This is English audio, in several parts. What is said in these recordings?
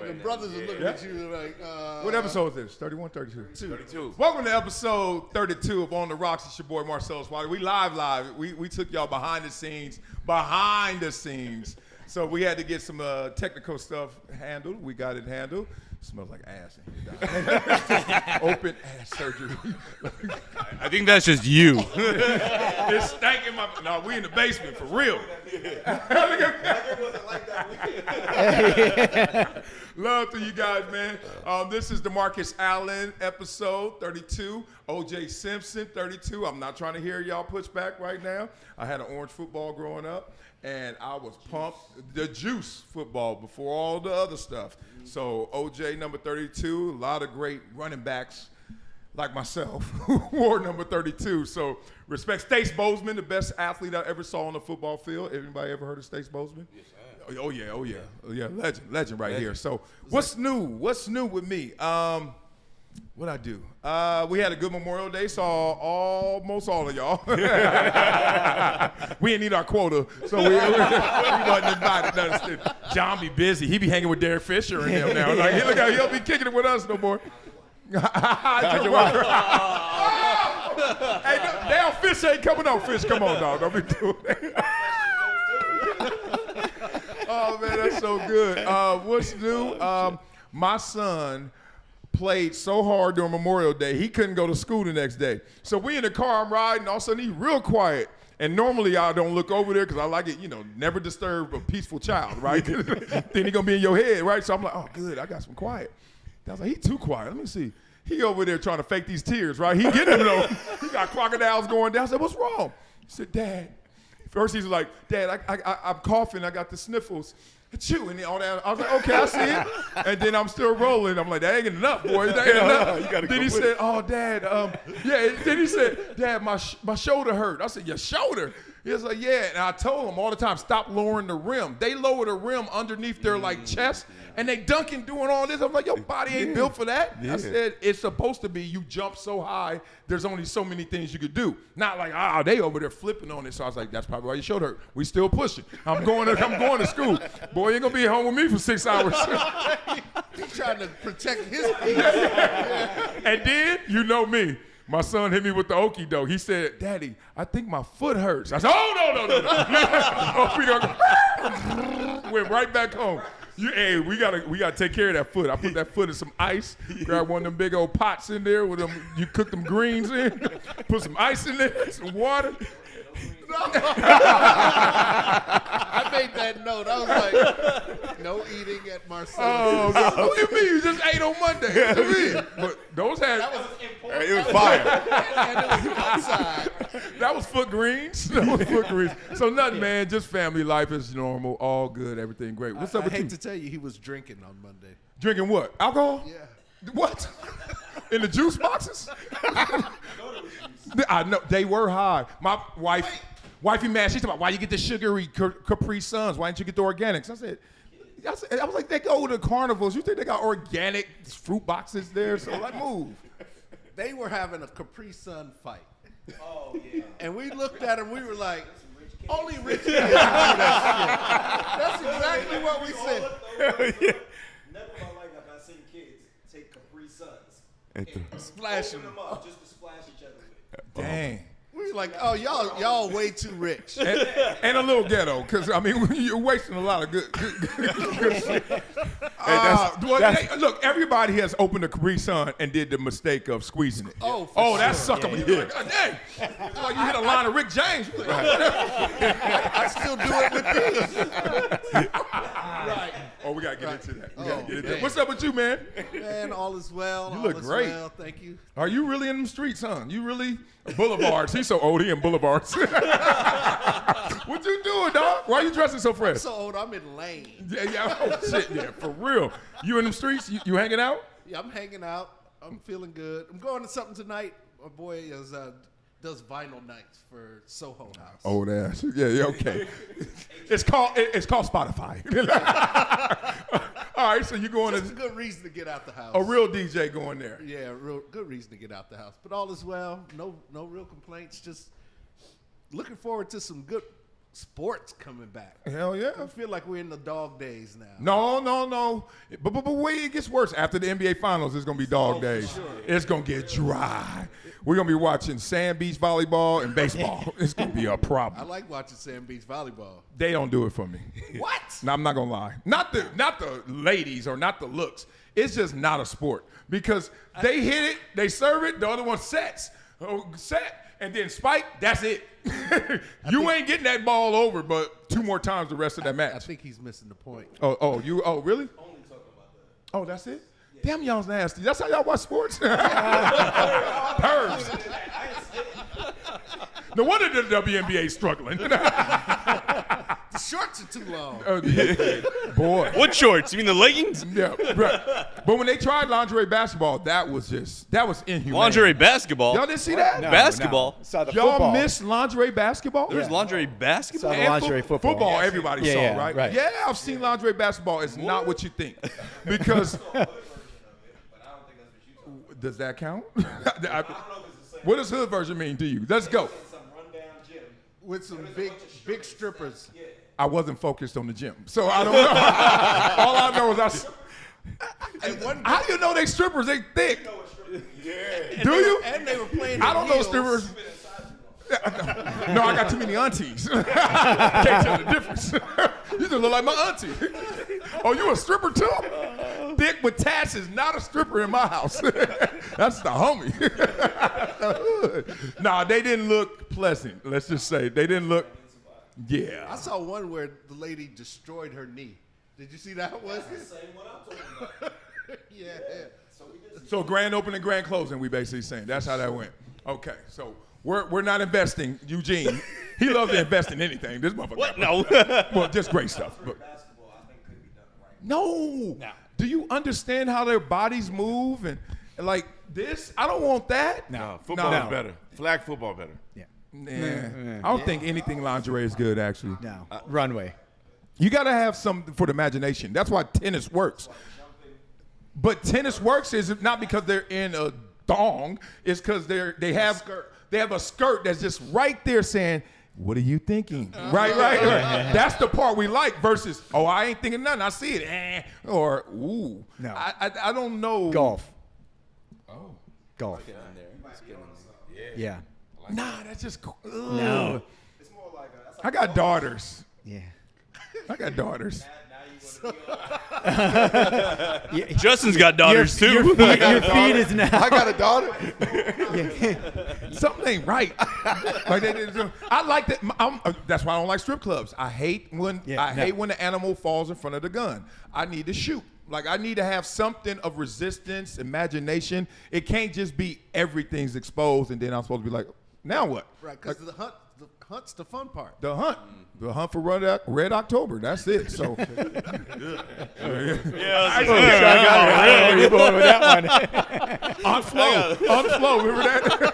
The brothers are looking at you like, What episode is this? 31, 32? 32. Welcome to episode 32 of On the Rocks. It's your boy Marcellus Wiley. We live. We took y'all behind the scenes. So we had to get some technical stuff handled. We got it handled. Smells like ass in here. Open ass surgery. I think that's just you. It's stinking my. No, we in the basement for real. Love to you guys, man. This is DeMarcus Allen, episode 32. O.J. Simpson, 32. I'm not trying to hear y'all push back right now. I had an orange football growing up, and I was pumped. The juice football before all the other stuff. So O.J. number 32, a lot of great running backs like myself who wore number 32. So respect Stace Bozeman, the best athlete I ever saw on the football field. Anybody ever heard of Stace Bozeman? Yes, I have. Oh yeah, legend right here. So what's new? What's new with me? What'd I do? We had a good Memorial Day, saw almost all of y'all. We didn't need our quota, so we wasn't invited. John be busy. He be hanging with Derek Fisher and them now. Like, look how he'll be kicking it with us no more. Hey, damn, Fish ain't coming on. Fish, come on, dog. Don't be doing that. Oh, man, that's so good. What's new? My son played so hard during Memorial Day, he couldn't go to school the next day. So we in the car, I'm riding, all of a sudden he's real quiet. And normally I don't look over there because I like it, never disturb a peaceful child, right? Then he gonna be in your head, right? So I'm like, oh, good, I got some quiet. I was like, he too quiet. Let me see. He over there trying to fake these tears, right? He getting them though. He got crocodiles going down. I said, what's wrong? He said, Dad. First he's like, Dad, I'm coughing. I got the sniffles. Achoo, and all that. I was like, okay, I see it. And then I'm still rolling. I'm like, that ain't enough, boy. That ain't enough. Then he said, oh, Dad, Then he said, Dad, my shoulder hurt. I said, your shoulder? He was like, yeah. And I told him all the time, stop lowering the rim. They lower the rim underneath their chest, and they dunking doing all this. I'm like, your body ain't built for that. I said, it's supposed to be you jump so high, there's only so many things you could do. Not like, they over there flipping on it. So I was like, that's probably why your shoulder hurt. We still pushing. I'm going to school. Boy, you ain't gonna be home with me for 6 hours. he's trying to protect his peace. And then, you know me. My son hit me with the okie doke. He said, Daddy, I think my foot hurts. I said, no. Went right back home. Hey, we gotta take care of that foot. I put that foot in some ice, grab one of them big old pots in there with them, you cook them greens in, put some ice in there, some water. I made that note. I was like, no eating at Marcellus. What do you mean? You just ate on Monday. What do you mean? But those had. It was fire. And it was outside. That was foot greens. So nothing, man. Just family life is normal. All good. Everything great. What's up with you? I hate to tell you, he was drinking on Monday. Drinking what? Alcohol? Yeah. What? In the juice boxes? I know they were high. My wifey mad. She's talking about why you get the sugary Capri Suns. Why didn't you get the organics? I was like, they go to carnivals. You think they got organic fruit boxes there? So like, move. They were having a Capri Sun fight. Oh yeah. And we looked at him. We were like, only rich kids do that shit. That's exactly what we said. Never in my life have I seen kids take Capri Suns and splash them up just to splash each other with. Dang. We were like, oh, y'all way too rich. And a little ghetto, because, I mean, you're wasting a lot of good shit. Look, everybody has opened a Capri Sun and did the mistake of squeezing it. That sucker. Yeah. You're like, oh, dang. It's like you hit a line of Rick James. Like, I still do it with these. Right. Oh, we got to get into that. What's up with you, man? Man, all is well. You look great. Well. Thank you. Are you really in them streets, huh? You really? Boulevards. He's so old, he in Boulevards. What you doing, dog? Why are you dressing so fresh? I'm so old, I'm in Lane. Yeah, oh, shit, yeah, for real. You in them streets? You hanging out? Yeah, I'm hanging out. I'm feeling good. I'm going to something tonight. My boy does vinyl nights for Soho House. Oh, that's yeah, okay. It's called Spotify. All right, so you going Just a good reason to get out the house. A real DJ going there. Yeah, real good reason to get out the house. But all is well. No real complaints. Just looking forward to some good sports coming back. Hell yeah. I feel like we're in the dog days now. No. But wait, it gets worse. After the NBA Finals, it's going to be dog days. Sure. It's going to get dry. We're going to be watching sand beach volleyball and baseball. It's going to be a I problem. like watching sand beach volleyball. They don't do it for me. What? No, I'm not going to lie. Not the ladies or not the looks. It's just not a sport. Because they hit it, they serve it, the other one sets. And then spike, that's it. You ain't getting that ball over, but 2 more times the rest of that match. I think he's missing the point. Oh, really? Only talking about that. Oh, that's it? Damn, y'all's nasty. That's how y'all watch sports? Pervs. No wonder the WNBA is struggling. The shorts are too long. Boy. What shorts? You mean the leggings? Yeah, right. But when they tried lingerie basketball, that was inhumane. Lingerie basketball? Y'all didn't see that? No, Basketball? No. Saw the Y'all football. missed lingerie basketball? There's lingerie basketball? Saw the lingerie football. Football, everybody saw, Yeah, right? right. Yeah, I've seen lingerie basketball. It's not what you think. Because does that count? What does hood version mean to you? Let's go. Some rundown gym. With some big strippers. I wasn't focused on the gym, so I don't know. All I know is how do you know they strippers? They thick. Do you? And they were playing I don't know heels. strippers. No, I got too many aunties. Can't tell the difference. You just look like my auntie. Oh, you a stripper too? Thick with tats is not a stripper in my house. That's the homie. Nah, they didn't look pleasant. Let's just say they didn't look. Yeah. I saw one where the lady destroyed her knee. Did you see that one? That's the same one I'm talking about. Yeah. So grand opening, grand closing. We basically saying that's how that went. Okay, so we're not investing. Eugene, he loves to invest in anything. This motherfucker. What? No. Well, just great stuff. But Basketball, I think, could be done right. no. Do you understand how their bodies move and like this? I don't want that. No. Football No. is better. Flag football better. Yeah. Nah. I don't think anything lingerie is good, actually. No. Runway. You got to have something for the imagination. That's why tennis works. But tennis works is not because they're in a thong. It's because they have a skirt that's just right there saying, "What are you thinking?" Right. That's the part we like versus, "Oh, I ain't thinking nothing. I see it." Or, "Ooh." No. I don't know. Golf. Golf. Yeah. Nah, that's just cool. No. It's more like I got daughters. Yeah. I got daughters. now you want to Justin's got daughters too. Your feet is now. I got a daughter. Something ain't right. Like I like that. That's why I don't like strip clubs. I hate when when the animal falls in front of the gun. I need to shoot. Like I need to have something of resistance, imagination. It can't just be everything's exposed and then I'm supposed to be like, now what? Right, because the hunt's the fun part. The hunt for Red October. That's it. So Yeah, You're going with that one. on flow. Remember that?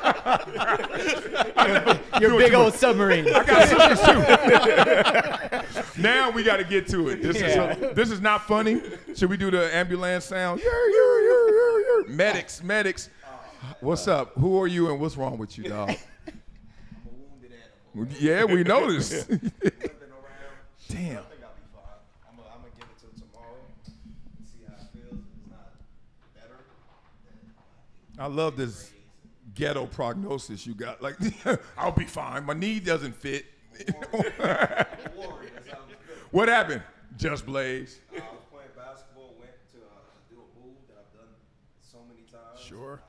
Your big old submarine. I got sisters too. Now we got to get to it. This is not funny. Should we do the ambulance sound? Medics. What's up? Who are you and what's wrong with you, dog? I'm a wounded animal. Yeah, we noticed. Living around. Damn. I think I'll be fine. I'm gonna give it till tomorrow. See how it feels. If it's not better, then I love this ghetto prognosis you got. Like, I'll be fine. My knee doesn't fit. I'm a warrior. That sounds good. What happened? Just Blaze. I was playing basketball. Went to do a move that I've done so many times. Sure.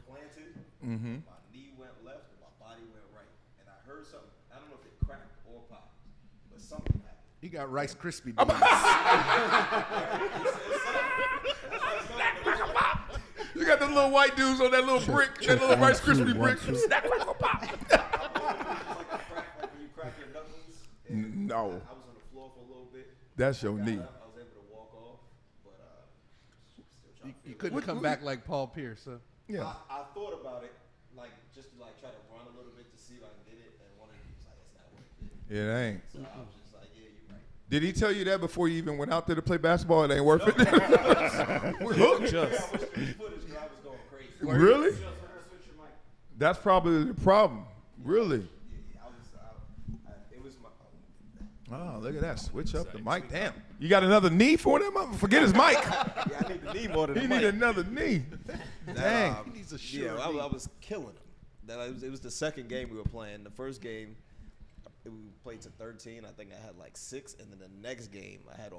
Planted. Mm-hmm. My knee went left and my body went right. And I heard something. I don't know if it cracked or popped, but something happened. He got Rice Krispie beans. You got the little white dudes on that little brick, that little Rice Krispie brick. Snap, crackle, pop. It's like a crack, like when you crack your knuckles. And No, I was on the floor for a little bit. that's your Got knee. up, I was able to walk off, but still trying to You couldn't come back like Paul Pierce, huh? Yeah. I thought about it, like just to like try to run a little bit to see if I can get it, and one of them was like, "It's not worth it." It ain't. So I was just like, "Yeah, you're right." Did he tell you that before you even went out there to play basketball? It ain't worth it. I wish footage, 'cause I was going crazy. Really? Switch your mic. That's probably the problem. Really? Yeah, it was Oh, look at that. Switch up the mic. Damn. You got another knee for them? Forget his mic. Yeah, I need the knee more than He the mic. need another knee. Dang. He needs a Yeah, sure I knee. was killing him. It was the second game we were playing. The first game, we played to 13. I think I had like 6. And then the next game, I had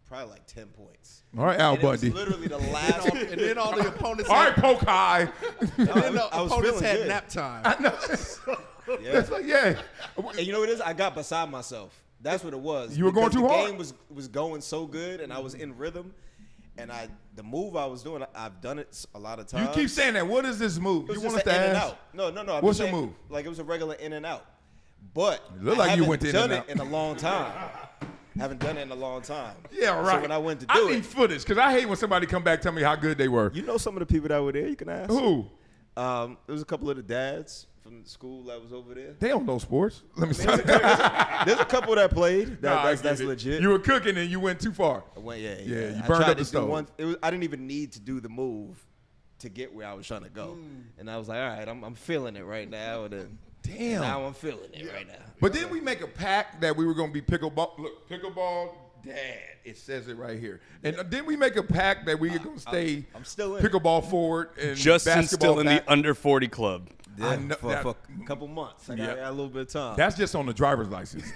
probably like 10 points. All right, Al And it was Bundy. literally the last. And then all the opponents All right, had, poke high. and then the I was opponents feeling had good. nap time. I know. Yeah. It's like, yeah. And you know what it is? I got beside myself. That's what it was. You were going Because too the hard. game was going so good, and I was in rhythm. And the move I was doing, I've done it a lot of You times. keep saying that. What is this move? It was You just want us an to in and ask? out. No. I'm What's just your saying, move? Like it was a regular in and out. But It looked I like you haven't went in done and it out. in a long time. Haven't done it in a long time. Yeah, right. So when I went to do I need it, footage because I hate when somebody come back and tell me how good they were. you know some of the people that were there. You can ask. Who? There was a couple of the dads from the school that was over there. They don't know sports. Let me stop. There's a couple that played. Nah, I That's get it. legit. You were cooking and you went too far. I went, yeah. you I burned tried up to the do stove. I didn't even need to do the move to get where I was trying to go, and I was like, all right, I'm feeling it right now, and then Damn. now I'm feeling it right now. But then we make a pact that we were going to be pickleball. Look, pickleball dad. It says it right here. And then we make a pact that we are going to stay I'm still in it. pickleball forward and Justin's basketball still in back. the under 40 club. I know for a couple months. I got a little bit of time. That's just on the driver's license.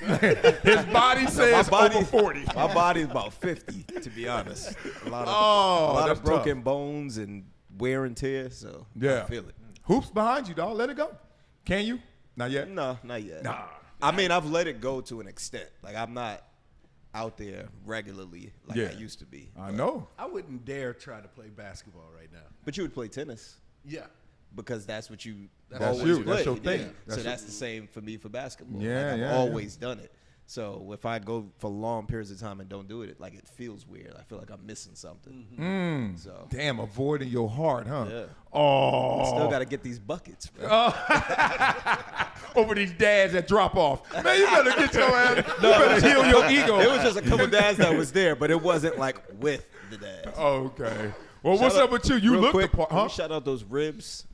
His body says over 40. My body is about 50, to be honest. A lot that's of broken tough. bones and wear and tear. So Yeah. I feel it. Hoops behind you, dog. Let it go. Can you? Not yet? No, not yet. Nah. I mean, I've let it go to an extent. Like I'm not out there regularly like Yeah. I used to be. I know. I wouldn't dare try to play basketball right now. But you would play tennis Yeah. because that's what you That's always you. played. That's your thing. Yeah. That's So your- that's the same for me for basketball. Yeah, Like, I've yeah, always done it. So if I go for long periods of time and don't do it, like it feels weird. I feel like I'm missing something. So Damn, avoiding your heart, huh? Yeah. Oh. still got to get these buckets, bro. Over these dads that drop off. Man, you better get your ass. You better heal your ego. It was just a couple dads that was there, but it wasn't like with the dads. Okay. Well, what's Shout up with you? You real look quick, the part, let me huh? shout out those ribs.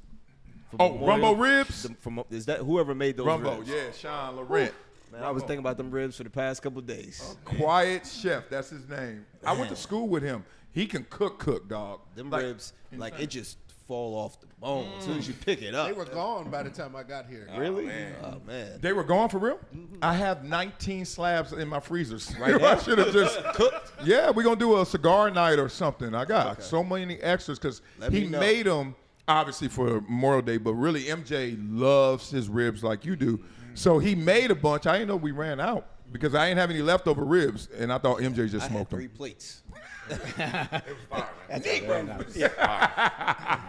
from Oh, Memorial. Rumbo ribs? Is that whoever made those Rumbo, ribs? yeah, Sean Laurent. Man, I was thinking about them ribs for the past couple days. Quiet Chef, that's his name. I went to school with him. He can cook, dog. Them Like, ribs, like it just fall off the bone as soon as you pick it up. They were gone by the time I got here. Really? Oh man. They were gone for real? I have 19 slabs in my freezers. Right I now? should have just Cooked? Yeah, we're going to do a cigar night or something. I got so many extras because Let he me know. made them obviously for Memorial Day, but really MJ loves his ribs like you do. So he made a bunch. I didn't know we ran out because I didn't have any leftover ribs, and I thought MJ just I smoked had 3 them. plates.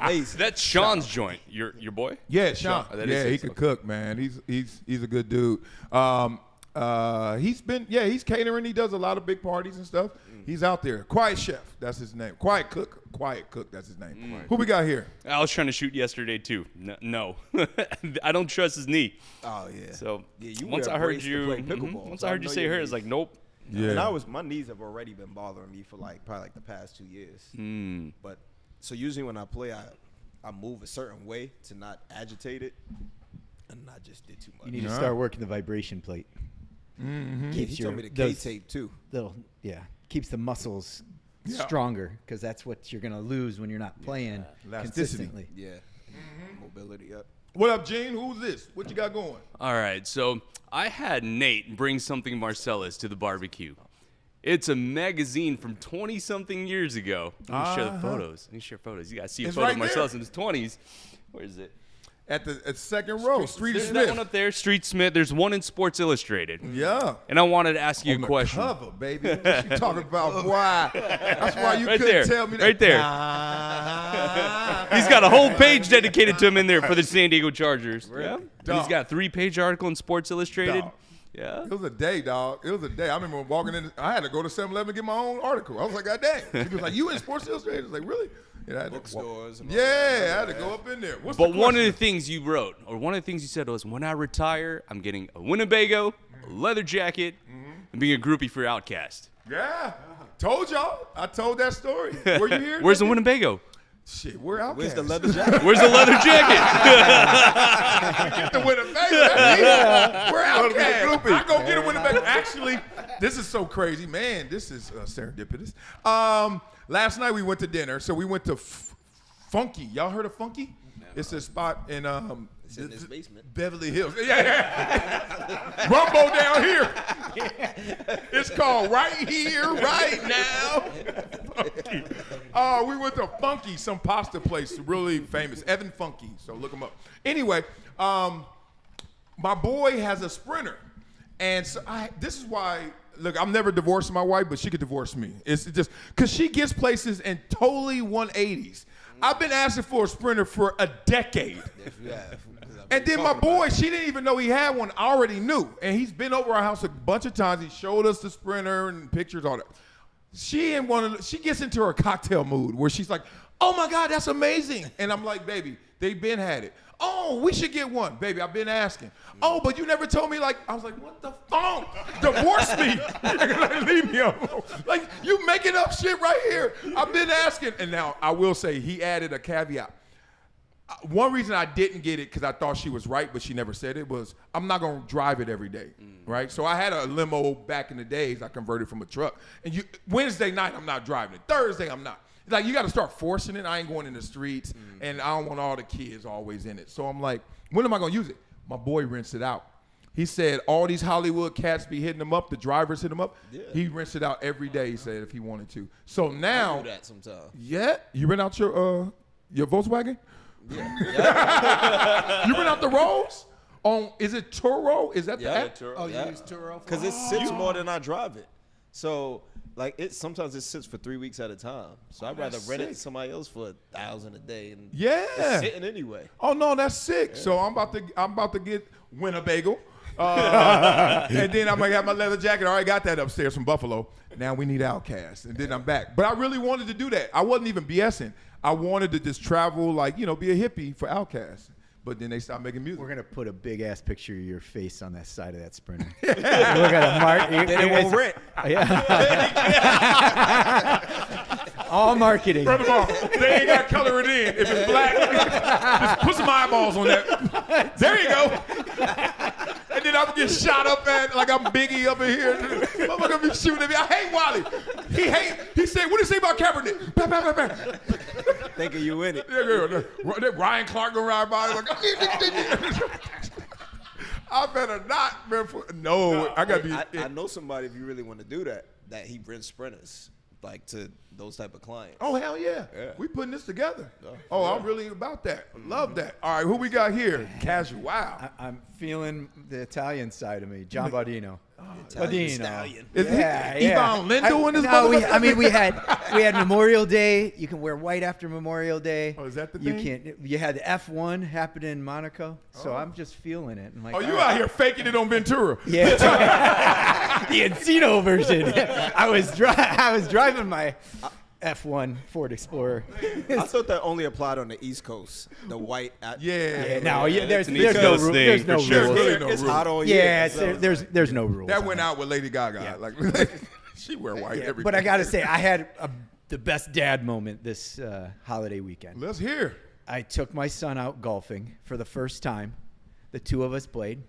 Amazing. That's Sean's joint. Your boy? Yeah, Sean. That Yeah, is he his, can okay. cook, man. He's a good dude. He's catering. He does a lot of big parties and stuff. He's out there. Quiet Chef, that's his name. Quiet Cook, that's his name. Who we got here? I was trying to shoot yesterday too. No. I don't trust his knee. Oh yeah. So Yeah, you once wear I heard brace to you, play pickleball, once so I I heard you know say your hurt, it's knees. like nope. Yeah. And my knees have already been bothering me for probably the past 2 years. But so usually when I play, I move a certain way to not agitate it, and I just did too much. You need to start working the vibration plate. He told me the K-tape too. Keeps the muscles Yeah. stronger because that's what you're gonna lose when you're not playing Elasticity. consistently. Yeah. Mobility up. What up, Gene? Who's this? What you got going? All right, so I had Nate bring something Marcellus to the barbecue. It's a magazine from 20-something years ago. Let me share the photos. Let me share photos. You guys see a It's photo right of Marcellus there. in his 20s. Where is it? At the second row, Street There's Smith. that one up there, Street Smith. There's one in Sports Illustrated. Yeah. And I wanted to ask you On a the question. cover, baby. What you talking about? Why? That's why you Right couldn't there. tell me that. Right there. He's got a whole page dedicated to him in there for the San Diego Chargers. Yeah. And he's Dog. got a 3-page article in Sports Illustrated. Dog. Yeah. It was a day, dog. It was a day. I remember walking in. I had to go to 7-Eleven to get my own article. I was like, God dang. He was like, you in Sports Illustrated? I was like, really? Yeah, I had to walk- Bookstores and all Yeah, I had to go up in there. What's But the one of the question? things you wrote, or one of the things you said was, when I retire, I'm getting a Winnebago, a leather jacket, and being a groupie for Outkast. Yeah. Told y'all. I told that story. Were you here? Where's the nigga? Winnebago? Shit, we're out. Where's the leather jacket? Where's the leather jacket? Get the Winnebago. We're Outcast. I go get a Winnebago. Actually, this is so crazy, man. This is serendipitous. Last night we went to dinner, so we went to Funky. Y'all heard of Funky? No. It's a spot in It's in this basement. Beverly Hills. Yeah. Rumbo down here. It's called Right Here, Right Now. Funky. We went to Funky, some pasta place, really famous. Evan Funky, so look him up. Anyway, my boy has a Sprinter. And so this is why, look, I'm never divorcing my wife, but she could divorce me. It's just because she gets places in totally 180s. I've been asking for a Sprinter for a decade. And then my boy, she didn't even know he had one. I already knew. And he's been over our house a bunch of times. He showed us the Sprinter and pictures, all that. She gets into her cocktail mood where she's like, oh my God, that's amazing. And I'm like, baby, they've been had it. Oh, we should get one. Baby, I've been asking. Oh, but you never told me, like, I was like, what the fuck? Divorce me. Leave me alone. Like, you making up shit right here. I've been asking. And now I will say he added a caveat. One reason I didn't get it, because I thought she was right, but she never said it, was I'm not going to drive it every day, right? So I had a limo back in the days. I converted from a truck. And Wednesday night, I'm not driving it. Thursday, I'm not. Like, you got to start forcing it. I ain't going in the streets, and I don't want all the kids always in it. So I'm like, when am I going to use it? My boy rents it out. He said all these Hollywood cats be hitting him up. The drivers hit him up. Yeah. He rents it out every day, he said, if he wanted to. So now. I do that sometimes. Yeah? You rent out your Volkswagen? Yeah. You rent out the Rolls? Is it Turo? Is that the app? Turo. You use Turo? Because it sits more than I drive it. So, like, sometimes it sits for 3 weeks at a time. So I'd rather rent it to somebody else for $1,000 a day, and it's sitting anyway. Oh no, that's sick. Yeah. So I'm about to get Winnebago, and then I'm gonna have my leather jacket. I already got that upstairs from Buffalo. Now we need Outcast, and then I'm back. But I really wanted to do that. I wasn't even BSing. I wanted to just travel, like, be a hippie for Outcast. But then they stopped making music. We're gonna put a big ass picture of your face on that side of that Sprinter. We're gonna mark. Then it won't rent. Yeah. All marketing. First of all, they ain't got to color it in. If it's black, just put some eyeballs on that. There you go. And then I'm get shot up at like I'm Biggie up in here. I'm gonna be shooting at me. I hate Wally. He said, what did he say about Kaepernick? Bah, bah, bah, bah. Thinking you in it. Yeah, Ryan Clark gonna ride by like, I better not, man. No, I gotta be. I know somebody, if you really want to do that he rents Sprinters, like, to those type of clients. Oh, hell yeah. We putting this together. I'm really about that. Love that. All right, who we got here? Casual. Wow. I'm feeling the Italian side of me. John Baudino. Stallion. Is he Ivan Lendl in his we had Memorial Day. You can wear white after Memorial Day. Oh, is that the thing? You had the F1 happen in Monaco. So I'm just feeling it. I'm like, you out here faking it on Ventura. Yeah. The Encino version. I was driving my F1 Ford Explorer. I thought that only applied on the East Coast. The white. There's no rules. There's no rules. It's hot all year. There's no rules. That went out with Lady Gaga. Yeah. Like she wear white every day. But I gotta say, I had the best dad moment this holiday weekend. Let's hear. I took my son out golfing for the first time. The two of us played,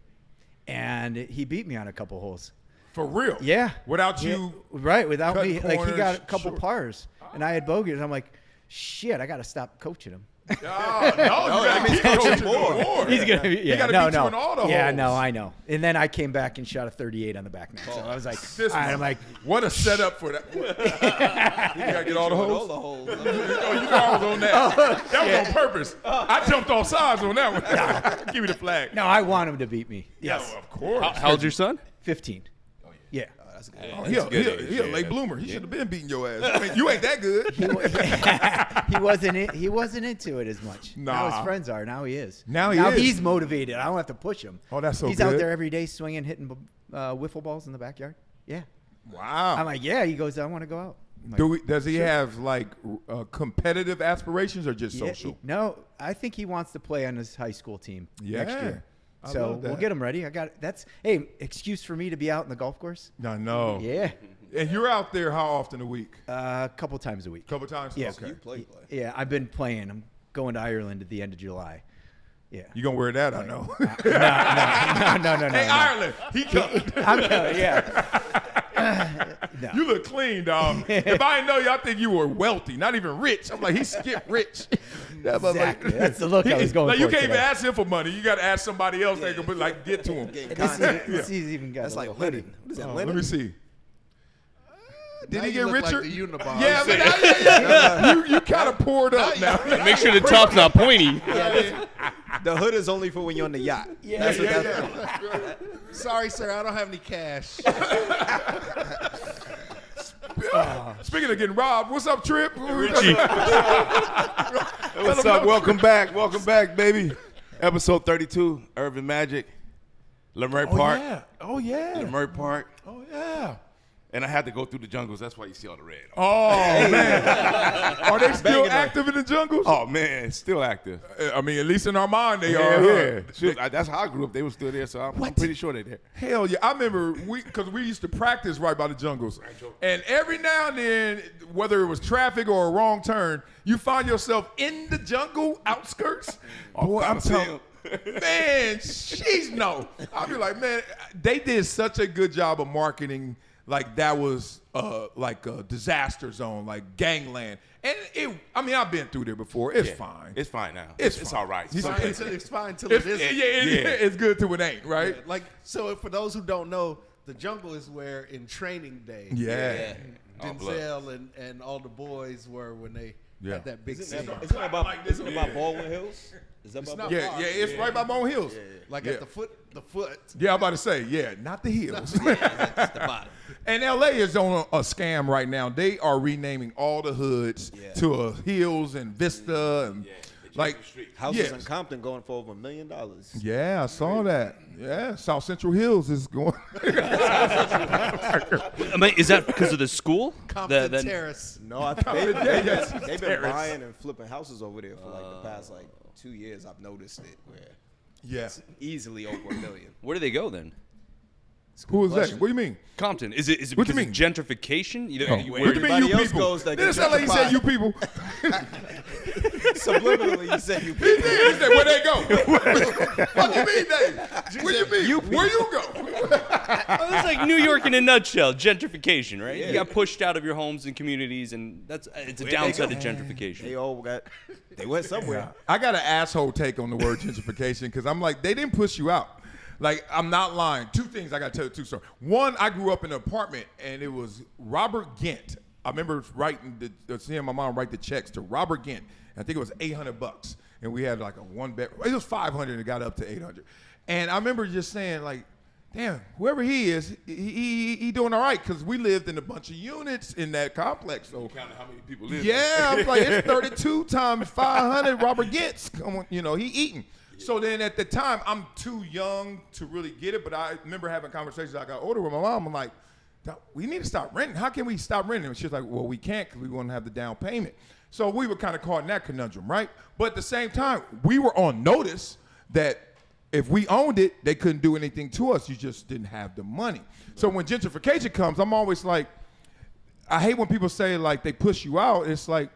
and he beat me on a couple holes. For real? Yeah. Without you? Right, without me. Corners, like, he got a couple pars, and I had bogeys. I'm like, shit, I got to stop coaching him. You got to keep coaching more. He's going to be, He got to beat you in all the holes. Yeah, no, I know. And then I came back and shot a 38 on the back nine. So I was like, I'm like, what a setup for that. You got to get all the holes? All the holes. You know I was on that. That was on purpose. I jumped off sides on that one. Give me the flag. No, I want him to beat me. Yes. Yeah, of course. How old's your son? 15. Yeah. He a late bloomer. He should have been beating your ass. I mean, you ain't that good. He wasn't into it as much. Nah. Now his friends are. Now he is. Now is. He's motivated. I don't have to push him. Oh, that's so He's good. out there every day swinging, hitting wiffle balls in the backyard. Yeah. Wow. I'm like, yeah. He goes, I want to go out. Like, does he have like competitive aspirations or just social? No, I think he wants to play on his high school team next year. So we'll get him ready. Excuse for me to be out in the golf course. No. Yeah. And you're out there how often a week? A couple times a week. Couple times? Yeah. Okay. You play. Yeah, I've been playing. I'm going to Ireland at the end of July. Yeah. You gonna wear that? I know. No. Hey, Ireland, he coming. I'm coming, yeah. No. You look clean, dog. If I didn't know you, I think you were wealthy, not even rich. I'm like, he skipped rich. Exactly. That's the look I was going like, for you can't today. even ask him for money. You got to ask somebody else that can like get to him. This even got That's a like little hoodie. linen. What is that, Let linen? me see. Did Now he you get look richer? Like the Unabomber. Yeah, but now, you kind of poured up now. Make sure the top's not pointy. The hood is only for when you're on the yacht. Yeah, Sorry, sir, I don't have any cash. Speaking of getting robbed, what's up, Trip? Richie. What's up? Welcome back, baby. Episode 32, Urban Magic, Leimert Park. Oh, yeah. Leimert Park. Oh, yeah. And I had to go through the jungles. That's why you see all the red. Oh, man. Are they still Banging active in the jungles? Oh, man, it's still active. I mean, at least in our mind, they Yeah, are. yeah. Huh? Shoot, that's how I grew up. They were still there, so I'm pretty sure they're there. Hell yeah. I remember because we used to practice right by the jungles. And every now and then, whether it was traffic or a wrong turn, you find yourself in the jungle outskirts. Boy, I'm telling man, sheesh, no. I'll be like, man, they did such a good job of marketing like that was like a disaster zone, like gangland. And I've been through there before. It's fine. It's fine now. It's It's fine. all right. It's fine till it isn't. It's good till it ain't, right? Yeah, like, so for those who don't know, the jungle is where in Training Day, Yeah. Denzel and all the boys were when they had that big scene. Isn't it about Baldwin Hills? Is that It's about not Yeah, far. yeah, it's right by Bone Hills. Like Yeah. at the foot. Yeah, I'm about to say, yeah, not the hills. That's the bottom. And LA is on a scam right now. They are renaming all the hoods to Hills and Vista and like houses in Compton going for over $1 million? Yeah, I saw that. Yeah, South Central Hills is going. I mean, is that because of the school? Compton Terrace. No, I think Yes, they've been terrace. buying and flipping houses over there for like the past 2 years. I've noticed it where Yeah. it's easily over $1 million. Where do they go then? Who is that? What do you mean? Compton. Is it What do because you of gentrification? Oh. You- What do you mean, you everybody else people? goes, they Didn't get sound like he said gentrified. you people. Subliminally, you said you. He said, where they go? What do you mean, they? What do you mean? Where you go? Oh, it's like New York in a nutshell. Gentrification, right? You got pushed out of your homes and communities, and it's a downside of gentrification. They went somewhere. I got an asshole take on the word gentrification because I'm like, they didn't push you out. Like, I'm not lying. Two things I got to tell you, two stories. One, I grew up in an apartment, and it was Robert Gint. I remember seeing my mom write the checks to Robert Gint. I think it was $800, and we had like a one bed. It was $500, and it got up to $800. And I remember just saying, like, damn, whoever he is, he doing all right because we lived in a bunch of units in that complex. So Counting how many people live yeah, I was like, it's 32 times 500 Robert Gint's. Come on, he eating. So then at the time, I'm too young to really get it, but I remember having conversations I got older with my mom. I'm like, we need to stop renting. How can we stop renting? And she's like, well, we can't because we want to have the down payment. So we were kind of caught in that conundrum, right? But at the same time, we were on notice that if we owned it, they couldn't do anything to us. You just didn't have the money. So when gentrification comes, I'm always like, I hate when people say like they push you out. It's like,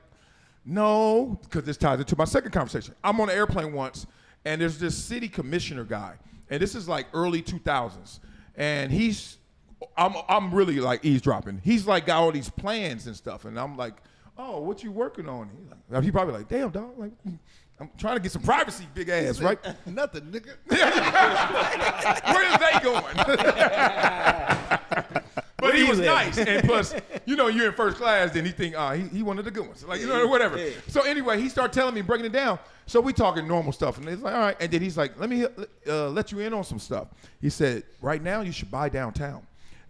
no, because this ties into my second conversation. I'm on an airplane once, and there's this city commissioner guy, and this is like early 2000s, and I'm really like eavesdropping. He's like got all these plans and stuff, and I'm like, oh, what you working on? He probably like, damn, dog, like I'm trying to get some privacy, big ass, right? Nothing, nigga. Where is they going? But he was nice, and plus, you're in first class, then he think, he one of the good ones, like whatever. Yeah. So anyway, he started telling me, breaking it down. So we talking normal stuff, and it's like, all right. And then he's like, let me let you in on some stuff. He said, right now you should buy downtown.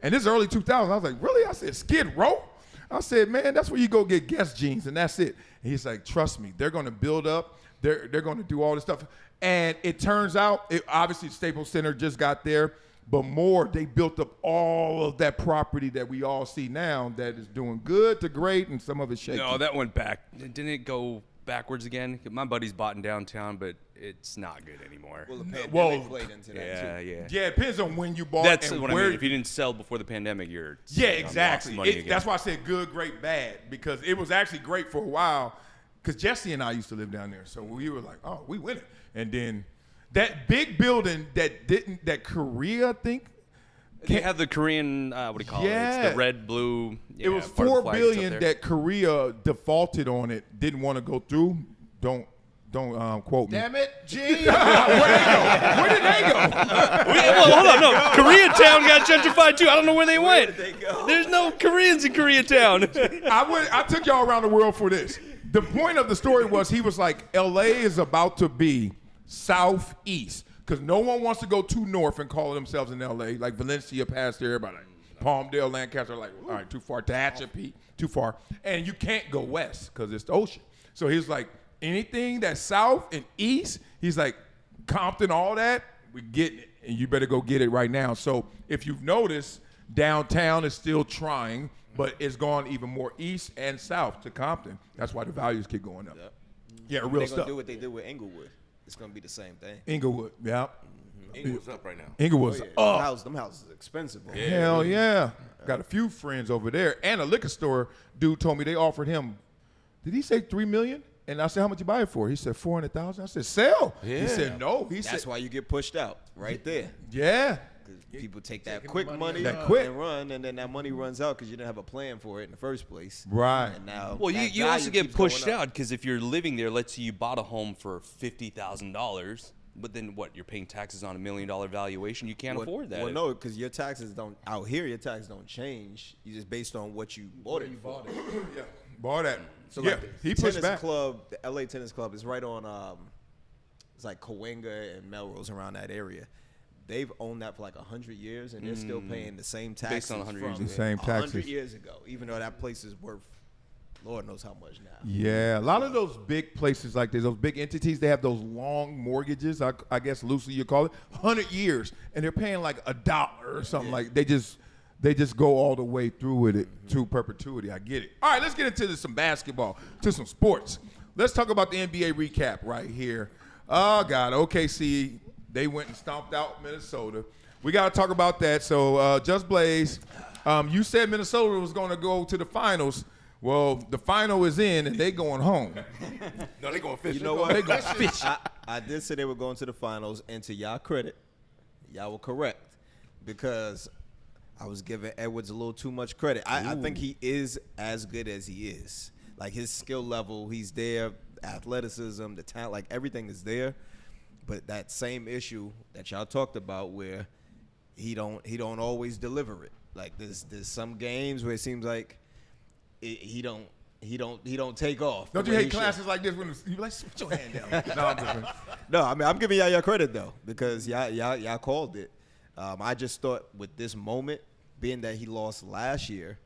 And this is early 2000s. I was like, really? I said, Skid Row? I said, man, that's where you go get Guess jeans, and that's it. And he's like, trust me, they're going to build up. They're going to do all this stuff. And it turns out, obviously Staples Center just got there. But more, they built up all of that property that we all see now that is doing good to great, and some of it's shaky. No, that went back. Didn't it go backwards again. My buddy's bought in downtown, but it's not good anymore. Well, the pandemic played into that Yeah, too. yeah. Yeah, it depends on when you bought. That's and what where, I mean. If you didn't sell before the pandemic, you're Yeah, lost exactly. money again. That's why I said good, great, bad, because it was actually great for a while. Because Jesse and I used to live down there, so we were like, "Oh, we win it." And then that big building that Korea, I think. They have the Korean, what do you call it? Yeah. It's the red, blue. It was part of the $4 flag that's up billion there. that Korea defaulted on it, didn't want to go through. Don't quote me. Damn it, G. Where did they go? Well, hold on, no. Koreatown got gentrified too. I don't know where they went. Where did they go? There's no Koreans in Koreatown. I took y'all around the world for this. The point of the story was he was like, L.A. is about to be southeast because no one wants to go too north and call themselves in L.A. Like Valencia past there, everybody. Palmdale, Lancaster, like, all right, too far. Tehachapi, too far. And you can't go west because it's the ocean. So he's like, anything that's south and east, he's like, Compton, all that, we're getting it. And you better go get it right now. So if you've noticed, downtown is still trying, but it's gone even more east and south to Compton. That's why the values keep going up. Yep. Yeah, real They're gonna stuff. do what they did with Inglewood. It's gonna be the same thing. Inglewood, yeah. Inglewood's up right now. Inglewood's Yeah, up. them houses are expensive. Hell yeah. Got a few friends over there. And a liquor store dude told me they offered him, did he say $3 million? And I said, how much you buy it for? He said, $400,000. I said, sell. He Yeah. said, no. He That's said, why you get pushed out right there. yeah. 'Cause people take that quick money That quick. and run, and then that money runs out because you didn't have a plan for it in the first place. Right. And now, Well, that you also value get keeps pushed going up. out because if you're living there, let's say you bought a home for $50,000, but then what? You're paying taxes on $1 million valuation. You can't afford that. Well, no, because your taxes don't out here. Your taxes don't change. You just based on what you bought it for. Yeah. Bought that. So yeah. like He the pushed tennis back. club, the LA Tennis Club is right on. It's like Cahuenga and Melrose around that area. They've owned that for like 100 years, and they're still paying the same taxes. Based on 100 years from ago. The same 100 taxes. years ago, even though that place is worth, Lord knows how much now. Yeah, a lot of those big places like this, those big entities, they have those long mortgages, I guess loosely you call it, 100 years, and they're paying like $1 or something. Like they just go all the way through with it to perpetuity. I get it. All right, let's get into some basketball, to some sports. Let's talk about the NBA recap right here. Oh, God, OKC, they went and stomped out Minnesota. We got to talk about that. So, Just Blaze, you said Minnesota was going to go to the finals. Well, the final is in, and they going home. No, they going fishing. You know what? They going fishing. I did say they were going to the finals, and to y'all credit, y'all were correct because I was giving Edwards a little too much credit. I think he is as good as he is. Like his skill level, he's there. Athleticism, the talent, like everything is there. But that same issue that y'all talked about, where he don't always deliver it. Like there's some games where it seems like he don't take off. Don't the you way hate he classes should. like this when you like, put your hand down? No, I'm just No, I mean I'm giving y'all credit though because y'all called it. I just thought with this moment, being that he lost last year,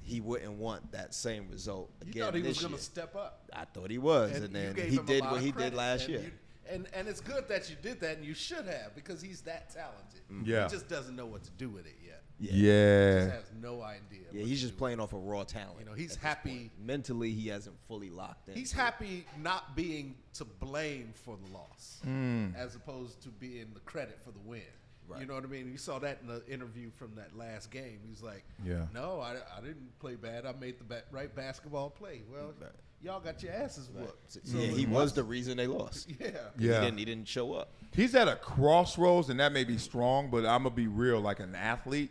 he wouldn't want that same result You again thought he was this going year. to step up. I thought he was, and you then gave he him a did lot what of he did credit, last and year. And it's good that you did that, and you should have because he's that talented. Yeah. He just doesn't know what to do with it yet. He Yeah. just has no idea. Yeah, what he's to just do playing off of raw talent. You know, he's at this happy- point. Mentally, he hasn't fully locked in. He's happy not being to blame for the loss, as opposed to being the credit for the win. Right. You know what I mean? You saw that in the interview from that last game. He's like, Yeah. no, I didn't play bad. I made the right basketball play. Well, y'all got your asses whooped. So, So yeah, he was the reason they lost. Yeah. Yeah. He didn't show up. He's at a crossroads, and that may be strong, but I'm gonna be real, like an athlete.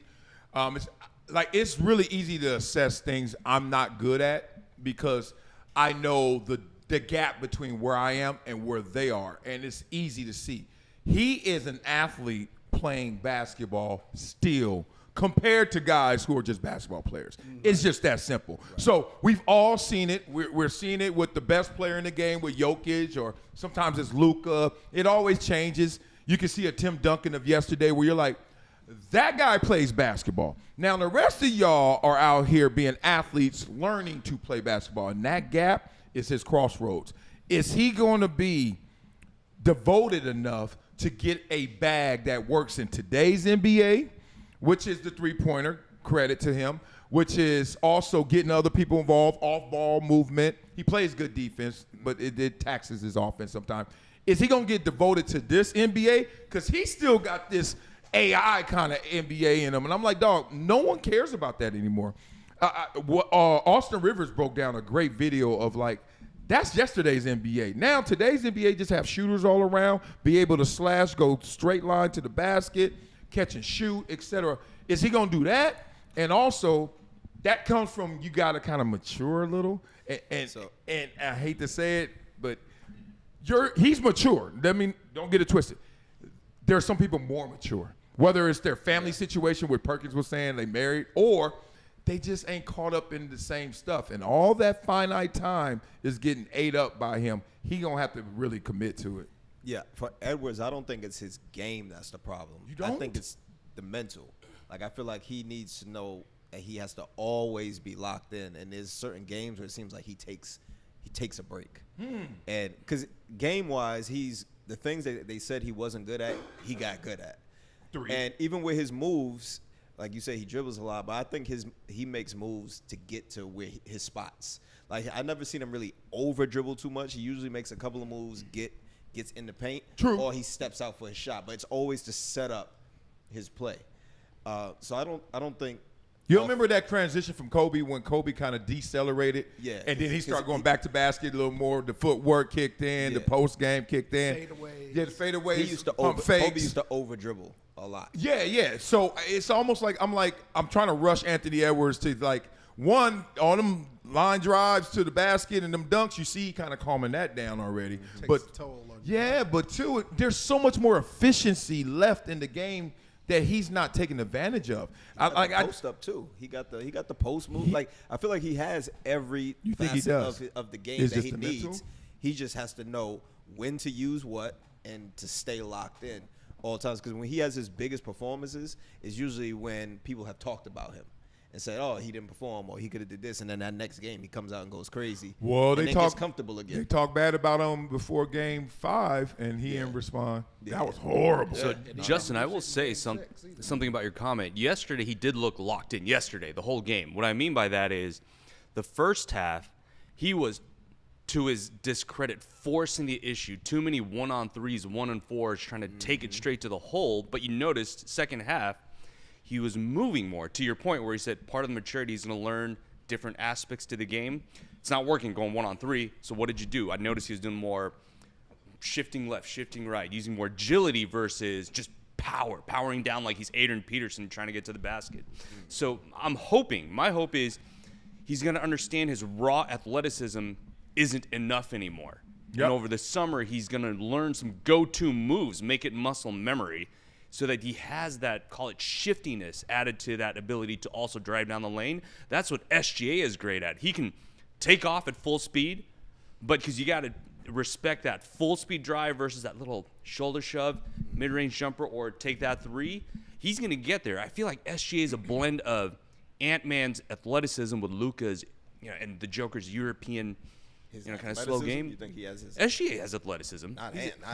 It's really easy to assess things I'm not good at because I know the gap between where I am and where they are, and it's easy to see. He is an athlete playing basketball still compared to guys who are just basketball players. It's just that simple. Right. So we've all seen it. We're seeing it with the best player in the game with Jokic, or sometimes it's Luka. It always changes. You can see a Tim Duncan of yesterday where you're like, that guy plays basketball. Now the rest of y'all are out here being athletes learning to play basketball, and that gap is his crossroads. Is he going to be devoted enough to get a bag that works in today's NBA, which is the three-pointer, credit to him, which is also getting other people involved, off-ball movement. He plays good defense, but it taxes his offense sometimes. Is he going to get devoted to this NBA? Because he still got this AI kind of NBA in him. And I'm like, dog, no one cares about that anymore. Austin Rivers broke down a great video of, like, that's yesterday's NBA. Now, today's NBA just have shooters all around, be able to slash, go straight line to the basket, catch and shoot, etc. Is he going to do that? And also, that comes from you got to kind of mature a little. And I hate to say it, but he's mature. I mean, don't get it twisted. There are some people more mature, whether it's their family situation, what Perkins was saying, they married, or they just ain't caught up in the same stuff. And all that finite time is getting ate up by him. He going to have to really commit to it. Yeah, for Edwards, I don't think it's his game that's the problem. You don't? I think it's the mental. Like, I feel like he needs to know that he has to always be locked in. And there's certain games where it seems like he takes a break. And because game-wise, the things that they said he wasn't good at, he got good at. And even with his moves, like you say, he dribbles a lot, but I think he makes moves to get to where his spots. Like, I never seen him really over dribble too much. He usually makes a couple of moves, gets in the paint, or he steps out for his shot. But it's always to set up his play. So I don't think. You remember that transition from Kobe when Kobe kind of decelerated? Yeah. And then he started going back to basket a little more. The footwork kicked in. The post game kicked in. Fadeaways. Yeah, the fadeaways. He used to fakes. Kobe used to over dribble a lot. Yeah. So it's almost like I'm trying to rush Anthony Edwards to, like, one, on them line drives to the basket and them dunks, you see kind of calming that down already. Takes a toll on you. Yeah, but two, there's so much more efficiency left in the game that he's not taking advantage of. Post up too. He got the post move. Like, I feel like he has every facet of the game that he needs. He just has to know when to use what and to stay locked in all the times. Because when he has his biggest performances, is usually when people have talked about him and said, "Oh, he didn't perform, or he could have did this," and then that next game he comes out and goes crazy. Well, and then gets comfortable again. They talk bad about him before Game 5, and he didn't respond. Yeah. That was horrible. So, Justin, I will say something about your comment. Yesterday, he did look locked in. Yesterday, the whole game. What I mean by that is, the first half, he was, to his discredit, forcing the issue. Too many 1-on-3s, 1-and-4s, trying to take it straight to the hole. But you noticed, second half, he was moving more, to your point where he said part of the maturity is going to learn different aspects to the game. It's not working going 1-on-3, so what did you do? I noticed he was doing more shifting left, shifting right, using more agility versus just powering down like he's Adrian Peterson trying to get to the basket. So my hope is he's going to understand his raw athleticism isn't enough anymore. Yep. And over the summer, he's going to learn some go-to moves, make it muscle memory, so that he has that, call it shiftiness, added to that ability to also drive down the lane. That's what SGA is great at. He can take off at full speed, but because you got to respect that full speed drive versus that little shoulder shove, mid-range jumper, or take that three, he's going to get there. I feel like SGA is a blend of Ant-Man's athleticism with Luka's, and the Joker's European, kind of slow game. You think he has his? SGA has athleticism.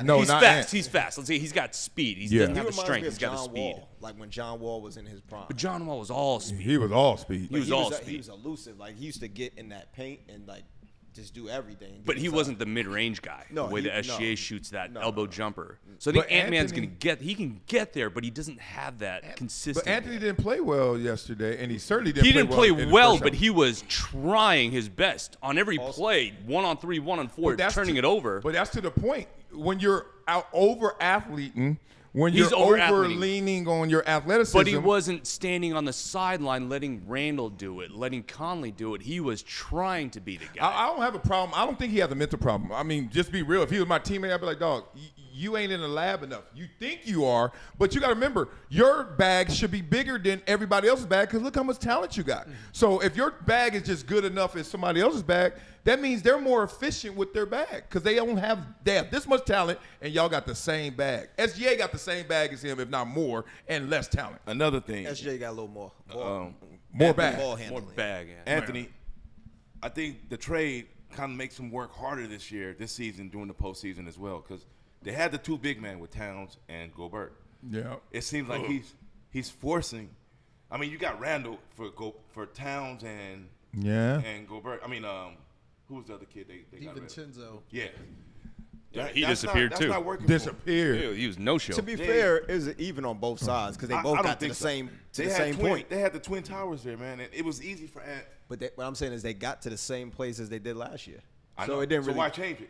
No, he's not fast. Ant. He's fast. Let's say he's got speed. He Yeah. doesn't have the strength. He's got the John speed. Wall, like when John Wall was in his prime. But John Wall was all speed. He was all speed. He was all He speed. was elusive. Like, he used to get in that paint and, like, just do everything. But he wasn't the mid-range guy. No, the way the no. SGA shoots that No, elbow no. jumper. So I think But Ant-Man's Anthony- going to get. He can get there, but he doesn't have that consistency. But Anthony didn't play well yesterday, and he certainly didn't He play didn't play in the well, first but half. he was trying his best on every play. 1-on-3, 1-on-4, But turning it over. But that's to the point. When you're out over-athleting, when He's you're over-athleting. over-leaning on your athleticism. But he wasn't standing on the sideline letting Randall do it, letting Conley do it. He was trying to be the guy. I don't have a problem. I don't think he has a mental problem. I mean, just be real. If he was my teammate, I'd be like, dog, you ain't in the lab enough. You think you are, but you got to remember, your bag should be bigger than everybody else's bag because look how much talent you got. So if your bag is just good enough as somebody else's bag, that means they're more efficient with their bag because they have this much talent and y'all got the same bag. SGA got the same bag as him, if not more, and less talent. Another thing, SJ got a little more More bag. ball More handling. bag. Yeah. Anthony, I think the trade kind of makes him work harder this season during the postseason as well, because they had the two big men with Towns and Gobert. Yeah. It seems like he's forcing I mean, you got Randall for Towns and Gobert. I mean, who was the other kid they got rid of? DiVincenzo. Yeah. He disappeared that's too. Not working Disappeared. He was no show. To be fair, it was even on both sides because they both I don't got to think the so. same point. They had the Twin Towers there, man, and it was easy for Ant. But what I'm saying is they got to the same place as they did last year. I So know. it didn't So really. why change it?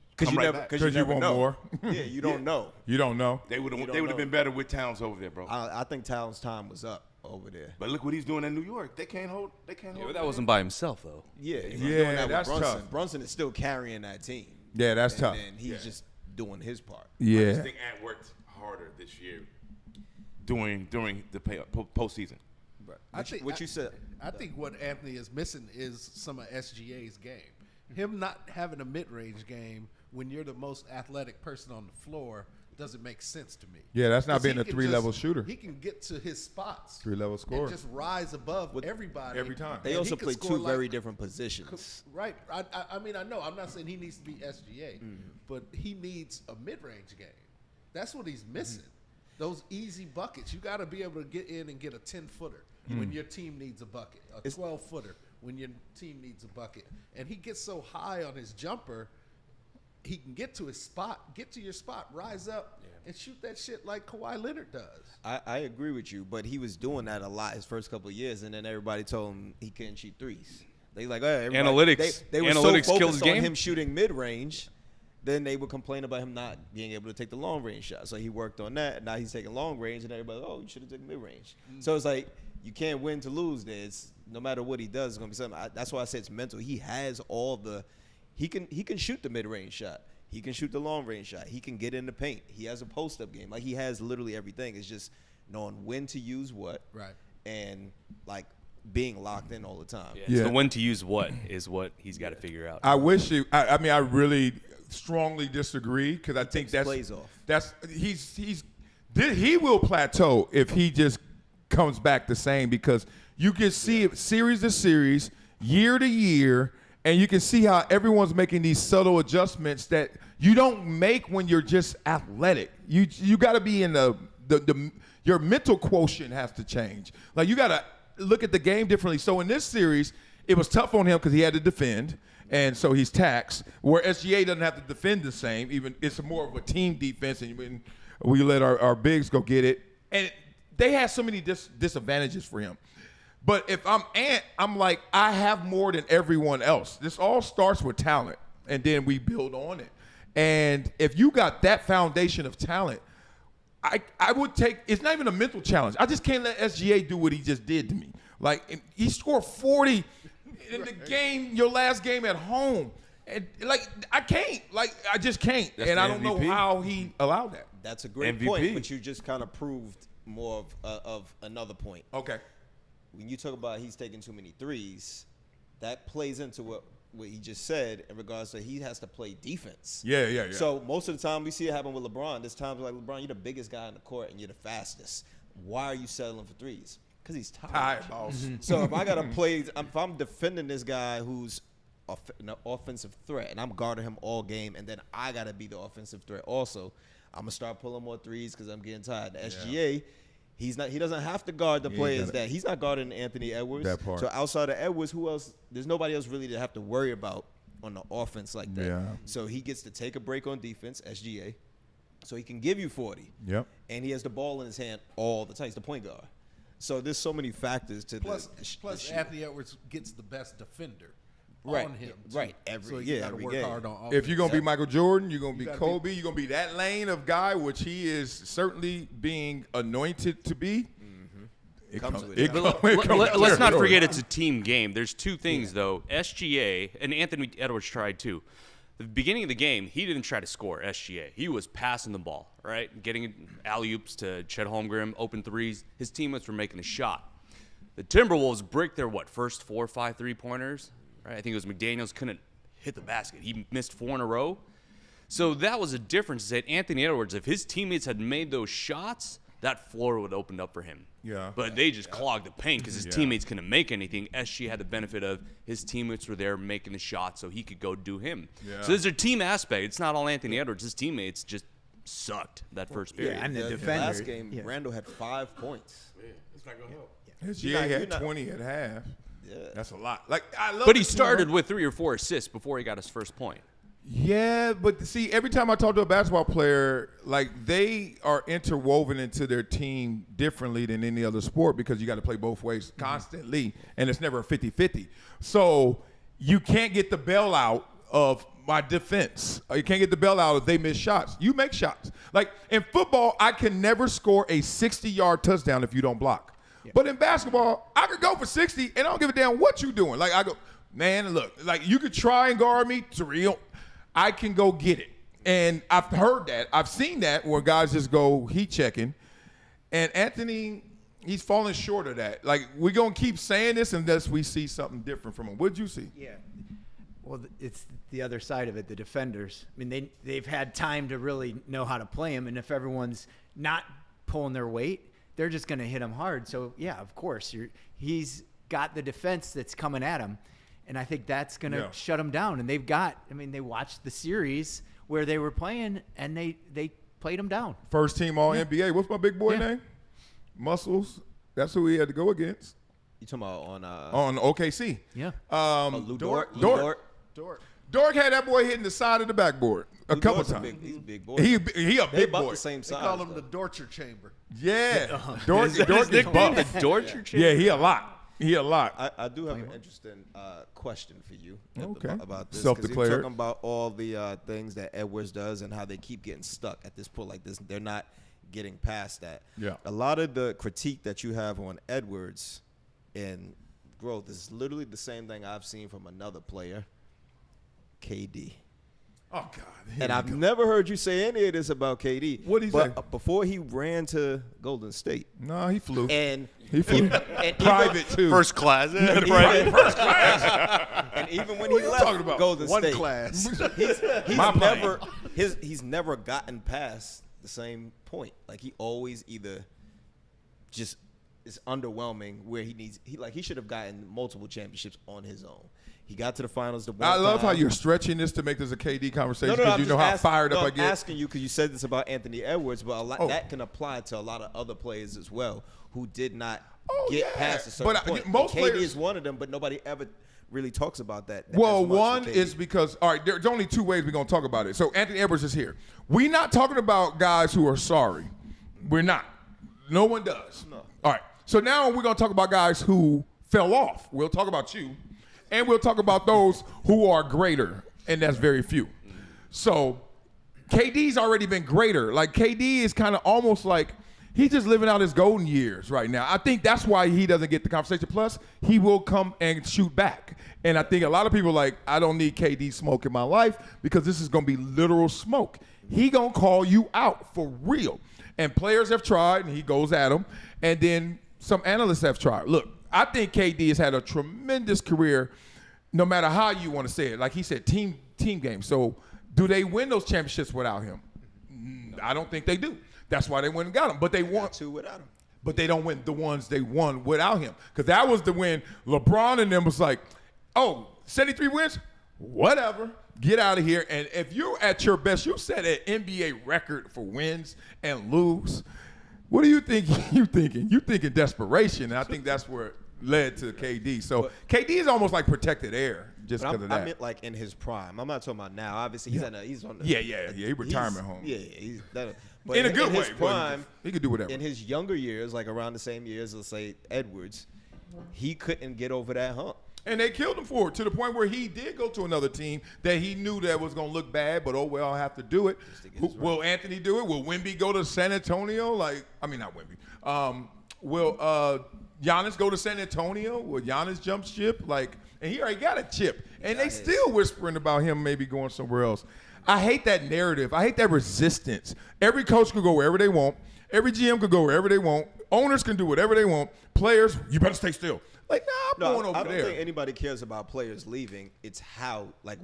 Because you Come right never. back. Because you never want know. more. Yeah, you don't know. You don't know. They would You don't have know. been better with Towns over there, bro. I think Towns' time was up over there. But look what he's doing in New York. They can't hold. Yeah, but him that wasn't by himself though. Yeah, he's Yeah, doing that that's with Brunson. tough. Brunson is still carrying that team. Yeah, that's tough. And he's just doing his part. I Yeah. just think Ant worked harder this year during the postseason. What you said. I think what Anthony is missing is some of SGA's game. Him not having a mid-range game when you're the most athletic person on the floor doesn't make sense to me. Yeah, that's not 'Cause being he a can three-level just- shooter. He can get to his spots. Three-level scorer. And just rise above everybody. every time. They And also he can play score two very different positions. Right. I mean, I know. I'm not saying he needs to be SGA, but he needs a mid-range game. That's what he's missing. Those easy buckets. You got to be able to get in and get a 10-footer when your team needs a bucket, a 12-footer when your team needs a bucket. And he gets so high on his jumper, he can get to his spot, get to your spot, rise up, and shoot that shit like Kawhi Leonard does. I agree with you, but he was doing that a lot his first couple of years, and then everybody told him he couldn't shoot threes. They like, hey, Analytics. They were Analytics so killed his focused on game. him shooting mid range, then they would complain about him not being able to take the long range shot. So he worked on that. And now he's taking long range, and everybody, you should have taken mid range. So it's like you can't win to lose. There, no matter what he does, it's gonna be something. That's why I said it's mental. He has all the. He can shoot the mid range shot. He can shoot the long range shot. He can get in the paint. He has a post up game. Like he has literally everything. It's just knowing when to use what. Right. And like being locked in all the time. Yeah. Yeah. So when to use what is what he's got to figure out. I wish you. I mean, I really strongly disagree because I think that's plays off. he will plateau if he just comes back the same because you can see it series to series, year to year, and you can see how everyone's making these subtle adjustments that you don't make when you're just athletic. You got to be in your mental quotient has to change. Like you got to look at the game differently. So in this series, it was tough on him because he had to defend, and so he's taxed. Where SGA doesn't have to defend the same. Even it's more of a team defense, and we let our bigs go get it. And they had so many disadvantages for him. But if I'm Ant, I'm like, I have more than everyone else. This all starts with talent, and then we build on it. And if you got that foundation of talent, I would take – it's not even a mental challenge. I just can't let SGA do what he just did to me. Like, he scored 40 in the game, your last game at home. And, like, I can't. Like, I just can't. That's and the I don't know MVP. how he allowed that. That's a great MVP. point, but you just kind of proved more of another point. Okay. When you talk about he's taking too many threes, that plays into what he just said in regards to he has to play defense. Yeah. So most of the time we see it happen with LeBron. There's times like, LeBron, you're the biggest guy in the court and you're the fastest. Why are you settling for threes? Because he's tired. boss. So if I got to play, if I'm defending this guy who's an offensive threat and I'm guarding him all game and then I got to be the offensive threat also, I'm going to start pulling more threes because I'm getting tired. The SGA, he doesn't have to guard the players that he's not guarding Anthony Edwards. That part. So outside of Edwards, who else? There's nobody else really to have to worry about on the offense like that. Yeah. So he gets to take a break on defense, SGA, so he can give you 40. Yep. And he has the ball in his hand all the time. He's the point guard. So there's so many factors to Plus the Anthony Edwards gets the best defender Right, on him. too. right. So you gotta every work game. hard on offense. If you're going to be Michael Jordan, you're going to be gotta Kobe, you're going to be that lane of guy, which he is certainly being anointed to be. It Comes comes with it it. comes- it comes with Let's not territory. forget it's a team game. There's two things, though. SGA, and Anthony Edwards tried too. The beginning of the game, he didn't try to score, SGA. He was passing the ball, right? Getting alley-oops to Chet Holmgren, open threes. His teammates were making a shot. The Timberwolves bricked their, first 4 or 5 three-pointers? Right? I think it was McDaniels couldn't hit the basket. He missed 4 in a row. So that was a difference. That Anthony Edwards, if his teammates had made those shots, that floor would have opened up for him. Yeah. But they just clogged the paint because his teammates couldn't make anything. SG had the benefit of his teammates were there making the shot so he could go do him. Yeah. So there's a team aspect. It's not all Anthony Edwards. His teammates just sucked that first period. and the The defender. last game, Randall had 5 points. It's not gonna help. His You're GA not- had you're not- 20 at half. Yeah. That's a lot. Like I love. But he the team, started bro. with 3 or 4 assists before he got his first point. Yeah, but see, every time I talk to a basketball player, like they are interwoven into their team differently than any other sport because you got to play both ways constantly, and it's never a 50-50. So you can't get the bailout of my defense. Or you can't get the bailout if they miss shots. You make shots. Like in football, I can never score a 60-yard touchdown if you don't block. Yeah. But in basketball, I could go for 60, and I don't give a damn what you doing. Like I go, man, look, like you could try and guard me, Tariq. I can go get it. And I've heard that. I've seen that where guys just go heat checking. And Anthony, he's falling short of that. Like, we're going to keep saying this unless we see something different from him. What'd you see? Yeah. Well, it's the other side of it, the defenders. I mean, they've had time to really know how to play him. And if everyone's not pulling their weight, they're just going to hit him hard. So, yeah, of course, he's got the defense that's coming at him. And I think that's going to shut them down. And they watched the series where they were playing, and they played them down. First team all NBA. What's my big boy name? Muscles. That's who he had to go against. You talking about on OKC. Yeah. Dort? Dort had that boy hitting the side of the backboard a couple times. He's a big boy. He a They big about boy. the same They size. call him though. the Dorcher Chamber. Yeah. Dort get buff. The Dorcher Yeah, he a lot. He a lot. I do have an interesting question for you Okay. about this. 'cause Self-declared. you're talking about all the things that Edwards does and how they keep getting stuck at this point like this. They're not getting past that. Yeah. A lot of the critique that you have on Edwards and growth is literally the same thing I've seen from another player, KD. Oh, God. And I've never heard you say any of this about KD. What'd he but say? Before he ran to Golden State. No, he flew. And He flew. and Private, too. First class. And even when he you left talking about? Golden One State, class. he's never gotten past the same point. Like he always either just is underwhelming where he should have gotten multiple championships on his own. He got to the finals. I love how you're stretching this to make this a KD conversation No, because I'm you know just how fired up I I'm get. asking you because you said this about Anthony Edwards, but that can apply to a lot of other players as well who did not get past a certain point. most KD players is one of them, but nobody ever really talks about that. Well, as much one with KD. is because, all right, there's only two ways we're going to talk about it. So Anthony Edwards is here. We're not talking about guys who are sorry. We're not. No one does. No. All right. So now we're going to talk about guys who fell off. We'll talk about you. And we'll talk about those who are greater, and that's very few. So KD's already been greater. Like KD is kind of almost like he's just living out his golden years right now. I think that's why he doesn't get the conversation. Plus, he will come and shoot back. And I think a lot of people are like, I don't need KD smoke in my life because this is going to be literal smoke. He going to call you out for real. And players have tried, and he goes at them. And then some analysts have tried. Look, I think KD has had a tremendous career, no matter how you want to say it. Like he said, team game. So do they win those championships without him? I don't think they do. That's why they went and got him. But they want two without him. But they don't win the ones they won without him. Because that was the win. LeBron and them was like, oh, 73 wins? Whatever. Get out of here. And if you're at your best, you set an NBA record for wins and lose. What are you thinking? You thinking desperation. And I think that's where it led to KD. So KD is almost like protected air just because of that. I meant like in his prime. I'm not talking about now. Obviously, he's on the He retirement home. Yeah, he's that. But in a good way. His prime, he could do whatever. In his younger years, like around the same years, let's say Edwards, he couldn't get over that hump. And they killed him for it to the point where he did go to another team that he knew that was going to look bad, but oh, well, I'll have to do it. Will Anthony do it? Will Wemby go to San Antonio? Not Wemby. Will Giannis go to San Antonio? Will Giannis jump ship? And he already got a chip. And they still whispering about him maybe going somewhere else. I hate that narrative. I hate that resistance. Every coach could go wherever they want. Every GM could go wherever they want. Owners can do whatever they want. Players, you better stay still. I'm going over I there. don't think anybody cares about players leaving. It's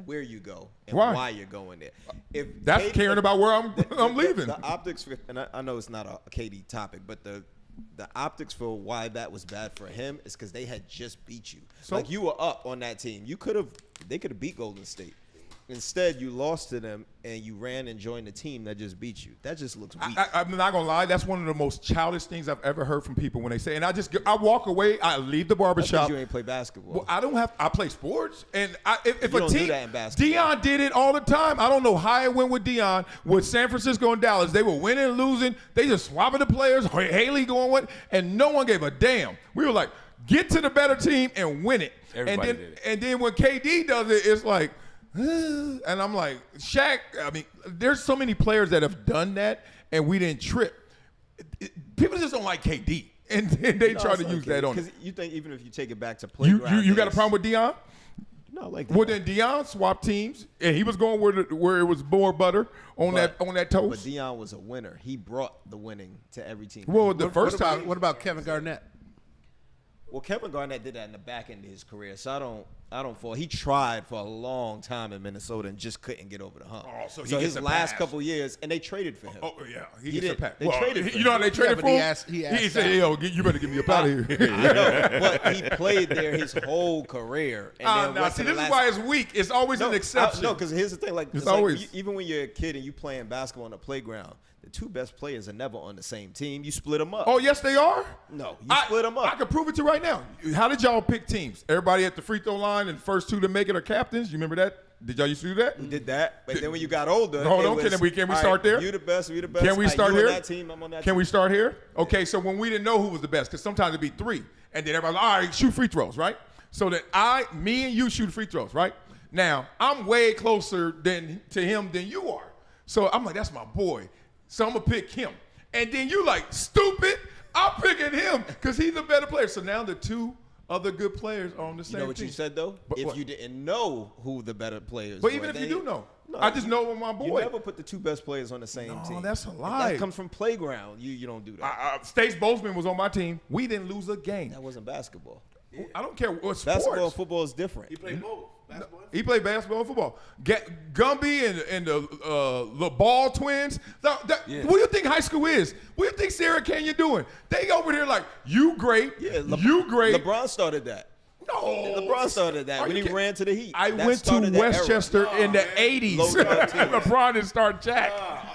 where you go and Why? why you're going there. If That's KD caring about where I'm leaving. The optics, and I know it's not a KD topic, but the optics for why that was bad for him is because they had just beat you. So- Like you were up on that team. They could have beat Golden State. Instead, you lost to them, and you ran and joined the team that just beat you. That just looks weak. I'm not gonna lie. That's one of the most childish things I've ever heard from people when they say. And I walk away. I leave the barbershop. You ain't play basketball. Well, I play sports, and if You a don't team, do that in basketball. Deion did it all the time. I don't know how it went with Deion with San Francisco and Dallas. They were winning and losing. They just swapping the players. Haley going with, and no one gave a damn. We were like, get to the better team and win it. Everybody did it. And then when KD does it, it's like. And I'm like, Shaq, I mean, there's so many players that have done that, and we didn't trip. People just don't like KD, and they try to use that on it. Because you think even if you take it back to playground You got a days- problem with Deion? No, like Well, then Deion swapped teams, and he was going where it was more butter on that But toast. Deion was a winner. He brought the winning to every team. Well, the first time. What about Kevin Garnett? Well, Kevin Garnett did that in the back end of his career, so I don't fall. He tried for a long time in Minnesota and just couldn't get over the hump. Oh, so he his gets a last pass. couple years, and they traded for him. Oh yeah, he He gets a did. pack. They traded for You know how him. they traded but for him? he asked said, "Yo, you better get me up out of here." I know, but he played there his whole career. And then Nah, went see, to the this is last- why it's weak. It's always an exception. No, because here's the thing: like, It's it's like always- even when you're a kid and you playing basketball on the playground, the two best players are never on the same team. You split them up. Oh yes, they are. No, you split them up. I can prove it to you right now. How did y'all pick teams? Everybody at the free throw line, and first two to make it are captains. You remember that? Did y'all used to do that? We did that, but then when you got older, Hold it on, was, can we all right, start there? You the best, we the best. Can we All right, start you here? on that team, I'm on that Can team. we start here? Okay, so when we didn't know who was the best, because sometimes it'd be three, and then everybody's like, all right, shoot free throws, right? So that me and you shoot free throws, right? Now, I'm way closer to him than you are. So I'm like, that's my boy. So I'm going to pick him. And then you like, stupid, I'm picking him because he's a better player. So now the two other good players are on the same You know what team. you said though? But if what? you didn't know who the better players But were, even if then you do know, no, I just know my boy. You never put the two best players on the same No, team. that's a If lie. That comes from playground. You don't do that. Stace Bozeman was on my team. We didn't lose a game. That wasn't basketball. I don't care what sports. Basketball and football is different. He played both. Basketball. He played basketball and football. Gumby and the Ball twins. What do you think high school is? What do you think Sarah Canyon doing? They over there like, you great, you great. LeBron started that. No. LeBron started that Are when you he kidding? ran to the Heat. I That went to started that era. Westchester in the 80s. Low guard team. LeBron didn't start Jack.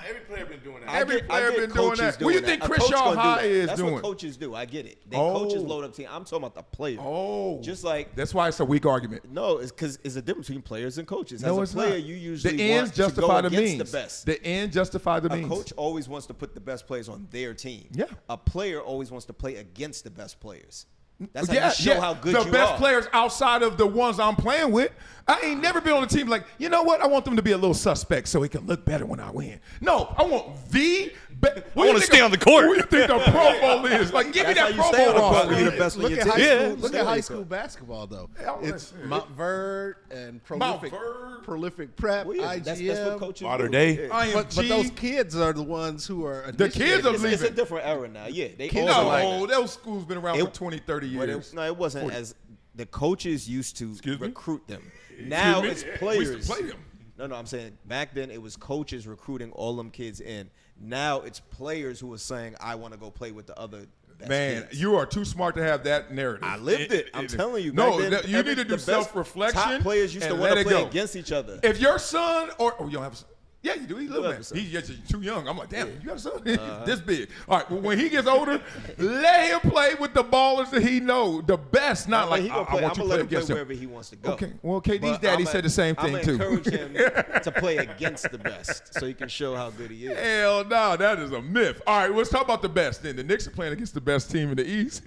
Every player been doing that. Every player been doing coaches that. What do you think A Chris coach Shaw gonna do High that. is That's doing? what coaches do. I get it. Oh. Coaches load up team. I'm talking about the players. Oh. Just like That's why it's a weak argument. no, it's because it's a difference between players and coaches. No, As it's a player, not. you usually the ends want to go justify the against means. the best. The end justify the A means. coach always wants to put the best players on their team. Yeah. A player always wants to play against the best players. That's how you show how good the you best are. players outside of the ones I'm playing with. I ain't never been on a team like, you know what? I want them to be a little suspect so it can look better when I win. No, I want the best. I wanna stay on the court. What do you think the Pro Bowl is? Like, give me That's that how you Pro stay on Bowl the court when roster. you're the best on Look your at team. high Yeah. school. Look Stay at on high the school court. basketball though. Yeah, It's yeah. Montverde and prolific, Montverde. prolific prep, Well, yeah, IGM. that's what coaches Modern do. day. Yeah. IMG. But those kids are the ones who are The kids are It's a leaving. different era now. Yeah, they Kids all are like No, those schools been around for It- 20, 30 But years. it wasn't 40. as the coaches used to Excuse me? recruit them. Now me? it's We used to players. play them. No, I'm saying back then it was coaches recruiting all them kids in. Now it's players who are saying, "I want to go play with the other best Man, kids." you are too smart to have that narrative. I lived it. I'm telling you. No, back then, you need to do the best self-reflection. Top players used to and want let to it play go. against each other. If your son or you don't have a son. Yeah, you do. He's a little have man. a son. He's just too young. I'm like, damn, you got a son? This big. All right, well, when he gets older, let him play with the ballers that he know. The best, not like, he I gonna play. I'm want you gonna to let play him play against him. wherever he wants to go. Okay, well, KD's But daddy I'ma- said the same thing, too. I'ma encourage him to play against the best so he can show how good he is. Hell no, that is a myth. All right, let's talk about the best then. The Knicks are playing against the best team in the East.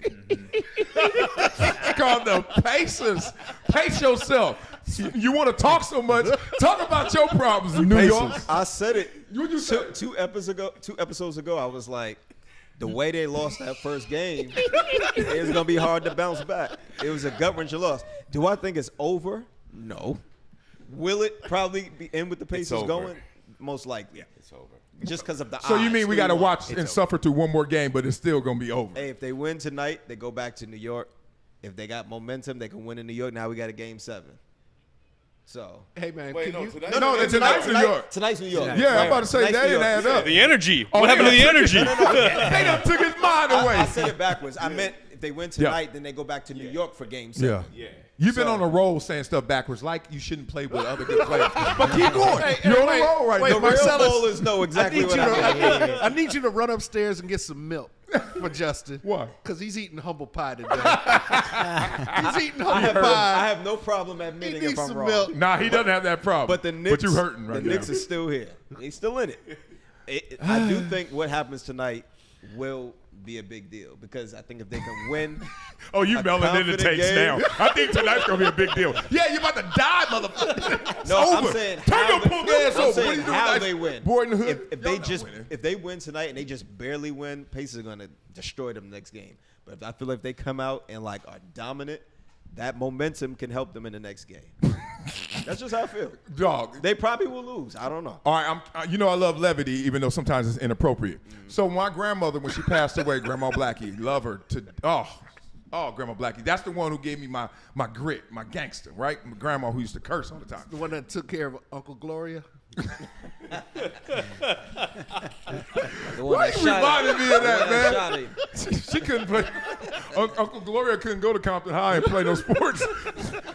It's called the Pacers. Pace yourself. You want to talk so much, talk about your problems in New York. I said it What'd you say? two episodes ago. I was like, the way they lost that first game, it's gonna be hard to bounce back. It was a gut-wrenching loss. Do I think it's over? No. Will it probably be in with the Pacers over. going? Most likely. It's over. Just because of the So you odds. mean we got to watch and suffer through one more game, but it's still going to be over? Hey, if they win tonight, they go back to New York. If they got momentum, they can win in New York. Now we got a game 7. So Hey man, Wait, can no, you, tonight- No, tonight's New York. Tonight's New York. Yeah, I'm about to say Tonight's that New didn't York. add up. The energy. Oh, What happened to the yeah. energy? They done took his mind away. I said it backwards. I meant if they win tonight, then they go back to New York for game 7. Yeah. Yeah. You've been on a roll saying stuff backwards, like you shouldn't play with other good players. But keep going. You're on a roll right now. The real bowlers know exactly what I mean. I need you to run upstairs and get some milk for Justin. Why? Because he's eating humble pie today. He's eating humble pie. I have no problem admitting if I'm wrong. Milk. Nah, he doesn't have that problem. But the Knicks, you hurting right the now. Knicks is still here. He's still in it. I do think what happens tonight will be a big deal because I think if they can win. Oh, you melting in the confident takes game. now. I think tonight's going to be a big deal. Yeah, you're about to die, motherfucker. It's No, over. I'm saying Turn how your they- punk ass I'm over. saying What are you doing how tonight? they win. Boy in the hood. If they win tonight and they just barely win, Pacers are going to destroy them next game. But if I feel like if they come out and like are dominant, that momentum can help them in the next game. That's just how I feel. Dog. They probably will lose. I don't know. All right, I love levity, even though sometimes it's inappropriate. So my grandmother, when she passed away, Grandma Blackie, love her to Grandma Blackie. That's the one who gave me my grit, my gangster, right? My grandma who used to curse all the time. The one that took care of Uncle Gloria. Why you reminding me of that, man? She couldn't play. Uncle Gloria couldn't go to Compton High and play no sports.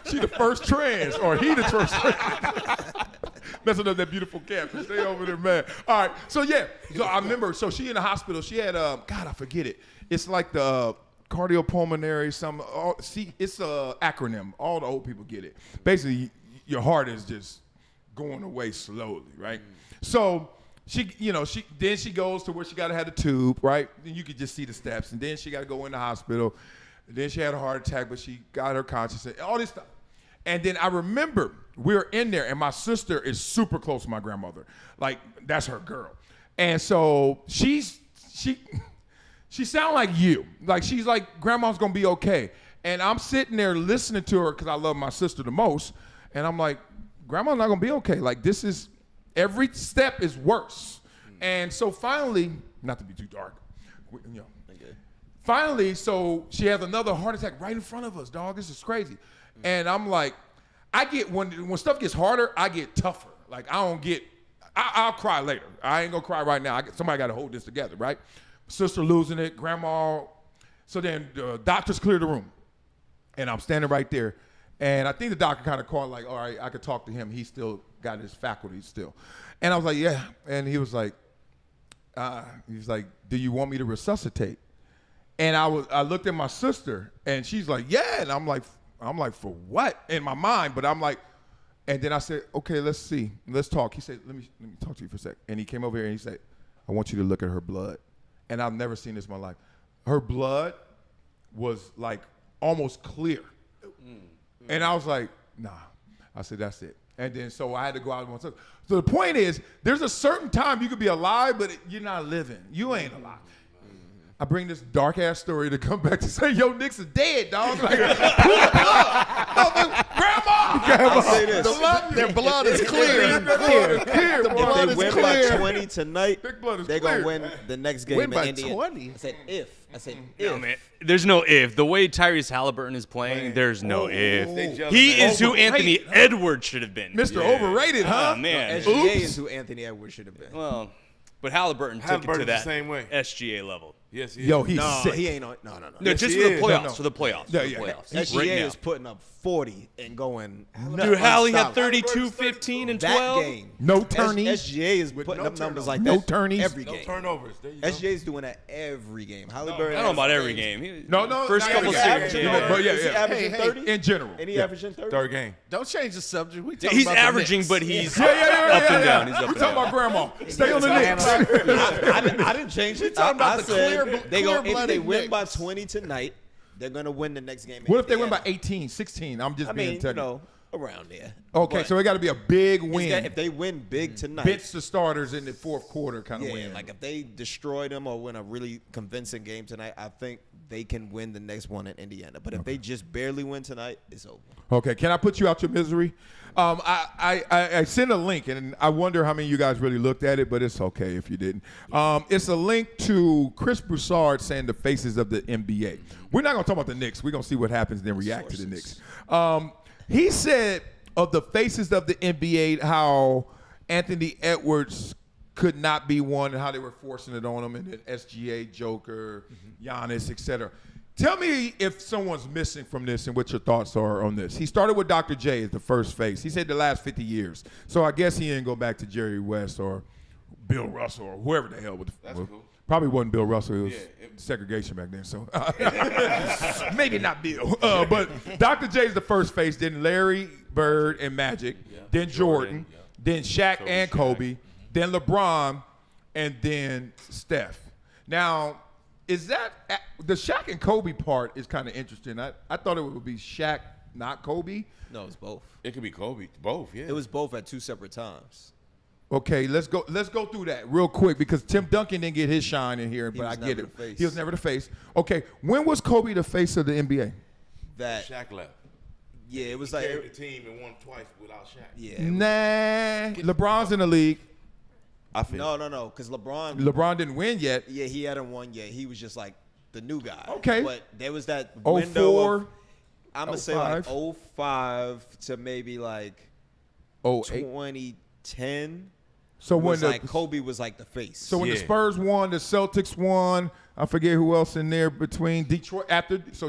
She the first trans, or he the first trans. Messing up that beautiful cat. Stay over there, man. All right, so yeah. So I remember, so she in the hospital. She had, God, I forget it. It's like the cardiopulmonary, it's a acronym. All the old people get it. Basically, your heart is just going away slowly, right? So she goes to where she got to have the tube, right? And you could just see the steps. And then she got to go in the hospital. And then she had a heart attack, but she got her conscious, all this stuff. And then I remember we were in there, and my sister is super close to my grandmother. Like, that's her girl. And so she sound like you. Like, she's like, Grandma's going to be okay. And I'm sitting there listening to her because I love my sister the most. And I'm like, Grandma's not going to be okay. Like, this is, every step is worse. And so finally, not to be too dark, finally, so she has another heart attack right in front of us, dog. This is crazy. And I'm like, when stuff gets harder, I get tougher. Like, I'll cry later. I ain't gonna cry right now. Somebody got to hold this together, right? Sister losing it, grandma. So then the doctors clear the room. And I'm standing right there. And I think the doctor kind of called, like, all right, I could talk to him. He still got his faculties still. And I was like, yeah. And he was like, do you want me to resuscitate? And I looked at my sister, and she's like, yeah. And I'm like, for what? In my mind, but I'm like, and then I said, okay, let's see. Let's talk. He said, let me talk to you for a sec. And he came over here and he said, I want you to look at her blood. And I've never seen this in my life. Her blood was like almost clear. And I was like, nah. I said, that's it. And then so I had to go out and myself. So the point is, there's a certain time you could be alive, but you're not living. You ain't alive. I bring this dark ass story to come back to say, yo, Knicks is dead, dog. Like, pull the blood. Grandma. I'll say this. Their blood is clear. Clear. blood If they is win by clear. 20 tonight, Big blood is they're going to clear. win the next game Win in by Indiana. 20? I said if. No, man. There's no if. The way Tyrese Halliburton is playing, there's no if. jealous, He man. is who Anthony Edwards should have been. Mr. Overrated, huh? Oh, man. SGA is who Anthony Edwards should have been. Well, but Halliburton took it Halliburton's to the that same way. SGA level. Yes, he is. Yo, he's No, sick. he ain't on. No. No, Yes, just he for the is. playoffs. No. For the playoffs. Yeah, for the yeah. playoffs. SGA Right now. is putting up 40 and going. Dude, Hallie had unstoppable. 32, 15, and That 12. game. No tourneys. SGA is With putting no up numbers turnovers. like No that tourneys. every No game. turnovers. There you go. SGA is doing that every game. Halliburton. I don't know about has every games. game. He- No, First not couple every series. game. Yeah. But yeah, Is he yeah. averaging Hey, 30? In general. And he Yeah. averaging 30? Third game. Don't change the subject. We talking He's about the averaging, Knicks. but he's Yeah. up and down. He's up We're and talking down. about grandma. Stay on the Knicks. I didn't change it. talking about I the said clear- they go, if clear-blooded they win by Knicks. 20 tonight, they're going to win the next game. in What if they win by Indiana. 18, 16? I'm just I being mean, you technical. know, around there. Okay, But so it got to be a big it's win. got- if they win big tonight, Bits the starters in the fourth quarter kind of yeah, win. like if they destroy them or win a really convincing game tonight, I think they can win the next one in Indiana. But if they just barely win tonight, it's over. Okay, can I put you out your misery? I sent a link, and I wonder how many of you guys really looked at it, but it's okay if you didn't. It's a link to Chris Broussard saying the faces of the NBA. We're not going to talk about the Knicks. We're going to see what happens and then react to the Knicks. He said of the faces of the NBA how Anthony Edwards could not be one and how they were forcing it on him, and then SGA, Joker, Giannis, etc. Tell me if someone's missing from this and what your thoughts are on this. He started with Dr. J as the first face. He said the last 50 years. So I guess he didn't go back to Jerry West or Bill Russell or whoever the hell. That's cool. Probably wasn't Bill Russell. It was segregation back then. So maybe not Bill. But Dr. J is the first face. Then Larry, Bird, and Magic. Yeah. Then Jordan. Yeah. Then Shaq and Kobe. Then LeBron. And then Steph. Now, is that the Shaq and Kobe part is kind of interesting. I thought it would be Shaq, not Kobe. No, it's both. It could be Kobe. Both, yeah. It was both at 2 separate times. Okay, let's go through that real quick because Tim Duncan didn't get his shine in here, but I get it. He was never the face. Okay, when was Kobe the face of the NBA? That Shaq left. Yeah, it was he like carried the team and won twice without Shaq. Yeah. LeBron's in the league. I feel. No, because LeBron didn't win yet. Yeah, he hadn't won yet. He was just like the new guy. Okay. But there was that window 04, of, I'm going to say like 05 to maybe like 2010. So when when Kobe was like the face. So when the Spurs won, the Celtics won. I forget who else in there between Detroit.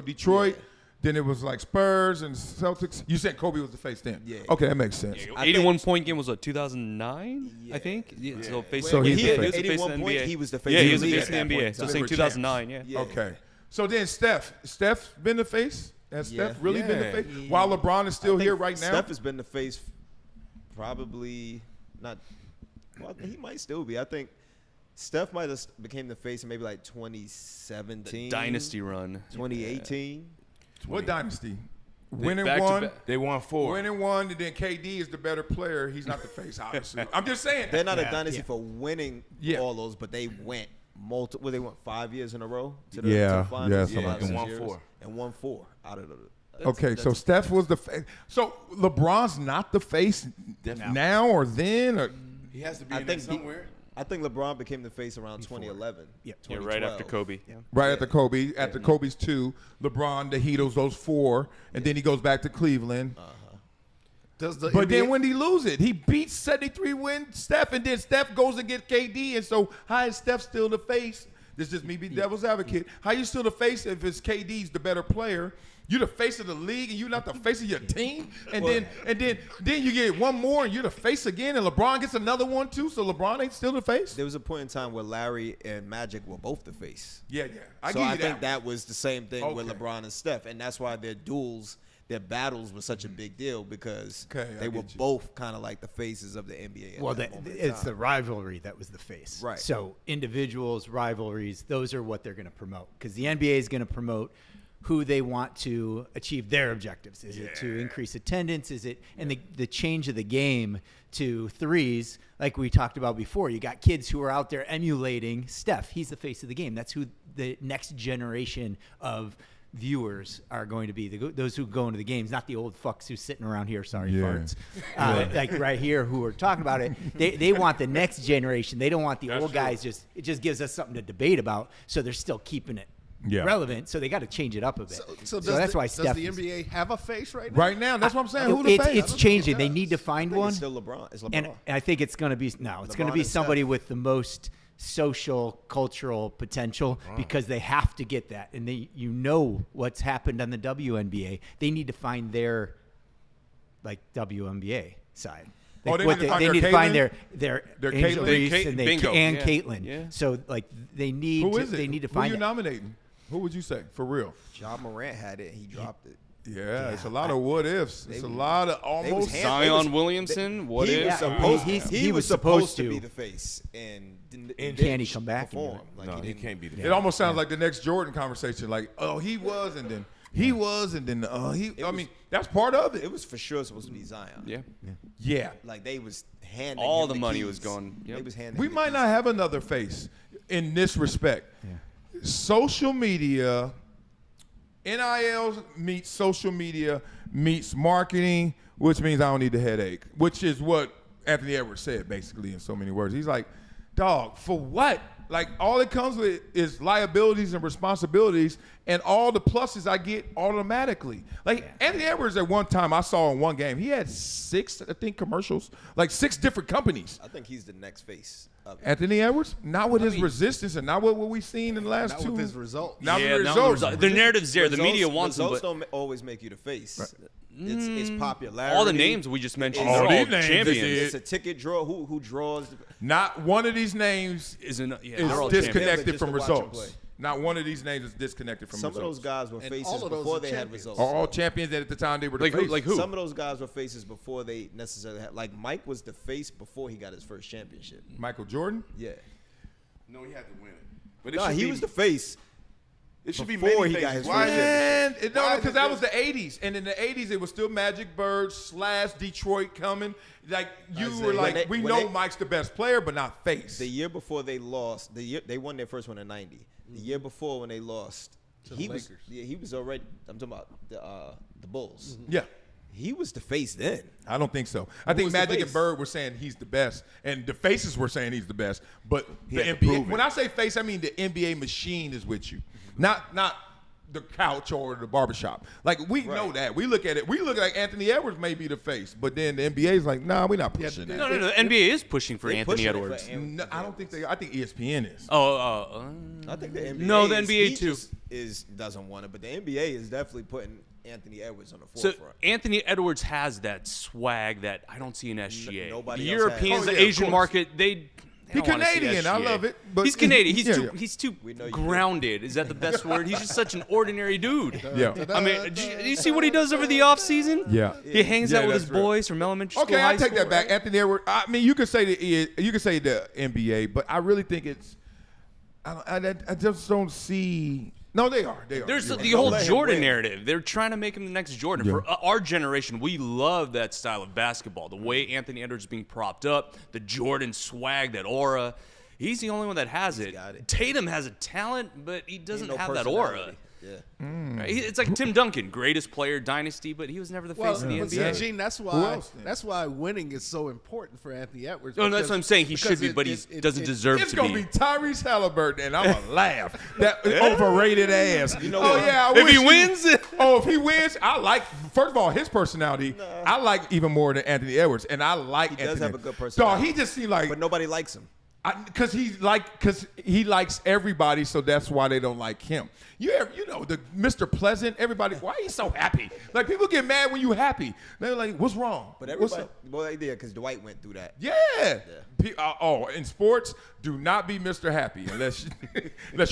Detroit. Yeah. Then it was like Spurs and Celtics. You said Kobe was the face then. Yeah. Okay, that makes sense. Yeah, 81-point game was what, 2009, I think? Yeah. So, he was the face of the NBA. NBA. He was the face of the NBA. Yeah, he was the league face of the at that NBA. point. So saying 2009, yeah. Okay. So then Steph's been the face? Has Steph really been the face? While LeBron is still here right now? Steph has been the face probably not – well, he might still be. I think Steph might have became the face in maybe like 2017. The dynasty run. 2018. What dynasty? Winning back to one. back. They won 4. Winning one, and then KD is the better player. He's not the face, obviously. I'm just saying. They're not a dynasty for winning all those, but they went multiple. Well, they went 5 years in a row to the finals. And won 4. And won 4 out of the. Okay, so Steph was the face. So LeBron's not the face now or then? Or? He has to be in there somewhere. I think LeBron became the face around 2011. Yeah, right after Kobe. Yeah. Right after Kobe. After Kobe's 2, LeBron, the Heatles, those 4, and then he goes back to Cleveland. But then when he lose it, he beats 73 win Steph, and then Steph goes and gets KD, and so how is Steph still the face? This is just me being devil's advocate. How you still the face if it's KD's the better player? You're the face of the league, and you're not the face of your team. And then you get one more, and you're the face again, and LeBron gets another one too. So LeBron ain't still the face. There was a point in time where Larry and Magic were both the face. Yeah. I think that was the same thing with LeBron and Steph, and that's why their duels, their battles were such a big deal because they were both kind of like the faces of the NBA. Well, it's the rivalry that was the face. Right. So individuals, rivalries, those are what they're going to promote because the NBA is going to promote who they want to achieve their objectives. Is it to increase attendance? Is it and the change of the game to threes, like we talked about before. You got kids who are out there emulating Steph. He's the face of the game. That's who the next generation of viewers are going to be. Those who go into the games, not the old fucks who's sitting around here. Sorry, farts. Like right here, who are talking about it. They want the next generation. They don't want the old guys. It just gives us something to debate about. So they're still keeping it relevant, so they got to change it up a bit. So that's why Steph. Does the NBA have a face right now? Right now, that's what I'm saying. Who the face? It's changing. They need to find one. It's still LeBron. It's LeBron. And I think it's going to be it's going to be somebody with the most social, cultural potential because they have to get that. And what's happened on the WNBA. They need to find their WNBA side. They need to find their Angel Reese and Caitlyn. Yeah. So they need. Who is it? They need to find. Who are you nominating? Who would you say for real? Ja Morant had it. He dropped it. Yeah, it's a lot of what ifs. It's a lot of almost. Zion Williamson. What if? He was supposed to be the face, and can he come back? Perform? No, he can't be the face. It almost sounds like the next Jordan conversation. Like, he was, and then he was, and then I mean, that's part of it. It was for sure supposed to be Zion. Yeah. Like they was handing all him the money keys. was gone. Yep. They was handing. We might not have another face in this respect. Social media, NIL meets social media meets marketing, which means I don't need the headache, which is what Anthony Edwards said basically in so many words. He's like, dog, for what? Like, all it comes with is liabilities and responsibilities, and all the pluses I get automatically. Like, Anthony Edwards at one time I saw in one game, he had 6, I think, commercials, like 6 different companies. I think he's the next face of it. Anthony Edwards, not with his resistance and not with what we've seen in the last Not 2. with his results. Not Yeah, with now the the results. The narrative's there. The media wants them, results but don't always make you the face. It's popularity. all the names we just mentioned, All they're all these names champions. is- It's a ticket draw. Who draws? Not one of these names They're all is champions. disconnected Just from to watch 'em results. play. Not one of these names is disconnected from Some of results. those guys were And faces all of those before are they had champions. results. Are all champions that at the time they were the Like who? face. Like who? Some of those guys were faces before they necessarily had. Like Mike was the face before he got his first championship. Michael Jordan? Yeah. No, he had to win it. But it No, should he be, was the face. It should be before many he got faces. his Why first is it? And Why no, is because it that was just- the 80s. And in the 80s, it was still Magic Bird / Detroit coming. Like, you Isaiah. were like, When we they- know Mike's the best player, but not face. The year before they lost, they won their first one in '90. The year before when they lost, the he was Lakers. he was already. I'm talking about the Bulls. Yeah. He was the face then. I don't think so. I think was the Magic and face? Bird were saying he's the best, and the faces were saying he's the best. But He the had to NBA, prove it. when I say face, I mean the NBA machine is with you, not the couch or the barbershop. Like, we know that. We look at it. We look like Anthony Edwards may be the face, but then the NBA is like, nah, we're not pushing that. No, the NBA is pushing for They Anthony pushing it for Edwards. No, I don't think they. I think ESPN is. I think the NBA. No, the is- NBA he too. just doesn't want it, but the NBA is definitely putting Anthony Edwards on the So forefront. Anthony Edwards has that swag that I don't see in SGA. nobody the else Europeans, has. Oh, the yeah, of Asian course. market, they He don't wanna see Canadian. I SGA. love it, but he's Canadian. He's yeah, too. yeah. He's too We know you do. grounded. Is that the best word? He's just such an ordinary dude. Yeah. I mean, do you see what he does over the off season? Yeah. He hangs Yeah, out with that's his real. boys from elementary school. Okay, I high take school, that back. right? Anthony Edwards. I mean, you could say the NBA, but I really think it's. I just don't see. No, they are. They are. There's You're the right. whole let him Jordan win. narrative. They're trying to make him the next Jordan. Yeah. For our generation, we love that style of basketball. The way Anthony Edwards is being propped up, the Jordan swag, that aura. He's the only one that has it. got it. Tatum has a talent, but he doesn't No have that aura. personality. Yeah. Right? It's like Tim Duncan, greatest player, dynasty, but he was never the face of the but NBA. see, Gene, that's Who why else then? that's why winning is so important for Anthony Edwards. No, that's because- what I'm saying. He should because be, but he doesn't it- deserve It's to gonna be. be Tyrese Halliburton, and I'm gonna laugh. That overrated ass. You know oh what? yeah, I If wish he wins, if he wins, I like. First of all, his personality, I like even more than Anthony Edwards, and I like. He does Anthony. have a good Dog, personality. he just seems like But nobody likes him. because he likes everybody, so that's why they don't like him. You know, the Mr. Pleasant, everybody. Why are you so happy? Like, people get mad when you happy. They're like, "What's wrong?" But What's everybody, up? well, they did because Dwight went through that. Yeah. In sports, do not be Mr. Happy unless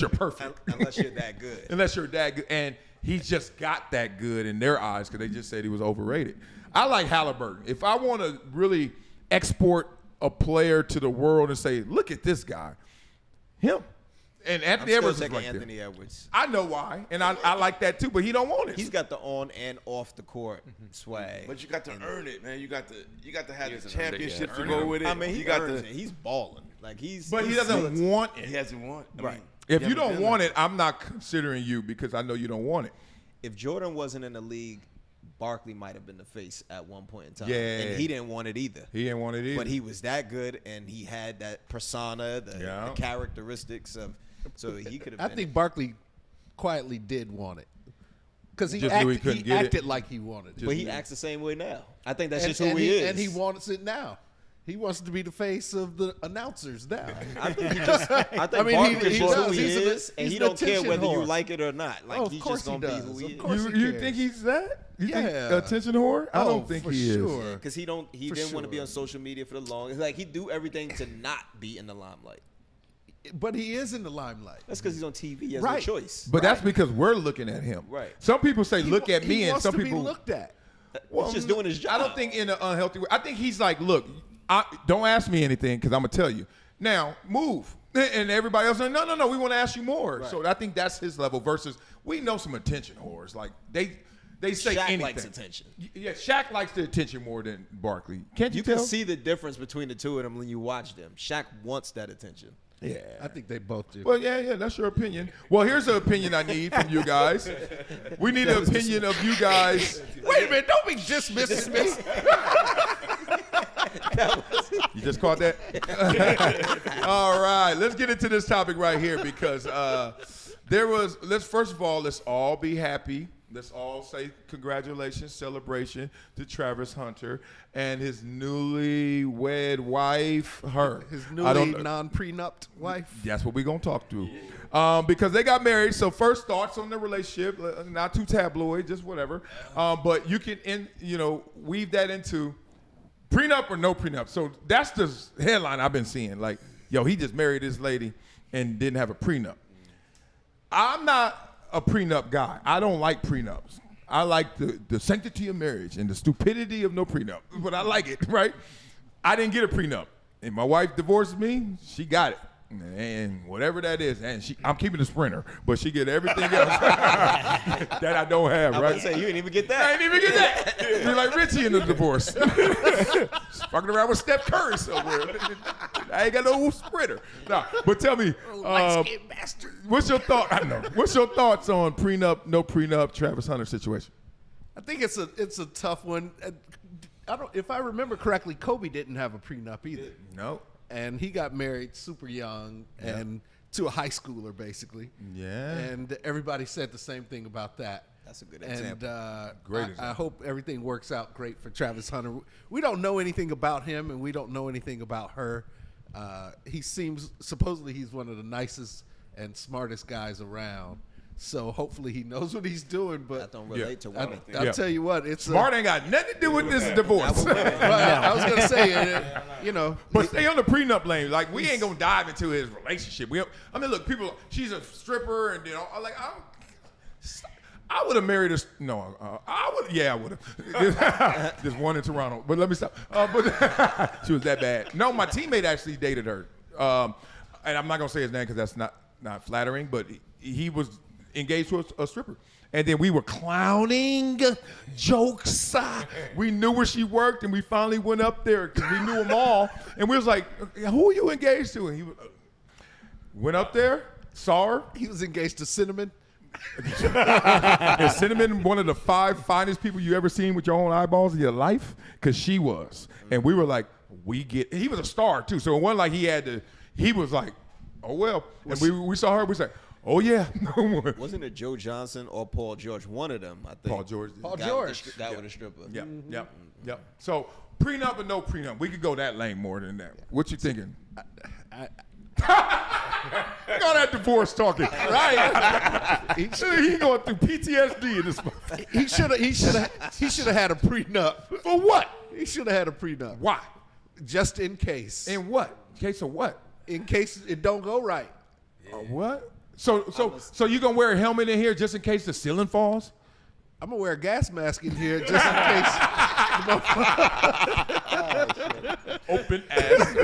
you're perfect. Unless you're that good. Unless you're that good, and he just got that good in their eyes because they just said he was overrated. I like Halliburton. If I want to really export a player to the world and say, "Look at this guy," him. And I'm Anthony still Edwards is taking right Anthony there. Edwards. I know why, and I like that too, but he don't want it. He's got the on and off the court swag. But you got to earn it, man. You got to have the hasn't earned it yet. championship to Earn go it. with it. I mean, he you got earns to. it. He's balling. Like but he doesn't want it. He hasn't won. I Right. mean, If he you hasn't don't been want there. it, I'm not considering you because I know you don't want it. If Jordan wasn't in the league, Barkley might have been the face at one point in time. Yeah. And he didn't want it either. He didn't want it either. But he was that good, and he had that persona, the characteristics of. So he could have. I think Barkley quietly did want it because he Just knew he acted, couldn't get it. acted like he wanted it. But he acts the same way now. I think that's and, just who and he is. And he wants it now. He wants to be the face of the announcers now. I think he just. I think I mean, Barkley he is who does. he He's is, an- and he's he an don't care attention whether you whore. like it or not. Like Oh, of he's course just gonna he be does. who he Of is. course. You cares. think he's that? You think Yeah. attention whore? I Oh, don't think for he is. sure. Because he For didn't want to be sure. on social media for the long. Like he do everything to not be in the limelight. But he is in the limelight. That's because he's on TV. He has Right. no choice. But that's because we're looking at him. Right. Some people say, "Look at me," he and wants some to people be looked at. He's just doing his job. I don't think in an unhealthy way. I think he's like, "Look, don't ask me anything because I'm gonna tell you. Now move." And everybody else, no, we want to ask you more. Right. So I think that's his level. Versus, we know some attention whores. Like they say Shaq anything. likes attention. Yeah, Shaq likes the attention more than Barkley. Can't you, You tell? can see the difference between the two of them when you watch them. Shaq wants that attention. Yeah. I think they both do. Well, yeah, that's your opinion. Well, here's an opinion I need from you guys. We need an opinion of you guys. Wait a minute! Don't be dismissing me. You just caught that? All right, let's get into this topic right here because first of all, let's all be happy. Let's all say congratulations, celebration to Travis Hunter and his newlywed wife, her. His newly non-prenup wife. That's what we're going to talk to. Because they got married. So first thoughts on their relationship, not too tabloid, just whatever. But you can, weave that into prenup or no prenup. So that's the headline I've been seeing. Like, yo, he just married this lady and didn't have a prenup. I'm not a prenup guy. I don't like prenups. I like the sanctity of marriage and the stupidity of no prenup. But I like it, right? I didn't get a prenup. And my wife divorced me, she got it. And whatever that is, and I'm keeping the Sprinter, but she get everything else that I don't have, right? I was say, you didn't even get that. I didn't even get that. You're like Richie in the divorce. Fucking around with Steph Curry somewhere. I ain't got no Sprinter. Nah, but tell me, what's your thought? I know. What's your thoughts on prenup, no prenup, Travis Hunter situation? I think it's a tough one. If I remember correctly, Kobe didn't have a prenup either. No. And he got married super young and to a high schooler, basically. Yeah. And everybody said the same thing about that. That's a good example. And Great example. I hope everything works out great for Travis Hunter. We don't know anything about him, and we don't know anything about her. Supposedly he's one of the nicest and smartest guys around. So hopefully he knows what he's doing. But That don't relate to women. I'll tell you what, it's Smart ain't got nothing to do with this divorce. I was gonna say, But stay on the prenup lane. Like, we ain't gonna dive into his relationship. Look, people, she's a stripper, and I would have married her. No, I would. Yeah, I would have. There's one in Toronto, but let me stop. But she was that bad. No, my teammate actually dated her, and I'm not gonna say his name because that's not flattering. But he was engaged to a stripper. And then we were clowning, jokes. We knew where she worked, and we finally went up there because we knew them all. And we was like, who are you engaged to? And he went up there, saw her. he was engaged to Cinnamon. And Cinnamon, one of the 5 finest people you ever seen with your own eyeballs in your life, because she was. And we were like, he was a star, too. So it wasn't like he was like, oh, well. And we saw her, we was like, oh, yeah. Wasn't it Joe Johnson or Paul George? One of them, I think. Paul George. Paul George. Got with a stripper. Yep. So prenup or no prenup, we could go that lane more than that. What you thinking? Look at that divorce talking, right? He going through PTSD in this. He should have had a prenup. For what? He should have had a prenup. Why? Just in case. In what? In case of what? In case it don't go right. What? So you gonna wear a helmet in here just in case the ceiling falls? I'm gonna wear a gas mask in here just in case. Open ass.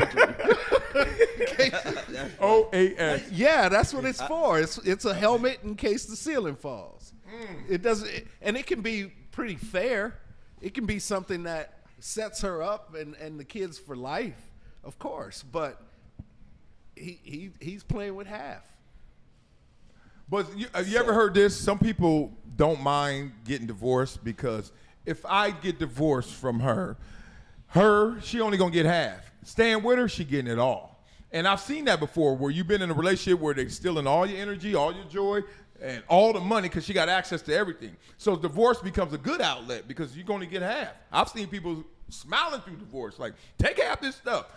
OAS. Yeah, that's what it's for. It's a helmet in case the ceiling falls. It doesn't, and it can be pretty fair. It can be something that sets her up and the kids for life, of course. But he's playing with half. But have you ever heard this? Some people don't mind getting divorced because if I get divorced from her, she only gonna get half. Staying with her, she getting it all. And I've seen that before where you've been in a relationship where they're stealing all your energy, all your joy, and all the money because she got access to everything. So divorce becomes a good outlet because you're going to get half. I've seen people smiling through divorce, like, take half this stuff.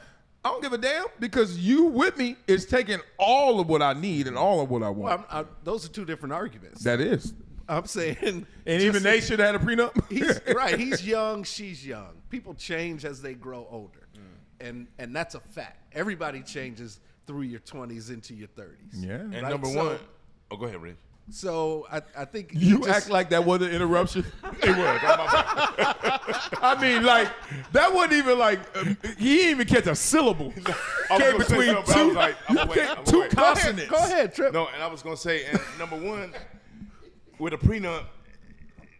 I don't give a damn because you with me is taking all of what I need and all of what I want. Well, those are two different arguments. That is. I'm saying. And even they should have had a prenup? Right. He's young. She's young. People change as they grow older. And that's a fact. Everybody changes through your 20s into your 30s. Yeah. And Right? number So- one, go ahead, Rich. So I think You act like that was an interruption. It was. I mean, like, that wasn't even like, he didn't even catch a syllable. Came between two consonants. Go ahead, Trip. No, and I was gonna say, and number one, with a prenup,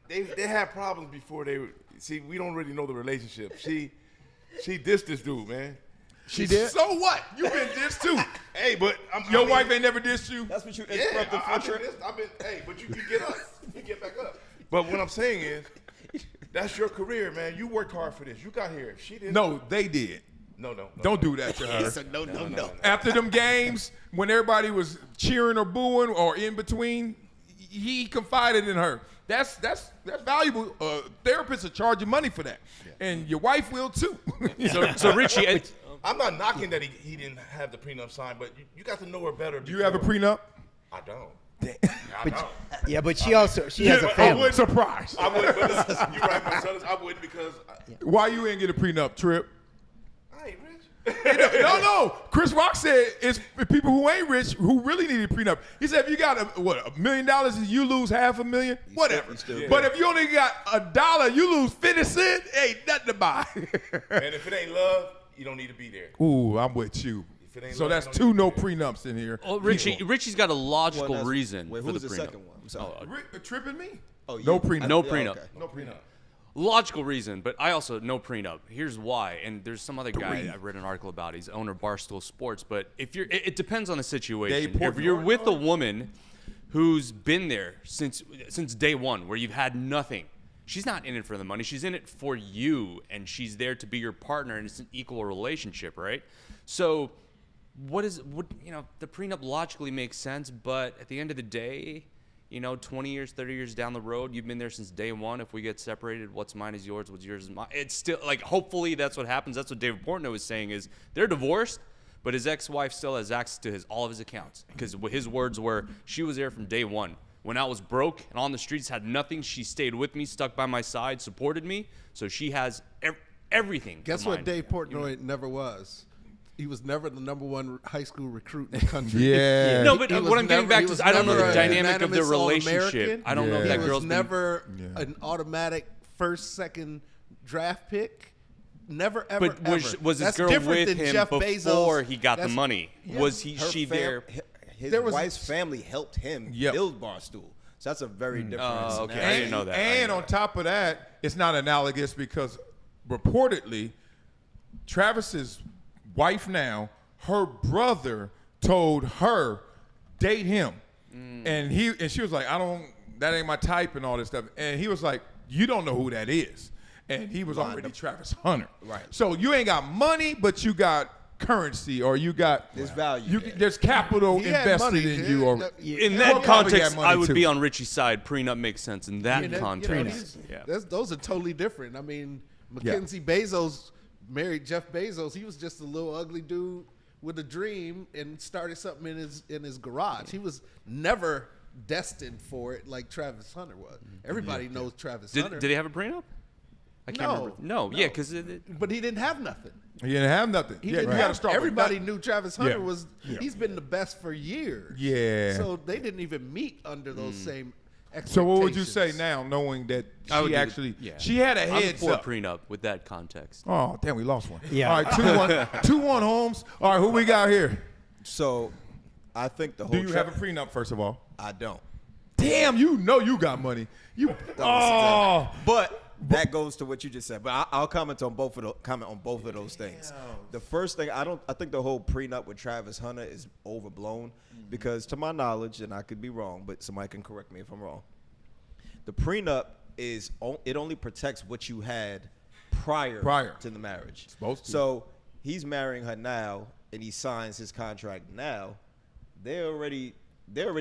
they had problems before they see. We don't really know the relationship. She dissed this dude, man. She did. So what? You been dissed too. Hey, but Your wife ain't never dissed you. That's what you Yeah, interrupted I've for, been Trip. dissed. Hey, but you can get up. You can get back up. But what I'm saying is, that's your career, man. You worked hard for this. You got here. She didn't. No, they did. No. Don't do that to her. So no. After them games, when everybody was cheering or booing or in between, he confided in her. That's valuable. Therapists are charging money for that, and your wife will too. So Richie, I'm not knocking that he didn't have the prenup signed, but you got to know her better. Do you have a prenup? I don't. I But, don't. yeah, but she has a I family. wouldn't surprise. I wouldn't. But you're right, Marcellus. I wouldn't because Why you ain't get a prenup, Trip? I ain't rich. No. Chris Rock said it's people who ain't rich who really need a prenup. He said if you got $1 million and you lose $500,000, whatever. But if you only got $1, you lose 50 cents. Ain't nothing to buy. And if it ain't love, you don't need to be there. Ooh, I'm with you. If it ain't So love, that's you two don't no need to be prenups in here. well, Richie's got a logical reason Wait, for who's the the prenup. second one? I'm sorry. Trip and me? Oh, No you. prenup. No Yeah, prenup. okay. No prenup. Logical reason, but I also no prenup. Here's why, and there's some other guy I read an article about. He's owner of Barstool Sports, but if it depends on the situation. Dave If you're Portnoy? with a woman who's been there since day one, where you've had nothing, she's not in it for the money. She's in it for you, and she's there to be your partner, and it's an equal relationship, right? So, the prenup logically makes sense, but at the end of the day, 20 years, 30 years down the road, you've been there since day one. If we get separated, what's mine is yours, what's yours is mine. It's still hopefully that's what happens. That's what David Portnoy was saying is they're divorced, but his ex-wife still has access to all of his accounts because his words were she was there from day one. When I was broke and on the streets, had nothing, she stayed with me, stuck by my side, supported me. So she has everything. Guess of what mine. Dave Portnoy never was? He was never the #1 high school recruit in the country. Yeah. No, but He was what I'm getting back he to was is I don't know never the a dynamic of the unanimous relationship. All-American. I don't know if Yeah. that He was girl's never an automatic first, second draft pick. Never, ever, But was this That's girl different with than him Jeff before Bezos. he got the That's- money? Yeah. Was Her she fam- there? His There was- wife's family helped him Yep. build Barstool. So that's a very different Oh, okay. scenario. I didn't know that. And on top of that, it's not analogous because reportedly, Travis's wife now, her brother told her date him, and she was like, that ain't my type and all this stuff, and he was like, you don't know who that is, and he was already Travis Hunter. Right. So you ain't got money, but you got currency, or you got There's value there. There's capital He had invested money, in dude. you. Or, In Well, that probably context, got money I would too. be on Richie's side. Prenup makes sense in that context. Yeah. Those are totally different. I mean, Mackenzie Bezos married Jeff Bezos. He was just a little ugly dude with a dream and started something in his garage. He was never destined for it like Travis Hunter was. Everybody knows Travis Hunter. Did he have a prenup? I can't No. remember. No, yeah, because But he didn't have nothing. He didn't have nothing. He Yeah, didn't you got to have, start. with everybody nothing. knew Travis Hunter Yeah. was. Yeah. He's been the best for years. Yeah. So they didn't even meet under those same expectations. So what would you say now, knowing that I would she do actually yeah. she had a I'm heads for up? prenup with that context. Oh damn, we lost one. Yeah. All right, 2-1, 2-1 Holmes. All right, who we got here? So I think the whole Do you have a prenup first of all? I don't. Damn, you know you got money. You But that goes to what you just said. But I'll comment on both of those things. The first thing, I think the whole prenup with Travis Hunter is overblown because, to my knowledge, and I could be wrong, but somebody can correct me if I'm wrong. The prenup it only protects what you had prior to the marriage. Supposed to. So he's marrying her now, and he signs his contract now. They're already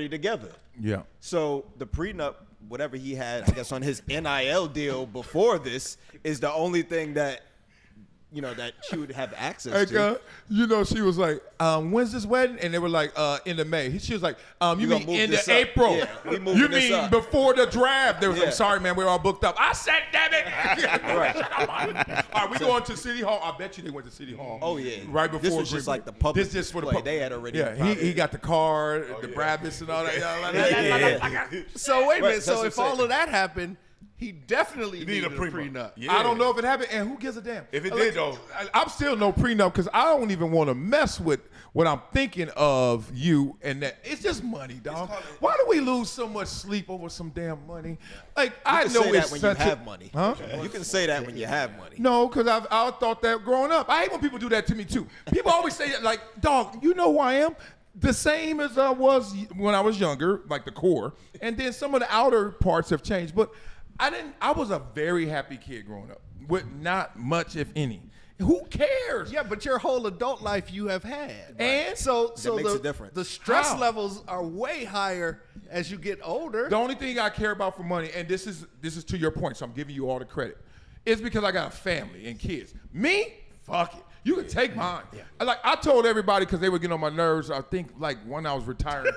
together. Yeah. So the prenup, whatever he had, I guess, on his NIL deal before this, is the only thing that that she would have access to. She was like, when's this wedding? And they were like, end of May. She was like, you gonna mean move end of this up? April? Yeah, we moving you this mean up. before the draft? They was Yeah. like, sorry, man, we're all booked up. I said, damn it. Right. All right, we going to City Hall. I bet you they went to City Hall. Oh yeah. Right before. This was just like the public This just for the display. public. They had already. Yeah, he got the car, the Brabus and all that. Yeah. So wait a Right, minute. So that's if what I'm all saying. of that happened, he definitely You needed a prenup. Yeah. I don't know if it happened, and who gives a damn? If it did, though. I'm still no prenup because I don't even want to mess with what I'm thinking of you and that. It's just money, dog. Why do we lose so much sleep over some damn money? Like I You can know say it's that when such you have money. Huh? You can say that when you have money. No, because I thought that growing up. I hate when people do that to me too. People always say that, like, dog, you know who I am? The same as I was when I was younger, like the core, and then some of the outer parts have changed. But I was a very happy kid growing up with not much, if any. who cares? Yeah, but your whole adult life you have had. And so makes it different. the stress How? levels are way higher as you get older. The only thing I care about for money, and this is to your point, so I'm giving you all the credit, is because I got a family and kids. Me, fuck it. You can take mine. Yeah. Like I told everybody because they were getting on my nerves. I think like when I was retiring.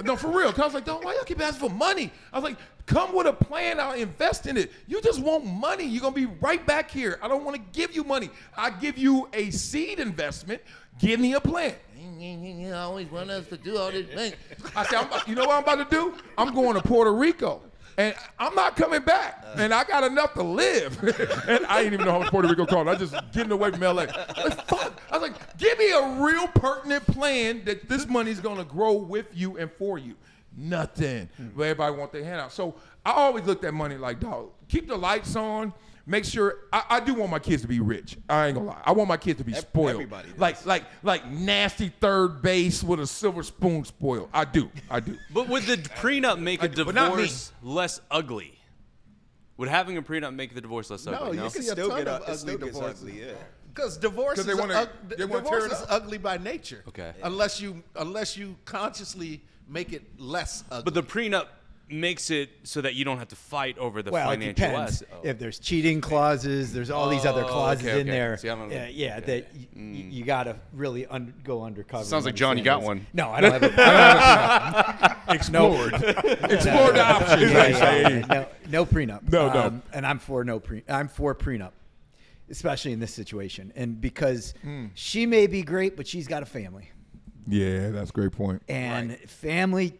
No, for real. Cause I was like, why y'all keep asking for money? I was like, come with a plan. I'll invest in it. You just want money. You're gonna be right back here. I don't want to give you money. I give you a seed investment. Give me a plan. You always want us to do all this thing. I said, you know what I'm about to do? I'm going to Puerto Rico. And I'm not coming back. And I got enough to live. And I didn't even know how much Puerto Rico cost. I just getting away from LA. Like, fuck. I was like, give me a real pertinent plan that this money's gonna grow with you and for you. Nothing. But everybody want their hand out. So I always looked at money like, dog, keep the lights on. Make sure I do want my kids to be rich. I ain't gonna lie. I want my kids to be spoiled. Everybody does. Like nasty third base with a silver spoon spoiled. I do. But would the prenup make a but not me. divorce less ugly? Would having a prenup make the divorce less ugly? you No. see a Still ton get of it still ugly gets divorces. ugly, yeah. Because divorce, 'Cause they is, wanna tear divorce it is up. ugly by nature. Okay. Unless you consciously make it less ugly. But the prenup makes it so that you don't have to fight over the Well, it financial depends. asset. If there's cheating clauses, there's all these other clauses okay, in okay. there. See, I don't know. That you got to really go undercover. Sounds and like, John, you got understand one. those. No, I don't have a Explored. Explore the options. no prenup. No. And I'm for prenup, especially in this situation. And because she may be great, but she's got a family. Yeah, that's a great point. And family,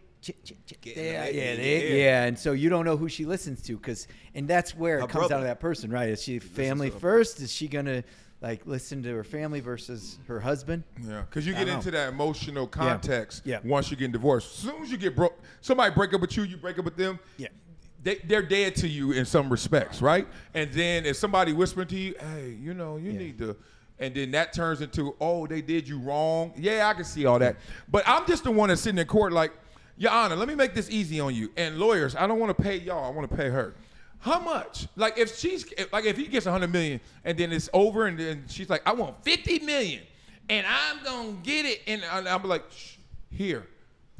and so you don't know who she listens to, and that's where it comes down to that person, right? Is she family first? Is she gonna like listen to her family versus her husband? Yeah, because you get into that emotional context Yeah. once you get divorced. As soon as you get broke, somebody break up with you, you break up with them. Yeah. They're dead to you in some respects, right? And then if somebody whispering to you, hey, you need to, and then that turns into, oh, they did you wrong. Yeah, I can see all that. But I'm just the one that's sitting in court like, Your Honor, let me make this easy on you. And lawyers, I don't want to pay y'all. I want to pay her. How much? Like if he gets $100 million and then it's over and then she's like, I want $50 million and I'm gonna get it, and I'm like, here.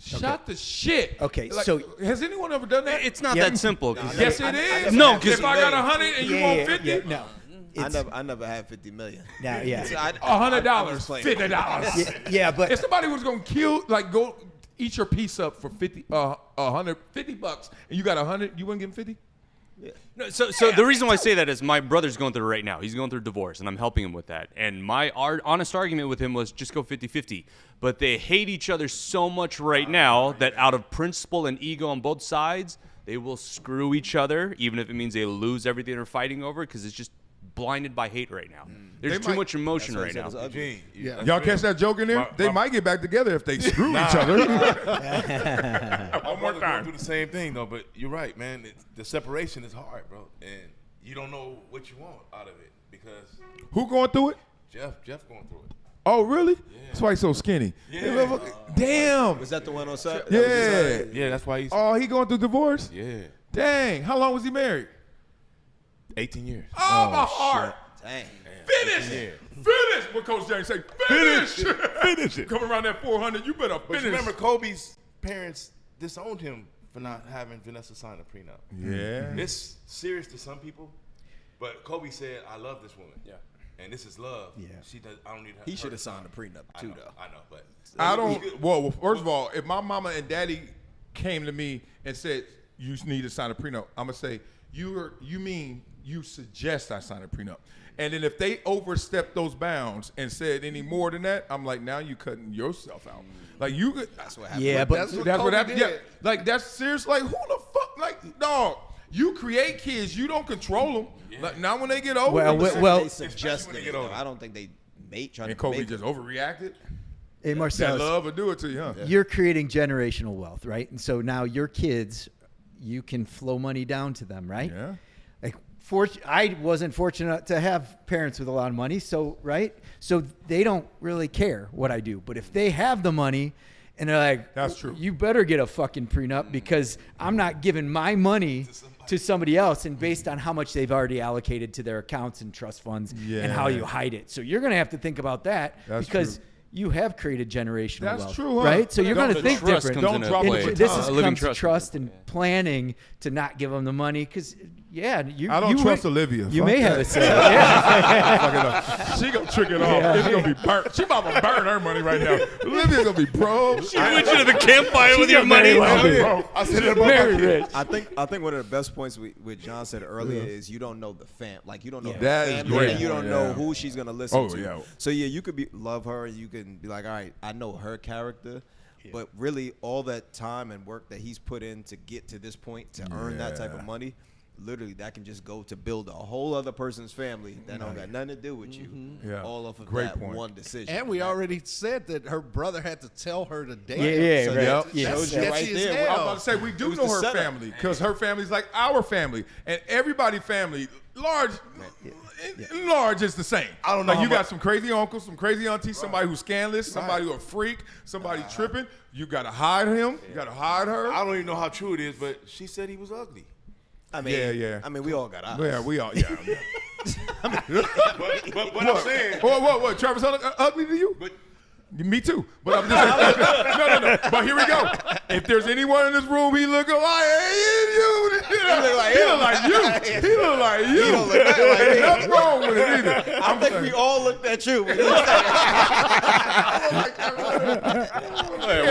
Shut the shit. Okay, like, so has anyone ever done that? It's not that simple. Yes, it is. No, 'cause if I got 100 and you want 50, no. I never had 50 million. Yeah, yeah. So I $100, was playing. $50. Yeah, but If somebody was gonna go eat your piece up for $50, $150, and you got 100, you wouldn't give him 50? No, so the reason why I say that is my brother's going through it right now. He's going through divorce, and I'm helping him with that. And my honest argument with him was just go 50-50. But they hate each other so much right now that out of principle and ego on both sides, they will screw each other, even if it means they lose everything they're fighting over, because it's just blinded by hate right now. There's too much emotion right now. Y'all catch that joke in there? They might get back together if they screw each other. One more time. Do the same thing though, but you're right, man. The separation is hard, bro, and you don't know what you want out of it because Who going through it? Jeff going through it. Oh, really? That's why he's so skinny. Yeah. Damn. Was that the one on set? Yeah. Yeah, that's why he's. Oh, he going through divorce? Yeah, Dang. How long was he married? 18 years. Oh, my heart. Dang. Finish. Finish. What Coach James say? Finish. Finish it. Come around that 400, you better But finish. you remember Kobe's parents disowned him for not having Vanessa sign a prenup. Yeah. It's serious to some people, but Kobe said, "I love this woman." Yeah. And this is love. Yeah. She does. I don't need her. He should her have to signed sign a prenup it. too, I know, though. I know, but I don't. Well, first of all, if my mama and daddy came to me and said you need to sign a prenup, I'm gonna say you mean you suggest I sign a prenup. And then if they overstepped those bounds and said any more than that, I'm like, now you cutting yourself out. Like you. That's what happened. yeah, but That's what Kobe did. Yeah, like that's serious. Like who the fuck? Like dog, you create kids, you don't control them. Like now when they get older, well, They suggested it, though. I don't think they trying and to Kobe make just overreacted. hey, That Marcellus, love will do it to you, huh? you're creating generational wealth, right? And so now your kids, you can flow money down to them, right? Yeah. Like, I wasn't fortunate to have parents with a lot of money, so right? So they don't really care what I do. But if they have the money And they're like, That's true. You better get a fucking prenup because I'm not giving my money to somebody else, and based on how much they've already allocated to their accounts and trust funds and how you hide it. So you're going to have to think about that because you have created generational wealth. That's true, huh? Right? So you're going to think trust different. comes into drop play. it. This A is living comes to trust and planning to not give them the money because, I don't trust Olivia. You Fuck may that. have a say. Yeah. Fuck it up. She gonna trick it off. It's gonna be burnt. She about to burn her money right now. Olivia's gonna be broke. She went you to the campfire with your money. I said that about Very my kid. rich. I think one of the best points what John said earlier is you don't know the like you don't know That the is family, great. and you don't know who she's gonna listen to. Yeah. So you could love her, and you can be like, all right, I know her character, but really all that time and work that he's put in to get to this point to earn that type of money. Literally, that can just go to build a whole other person's family that don't got nothing to do with you. Yeah. All off of Great that point. one decision. And we already said that her brother had to tell her to date. Yeah, him. right. Yep. Yeah. Shows you Sketchy right as there. hell. I was about to say we do was know the her setup. family because her family's like our family, and everybody family large. Large is the same. I don't know Like how you got much- some crazy uncles, some crazy aunties, somebody who's scandalous, somebody who a freak, somebody tripping. You gotta hide him. You gotta hide her. I don't even know how true it is, but she said he was ugly. I mean, Yeah. I mean, we all got eyes. Yeah, we all. Yeah. But what I'm saying, What? Travis ugly to you? but Me too. But I'm just no. But here we go. If there's anyone in this room, he look like you. He look like you. He look like you. He don't look nothing like Ain't me. nothing wrong with it either. I think we all looked at you. when you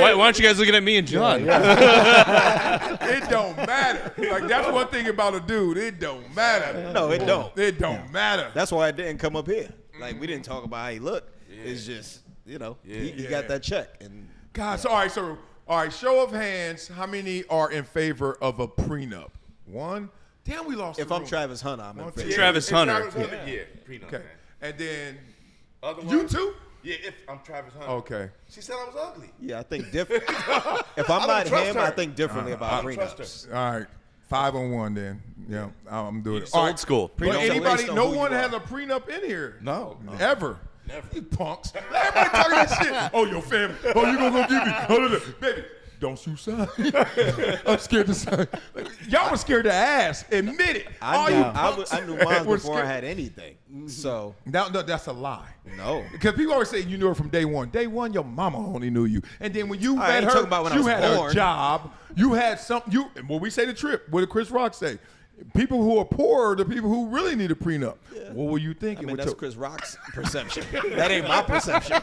Why aren't you guys looking at me and John? It don't matter. Like that's one thing about a dude. It don't matter. No, it don't. It don't matter. That's why I didn't come up here. Like we didn't talk about how he looked. It's just he got that check and God. So all right. Show of hands. How many are in favor of a prenup? One. Damn, we lost. if the I'm room. Travis Hunter, I'm in favor. Travis Hunter. Yeah, prenup, Okay. man. And then Otherwise, you too. Yeah, if I'm Travis Hunter. Okay. She said I was ugly. Yeah, I think different. If I'm I don't not trust him, her. I think differently about don't trust prenups. All right. 5-on-1 then. Yeah, I'm doing it. It's All old school. But Prenups are anybody, based on no who you one are. has a prenup in here. No. Ever. Never. You punks. Everybody talking that shit. Oh, your family. Oh, you gonna go give me. Oh, baby, don't you sign. I'm scared to sign. Y'all were scared to ask. Admit it. All you punks I knew mine were before I scared. had anything. So No, that's a lie. no. Because people always say you knew her from day one. Day one, your mama only knew you. And then when you I met ain't her, talking about when I you was had born. a job. You had something. When we say the trip, what did Chris Rock say? People who are poor are the people who really need a prenup. What were you I thinking? mean, with that's your- Chris Rock's perception. That ain't my perception.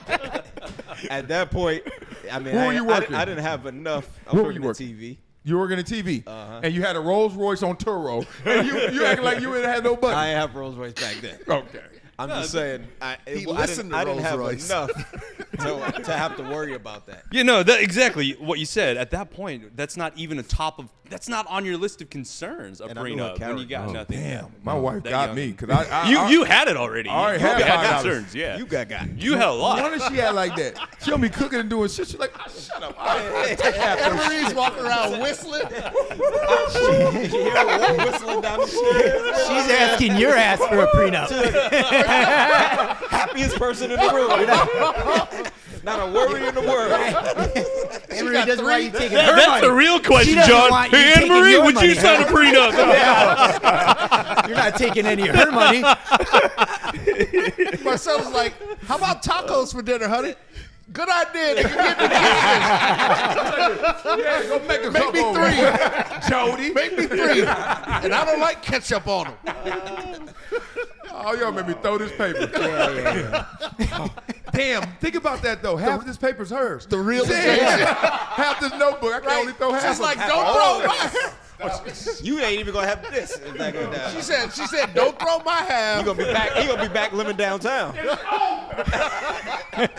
At that point, I mean, Where were you working? I didn't have enough. I Where was were you working at working? TV. You were working at TV, and you had a Rolls Royce on Turo, and you acting like you ain't had no money. I didn't have Rolls Royce back then. Okay. I'm just saying, I listened to didn't have Rolls-Royce. enough to have to worry about that. You know, that exactly what you said. At that point, that's not even that's not on your list of concerns, a And I knew her prenup, when you character. got nothing. Damn, my wife That got young. me because I You had it already. I already You had had $5. concerns, yeah. You got. You had a lot. What if she had like that? She'll be cooking and doing shit. She's like, shut up. Everybody's walking around whistling. You hear her whistling down the stairs. She's asking your ass for a prenup. Happiest person in the room. Not a worry in the world. Henry doesn't want you taking her That's money. the real question, doesn't John. want you Hey, taking Anne-Marie, your would you money. sign a prenup? You're not taking any of her money. My son was like, "How about tacos for dinner, honey?" Good idea. They can get me Yeah, go make a Make me couple. 3. Jody. Make me 3. And I don't like ketchup on them. Oh, y'all made me throw this paper. Damn, think about that though. Half of this paper's hers. The realization. Damn. Half this notebook. I can only throw half. She's of like, it. "Don't throw my." You ain't even gonna have this. If that go down. She said, "Don't throw my half." He gonna be back living downtown. I ain't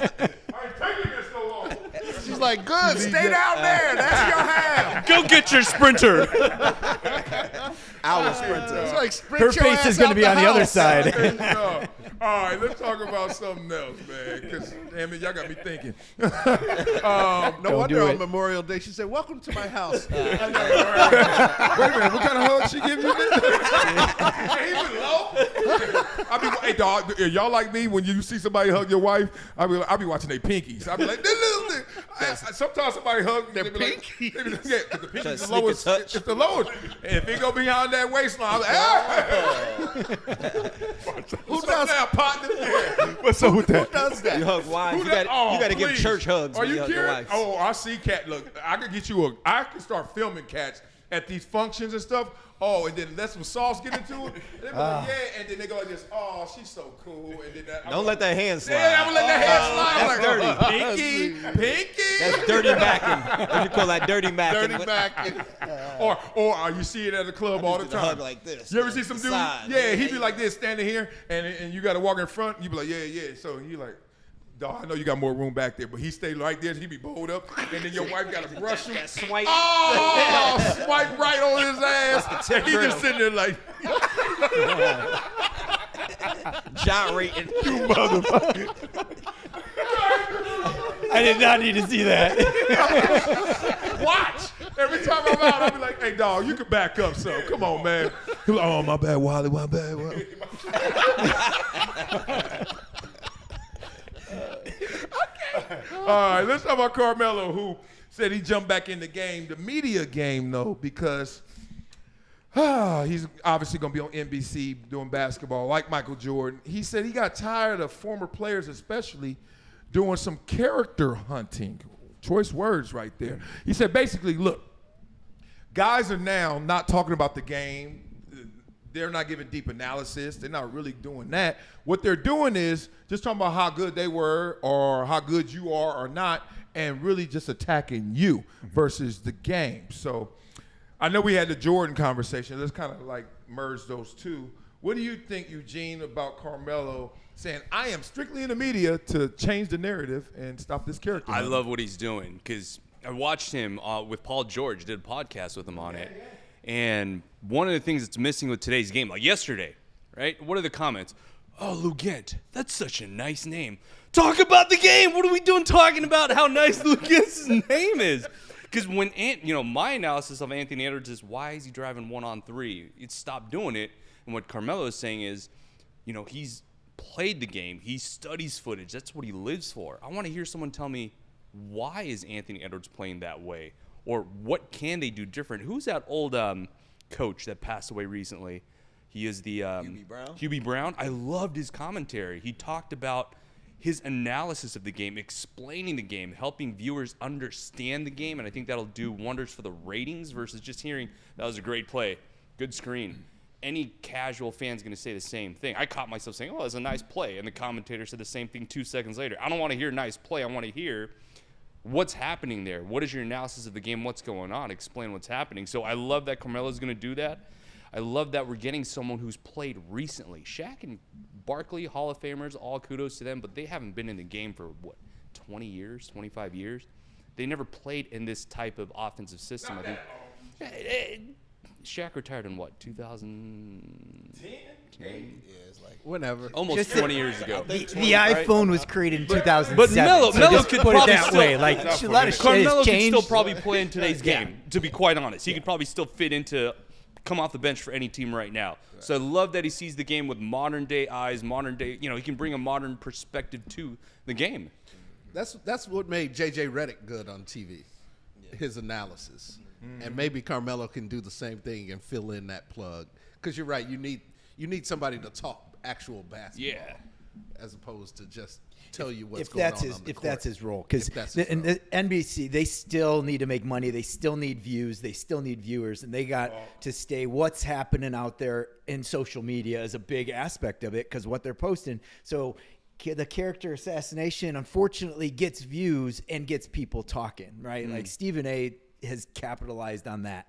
taking this no longer. She's like, "Good, stay down there. That's your half." Go get your Sprinter. Our sprinter. It's like, sprint Her your face ass is going to out be on the other house. side. All right, let's talk about something else, man. Because, damn it, y'all got me thinking. No wonder do on it. Memorial Day she said, "Welcome to my house." Wait a minute, what kind of hug she give you? Even low? Hey, dog, y'all like me when you see somebody hug your wife? I be watching their pinkies. I be like, this little thing. Sometimes somebody hug Their they be like, pinky. they be like, yeah, 'cause the pinky is Just the lowest. sneak a touch. It's the lowest. And if it go behind that waistline, I'm like, Who so does now, partner? Yeah. What's up with Who that? does that? You hug wives. You that- got to give please. church hugs. Are when you hug your kidding? wives. Oh, I see cat. Look, I can get you I can start filming cats at these functions and stuff. Oh, and then let some sauce get into it. And they be like, yeah, and then they go like this. Oh, she's so cool. And then Don't let that hand slide. Yeah, I'm gonna let that hand slide. That's I'm like, Pinky. That's dirty macking. What you call that? Dirty macking. Dirty back. Or you see it at the club all the do the time. hug like this. You ever see some dude? Side. Yeah, he be like this, standing here, and you got to walk in front. You be like, yeah. So you like, dog, I know you got more room back there, but he stay like this. He be bowled up, and then your wife got to brush him. Swipe. Oh, swipe right on his ass. And he just sitting there like, Gyrating. I did not need to see that. watch. Every time I'm out, I be like, hey, dog, you can back up some. Come on, man. He like, oh, my bad, Wally, my bad. Wally. All right, let's talk about Carmelo, who said he jumped back in the game, the media game, though, because he's obviously going to be on NBC doing basketball like Michael Jordan. He said he got tired of former players, especially doing some character hunting. Choice words right there. He said, basically, look, guys are now not talking about the game. They're not giving deep analysis. They're not really doing that. What they're doing is just talking about how good they were or how good you are or not, and really just attacking you versus the game. So I know we had the Jordan conversation. Let's kind of like merge those two. What do you think, Eugene, about Carmelo saying, I am strictly in the media to change the narrative and stop this character? I love what he's doing because I watched him with Paul George, did a podcast with him on it. And one of the things that's missing with today's game, like yesterday, right? What are the comments? Oh, Lugent, that's such a nice name. Talk about the game. What are we doing talking about how nice Lugent's name is? Because when, my analysis of Anthony Edwards is why is he driving 1-on-3? It's stop doing it. And what Carmelo is saying is, he's played the game. He studies footage. That's what he lives for. I want to hear someone tell me, why is Anthony Edwards playing that way? Or what can they do different? Who's that old coach that passed away recently? He is the Hubie Brown. I loved his commentary. He talked about his analysis of the game, explaining the game, helping viewers understand the game, and I think that'll do wonders for the ratings versus just hearing, that was a great play, good screen. Any casual fan's going to say the same thing. I caught myself saying, oh, that's a nice play, and the commentator said the same thing 2 seconds later. I don't want to hear nice play. I want to hear what's happening there. What is your analysis of the game? What's going on? Explain what's happening. So I love that Carmelo's going to do that. I love that we're getting someone who's played recently. Shaq and Barkley, Hall of Famers, all kudos to them, but they haven't been in the game for, 20 years, 25 years? They never played in this type of offensive system. I think Shaq retired in 2010? Yeah, it's like Whenever. Almost 20 years ago. The iPhone was created in 2007. But Melo just could put it probably that still- way. Like a lot of shit Carmelo has could changed. still probably play in today's game, to be quite honest. He could probably still fit into, come off the bench for any team right now. So I love that he sees the game with modern day eyes, modern day, he can bring a modern perspective to the game. That's what made J.J. Redick good on TV, his analysis. And maybe Carmelo can do the same thing and fill in that plug. Because you're right, you need somebody to talk actual basketball, as opposed to just tell you what's going on the if court. that's his role. Because If that's his the NBC, they still need to make money. They still need views. They still need viewers. And they got to stay what's happening out there in social media is a big aspect of it because what they're posting. So the character assassination, unfortunately, gets views and gets people talking, right? Like Stephen A. has capitalized on that.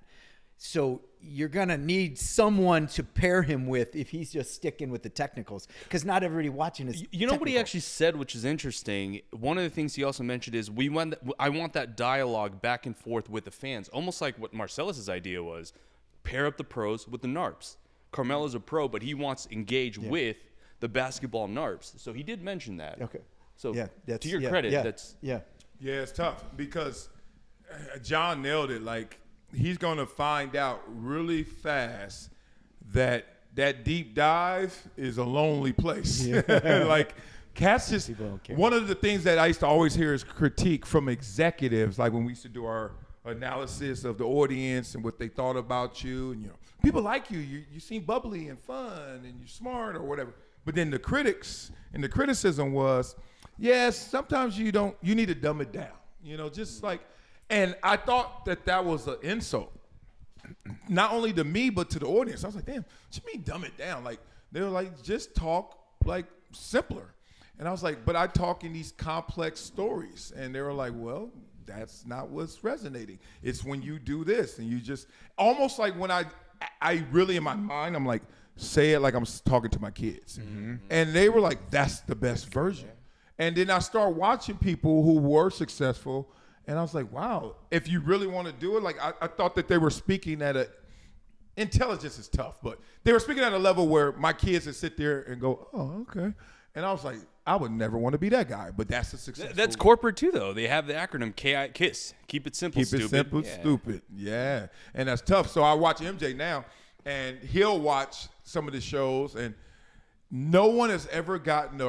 So you're going to need someone to pair him with if he's just sticking with the technicals because not everybody watching is You know what he technical. actually said, which is interesting? One of the things he also mentioned is I want that dialogue back and forth with the fans, almost like what Marcellus's idea was. Pair up the pros with the NARPs. Carmelo's a pro, but he wants to engage with the basketball NARPs. So he did mention that. Okay. So that's, to your credit, that's yeah. Yeah, it's tough because John nailed it. Like, he's going to find out really fast that deep dive is a lonely place. Like, Cats just People don't care. one of the things that I used to always hear is critique from executives, like when we used to do our analysis of the audience and what they thought about you, and people like you. You seem bubbly and fun, and you're smart or whatever. But then the critics and the criticism was, yes, sometimes you need to dumb it down, just like. And I thought that was an insult, not only to me but to the audience. I was like, damn, what you mean dumb it down? Like they were like, just talk like simpler. And I was like, but I talk in these complex stories. And they were like, well, that's not what's resonating. It's when you do this and you just almost like when I really in my mind, I'm like, say it like I'm talking to my kids. Mm-hmm. And they were like, that's the best version. And then I start watching people who were successful. And I was like, wow, if you really want to do it, like I thought that they were speaking at intelligence is tough, but they were speaking at a level where my kids would sit there and go, oh, okay. And I was like, I would never want to be that guy, but that's a success. That's corporate too, though. They have the acronym KISS. Keep it simple, stupid. Keep it simple, stupid. Yeah, and that's tough. So I watch MJ now, and he'll watch some of the shows, and no one has ever gotten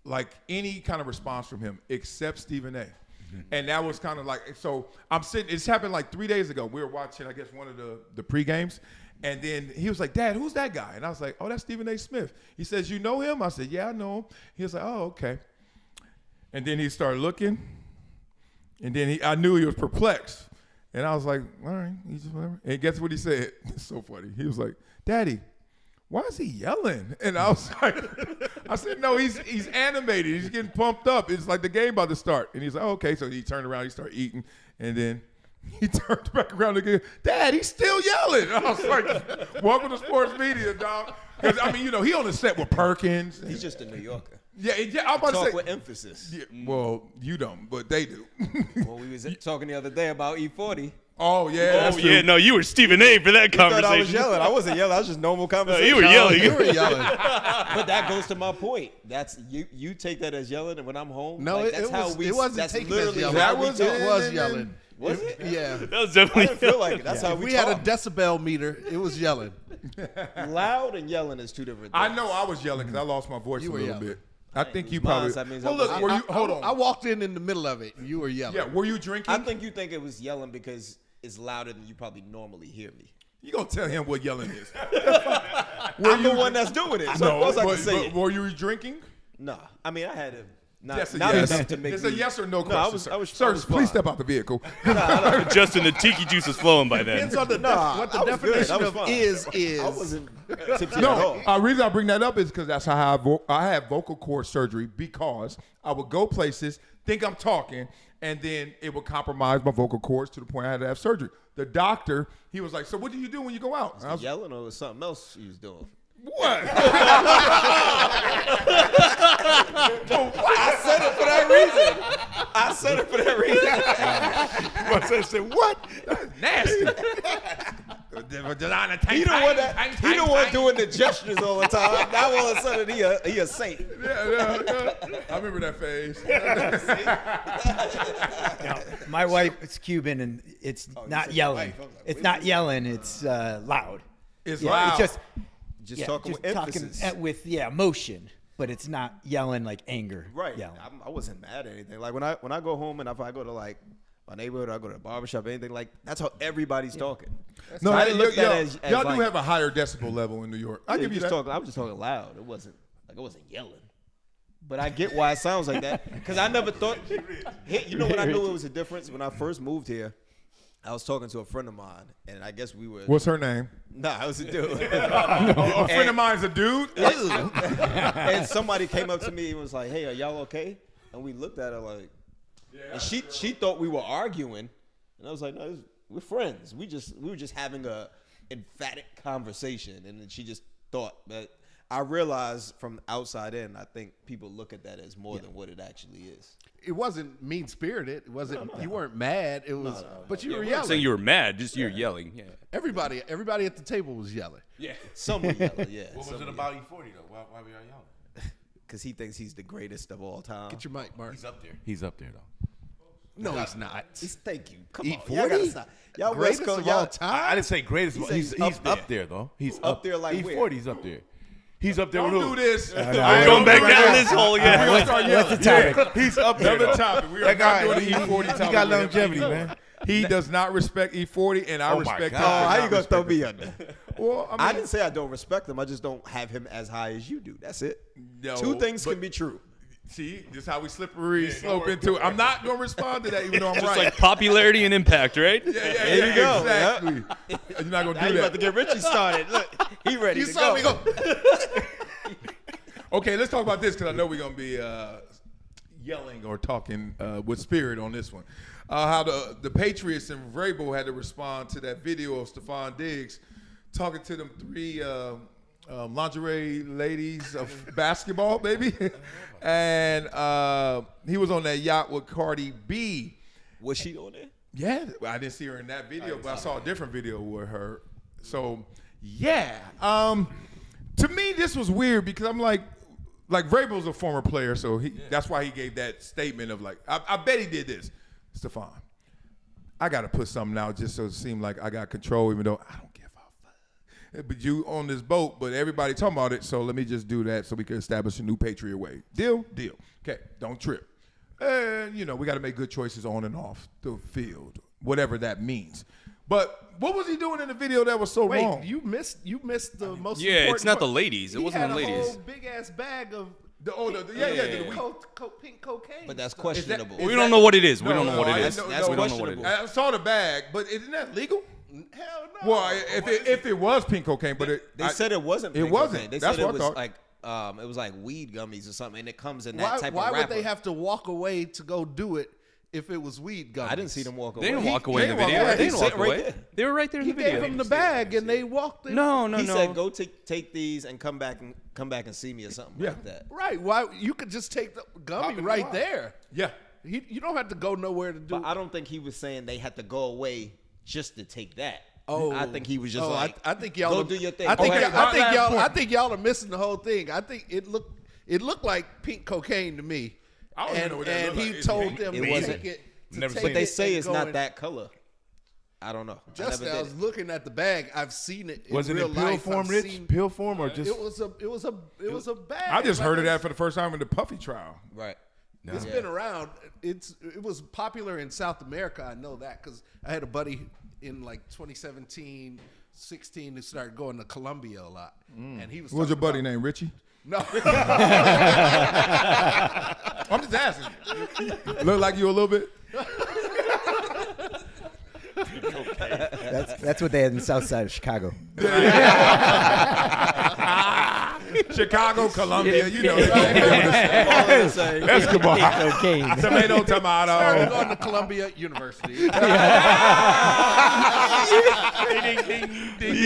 like any kind of response from him except Stephen A. Mm-hmm. And that was kind of like, so I'm sitting, it's happened like 3 days ago. We were watching, I guess, one of the pre-games. And then he was like, Dad, who's that guy? And I was like, oh, that's Stephen A. Smith. He says, you know him? I said, yeah, I know him. He was like, oh, okay. And then he started looking. And then I knew he was perplexed. And I was like, all right, he's just whatever. And guess what he said? It's so funny. He was like, Daddy, why is he yelling? And I was like, I said, no, he's animated. He's getting pumped up. It's like the game about to start. And he's like, oh, okay. So he turned around, he started eating. And then he turned back around again. Dad, he's still yelling. And I was like, welcome to sports media, dog. Because, I mean, he on the set with Perkins. He's just a New Yorker. Yeah, I'm about to say. Talk with emphasis. Yeah, well, you don't, but they do. Well, we was talking the other day about E40. Oh, yeah. Oh, yeah. No, you were Stephen A. for that You conversation. thought I was yelling. I wasn't yelling. I was just normal conversation. You were yelling. You were yelling. But that goes to my point. That's you take that as yelling, and when I'm home, No, like, that's how we. it wasn't That's taken literally as how yelling. we was talk. it. It was yelling. Was it? Yeah. That was I definitely. didn't feel like it. That's how If we we had a talk. decibel meter, it was yelling. Loud and yelling is two different things. I know I was yelling because I lost my voice You a were little yelling. bit. I think you Bonds, probably. that means Well, I look, was- were you? Hold on. I walked in the middle of it, and you were yelling. Yeah, were you drinking? I think you think it was yelling because it's louder than you probably normally hear me. You gonna tell him what yelling is? I'm the one that's doing it, so of course I can say it. Were you drinking? No, I mean I had to. Not, Yes or not yes. enough to make It's me, a yes or no question. No, I was, sir. I was, Sir, I was please fine. step out the vehicle. Justin, the tiki juice was flowing by then. Depends on the what the I was good. I definition was of fine. is. I wasn't tipsy at all. No, the reason I bring that up is because that's how I have vocal cord surgery, because I would go places, think I'm talking, and then it would compromise my vocal cords to the point I had to have surgery. The doctor, he was like, so what do you do when you go out? I was, Yelling or was something else you was doing? what? I said it for that reason. I said it for that reason. I said, what? That's nasty. He the one doing the gestures all the time. Now all of a sudden he a saint. Yeah. I remember that phase. My wife is Cuban, and it's not said yelling. wife. I was like, It's wait, not yelling. It's loud. It's Yeah, loud. it's Just talking with emphasis. with emotion, but it's not yelling like anger. Right. Yelling. I wasn't mad at anything. Like when I go home and if I go to like my neighborhood, or I go to a barbershop, anything like that's how everybody's talking. No, So I didn't look at it as y'all like, do have a higher decibel level in New York. I give you that. I was just talking loud. It wasn't like I wasn't yelling. But I get why it sounds like that because I never thought. You know when I knew it was a difference when I first moved here. I was talking to a friend of mine, and I guess we were. What's her name? Nah, it was a dude. A friend of mine's a dude. And somebody came up to me and was like, "Hey, are y'all okay?" And we looked at her like, and she thought we were arguing, and I was like, "No, we're friends. We were just having a emphatic conversation." And then she just thought that. I realized from outside in, I think people look at that as more than what it actually is. It wasn't mean spirited. It wasn't. You weren't mad. It was. But you were I'm not yelling. saying you were mad, just you're yelling. Yeah. Everybody at the table was yelling. Yeah. Some were yelling, yeah. What was it about E40 though? Why were y'all yelling? Because he thinks he's the greatest of all time. Get your mic, Mark. He's up there though. No, he's not. Thank you. Come Eat on. Y'all 40? gotta stop. Y'all Greatest West Coast, of all y'all time. I didn't say greatest. He said He's he's up up there though. He's Up there like E40's up there. He's up there Don't with do who? this. I'm going back down this hole. Yeah. What's the topic? Yeah, he's up there. Another though. topic. We are That guy, not doing the he E40 topic. got with him. longevity, man. He does not respect E40, and I Oh, my respect God. him. Oh, how for you not gonna throw respecting me him. under? Well, I didn't say I don't respect him. I just don't have him as high as you do. That's it. No, Two things but- can be true. See, this is how we slippery slope into it. I'm not going to respond to that, even though I'm Just right. like popularity and impact, right? Yeah, There you go. Exactly. You're not going to Now do you about that. to get Richie started. Look, he ready You to saw go. me go. Okay, let's talk about this because I know we're going to be yelling or talking with spirit on this one. How the Patriots and Vrabel had to respond to that video of Stephon Diggs talking to them three lingerie ladies of basketball, baby. And he was on that yacht with Cardi B. Was she on there? Yeah, I didn't see her in that video, but I saw a different video with her. So, yeah. To me, this was weird because I'm like Vrabel's a former player, so that's why he gave that statement of like, I bet he did this. Stephon, I got to put something out just so it seems like I got control, even though I don't give a fuck. But you on this boat, but everybody talking about it, so let me just do that so we can establish a new Patriot way. Deal? Deal. Okay, don't trip. And, we got to make good choices on and off the field, whatever that means. But what was he doing in the video that was so wrong? Wait, you missed the most. Yeah, important it's not part. the ladies. It He wasn't had the ladies. a whole big ass bag of The pink cocaine. But that's stuff. questionable. We don't know what it is. We No, don't know no, what I it is. know- That's We don't know what it is. questionable. I saw the bag, but isn't that legal? Hell no. Well, if it was pink cocaine, but They said it wasn't. It pink wasn't. cocaine. They That's said what I it was thought. like it was like weed gummies or something, and it comes in that type why of wrapper. would they have to walk away to go do it if it was weed gummies? I didn't see them walk away. They didn't walk He away in the didn't walk video. away. They He didn't walk sat right away. there. They were right there in He the video. gave him the bag and they walked in. No. He said, "Go take these and come back and see me or something like that." Right. Why you could just take the gummy right there. yeah. You don't have to go nowhere to do. But I don't think he was saying they had to go away just to take that. Oh, I think he was just I think y'all go are, do your thing. I think, Okay, I think my y'all. last I point. think y'all are missing the whole thing. I think it looked like pink cocaine to me. I don't even know what that and looked he like. It's told pink. them It to wasn't. take it. to Never take seen But they it say and it's go not in. that color. I don't know. Just I never I did. was looking at the bag. I've seen it. Was in it real in pill life. form, I've Rich? seen- Pill form or just? It was a bag. I just heard of Like, that for the first time in the Puffy trial. Right. It's been around. It was popular in South America. I know that because I had a buddy in like 2017, 16 who started going to Colombia a lot, and he was. What was your talking buddy about- named Richie? No, I'm just asking. Look like you a little bit. That's what they had in the south side of Chicago. Chicago, Columbia, you know. Escobar. Cocaine. Tomato, started tomato. going to Columbia University.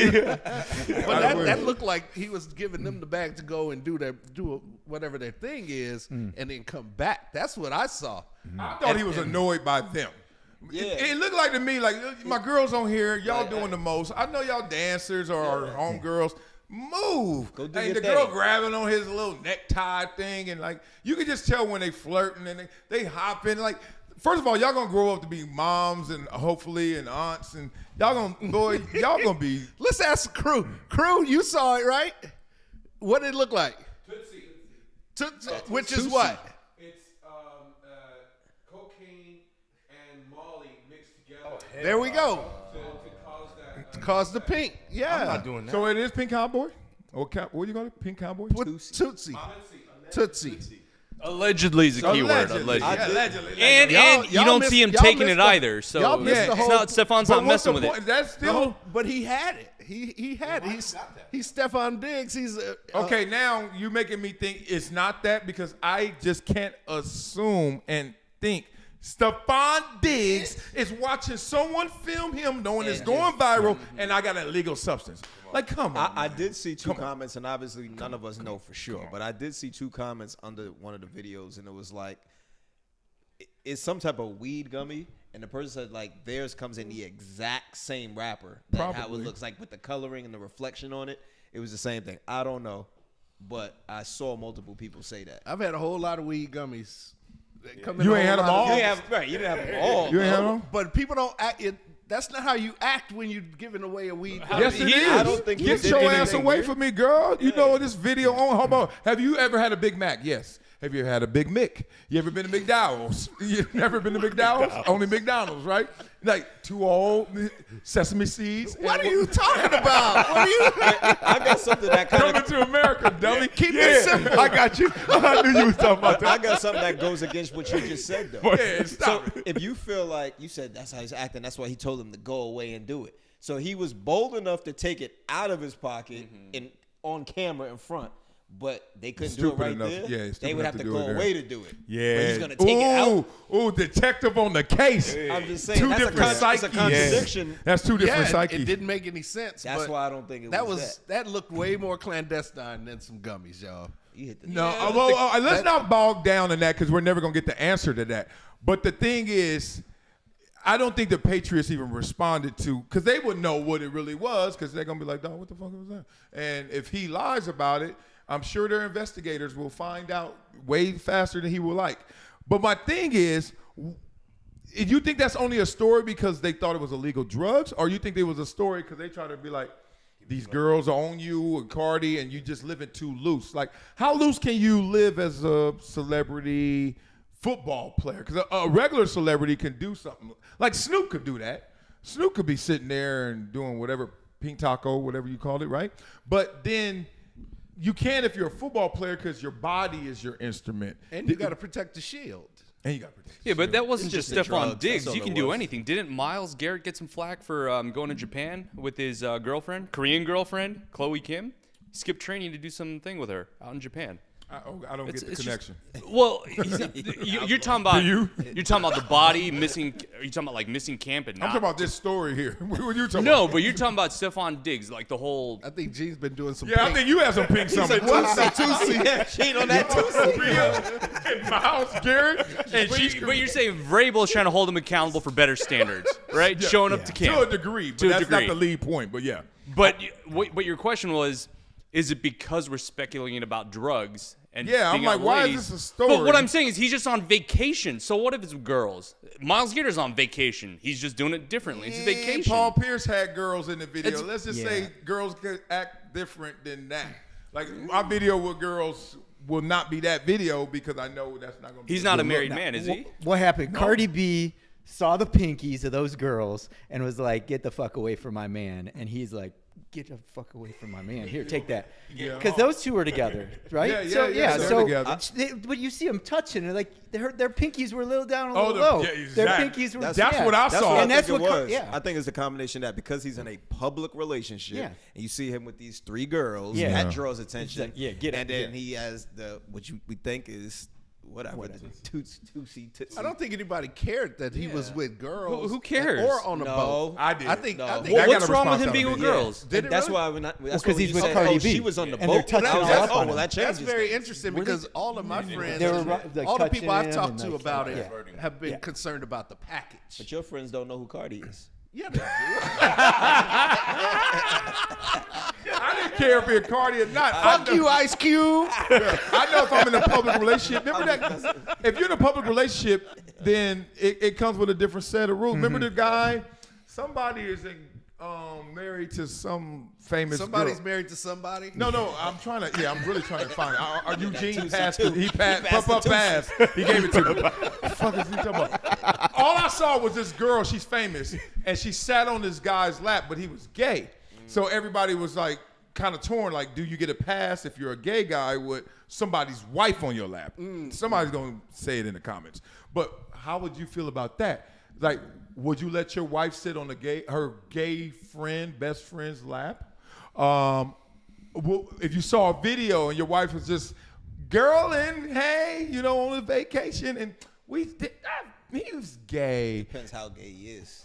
But that looked like he was giving them the bag to go and do whatever their thing is, and then come back. That's what I saw. I thought he was annoyed by them. Yeah. It looked like to me like my girls on here, y'all doing the most. I know y'all dancers or homegirls. Move. Go do And your the girl thing. grabbing on his little necktie thing, and like you can just tell when they flirting and they hopping. Like, first of all, y'all gonna grow up to be moms and hopefully and aunts, and y'all gonna be Let's ask Crew. Crew, you saw it, right? What did it look like? Tootsie. Which is what? It's cocaine and Molly mixed together. There we go. To cause that. To cause the pink. Yeah. I'm not doing that. So it is Pink Cowboy? Or what you call it? Pink Cowboy? Tootsie. Tootsie. Allegedly is a key word. Allegedly. Allegedly. Allegedly. And Y'all you don't missed- see him y'all taking missed it the- either. So y'all missed the it's whole- not Stephon's But not what's messing the with point? it. That's still But he had it. He had it. He's Stephon Diggs. He's okay. Now you making me think it's not that because I just can't assume and think Stephon Diggs is watching someone film him knowing it's going viral and I got an illegal substance. Like, come on. I did see two comments, and obviously none of us know for sure, but I did see two comments under one of the videos, and it was like, it's some type of weed gummy, and the person said, like, theirs comes in the exact same wrapper. How it Probably. looks like with the coloring and the reflection on it. It was the same thing. I don't know, but I saw multiple people say that. I've had a whole lot of weed gummies. They come in You a ain't whole had them lot of- all? You didn't have them all. You ain't have them? But people don't act it. That's not how you act when you're giving away a weed. Yes, it is. I don't think he Get did your anything ass away weird. from me, girl. You know this video on. Hold on. Have you ever had a Big Mac? Yes. Have you ever had a Big Mick? You ever been to McDowell's? You never been to McDowell's? Only McDonald's, right? Like 2 old sesame seeds. What are you talking about? What are you? I got something that kind Coming of. to America, dummy. Keep it Yeah, simple. I got you. I knew you was talking about I that. got something that goes against what you just said, though. Yeah, So stop it. if you feel like you said that's how he's acting, that's why he told him to go away and do it. So he was bold enough to take it out of his pocket and on camera in front. But they couldn't do it Stupid right enough. there. Yeah, they stupid would enough have to to do go it there. away to do it. Yeah. But he's gonna take it out. Ooh, detective on the case. I'm just saying Two that's different it's a psyches. contradiction. That's two different Yeah, psyches. it didn't make any sense. That's but why I don't think it that was that looked way more clandestine than some gummies, y'all. You hit the No, let's not bog down in that because we're never going to get the answer to that. But the thing is, I don't think the Patriots even responded to, because they would know what it really was, because they're going to be like, dog, what the fuck was that? And if he lies about it, I'm sure their investigators will find out way faster than he will like. But my thing is, you think that's only a story because they thought it was illegal drugs, or you think it was a story because they try to be like, these girls are on you and Cardi and you just living too loose? Like, how loose can you live as a celebrity football player? Because a regular celebrity can do something. Like Snoop could do that. Snoop could be sitting there and doing whatever, pink taco, whatever you called it, right? But then you can if you're a football player because your body is your instrument. And you got to protect the shield. And you got to protect Yeah, but that wasn't It's just just the Stephon drugs, Diggs. that's all You can it do was. anything. Didn't Myles Garrett get some flack for going to Japan with his girlfriend, Korean girlfriend, Chloe Kim? He skipped training to do something with her out in Japan. I don't get the connection. Well, you're talking about you? You're talking about the body missing. Are you talking about like missing camp and I'm not? talking about this story here. What are you talking No, about? but you're talking about Stephon Diggs, like the whole. I think G's been doing some. Yeah, I think you have some pink something. Cheat on that too. And Myles Garrett. And but you're saying Vrabel's trying to hold him accountable for better standards, right? Yeah. Showing up to camp. To a degree, but To a that's degree. not the lead point. But yeah. But your question was, is it because we're speculating about drugs? And Yeah, I'm being like, why is outlaid? this a story? But what I'm saying is he's just on vacation. So what if it's girls? Myles Garrett's on vacation. He's just doing it differently. It's vacation. Paul Pierce had girls in the video. It's- Let's just Yeah. say girls could act different than that. Like my video with girls will not be that video because I know that's not going to be. He's not a good married look. man, is he? What happened? Cardi B saw the pinkies of those girls and was like, "Get the fuck away from my man," and he's like, "Get the fuck away from my man. Here, take that." Because those two are together, right? Yeah, they're together. But you see them touching, and like their pinkies were a little down, a Oh, little low. yeah, Their exactly. pinkies were. That's yeah. what I That's saw. what And I that's think it what was. yeah. I think it's a combination of that because he's in a public relationship, Yeah. and you see him with these 3 girls. Yeah. That draws attention. Exactly. Yeah, get it, And then yeah. he has we think is whatever. I don't think anybody cared that he was with girls. Who cares? Or on a No. boat. I did. I think. No. I think. Well, I what's got a wrong with response him out being of with it. girls? Did it That's really? why we're not. That's 'cause what he's you with said, Cardi oh, B. she was on the And boat. they're touching I was her like, up oh, on well, it. that That's changes. very things. interesting because all of my friends, They were, like, all the touching people I've him talked and, to like, about it yeah. have been Yeah. concerned about the package. But your friends don't know who Cardi is. Yeah, they do. I didn't care if it's Cardi or not. Fuck you, Ice Cube. I know if I'm in a public relationship. Remember that? If you're in a public relationship, then it comes with a different set of rules. Remember the guy? Somebody is married to some famous Somebody's girl. married to somebody. No, I'm trying to. Yeah, I'm really trying to find it. Eugene passed two. it. He passed. passed Puff the pass. He gave it to me. What the fuck is he talking about? All I saw was this girl. She's famous, and she sat on this guy's lap, but he was gay. So everybody was like kind of torn. Like, do you get a pass if you're a gay guy with somebody's wife on your lap? Somebody's gonna say it in the comments. But how would you feel about that? Like, would you let your wife sit on her gay friend, best friend's lap? If you saw a video and your wife was just girl and hey, on a vacation and he was gay. Depends how gay he is.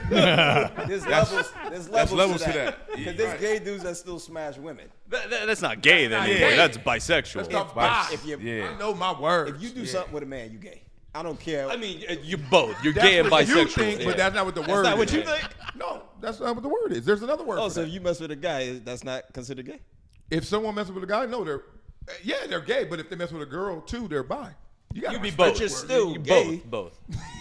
There's levels to that. Because there's gay dudes that still smash women. That's not gay then. not Anymore. gay. That's bisexual. Let's talk about If you Yeah. I know my words. if you do something with a man, you gay. I don't care. I mean, you're both. You're That's gay and what you bisexual. think, but Yeah. that's not what the word not is. what you think? No, that's not what the word is. There's another word Oh, for so that. if you mess with a guy, that's not considered gay? If someone messes with a guy, no, they're gay, but if they mess with a girl too, they're bi. You gotta You'd be respect both. you're still You gay. Both.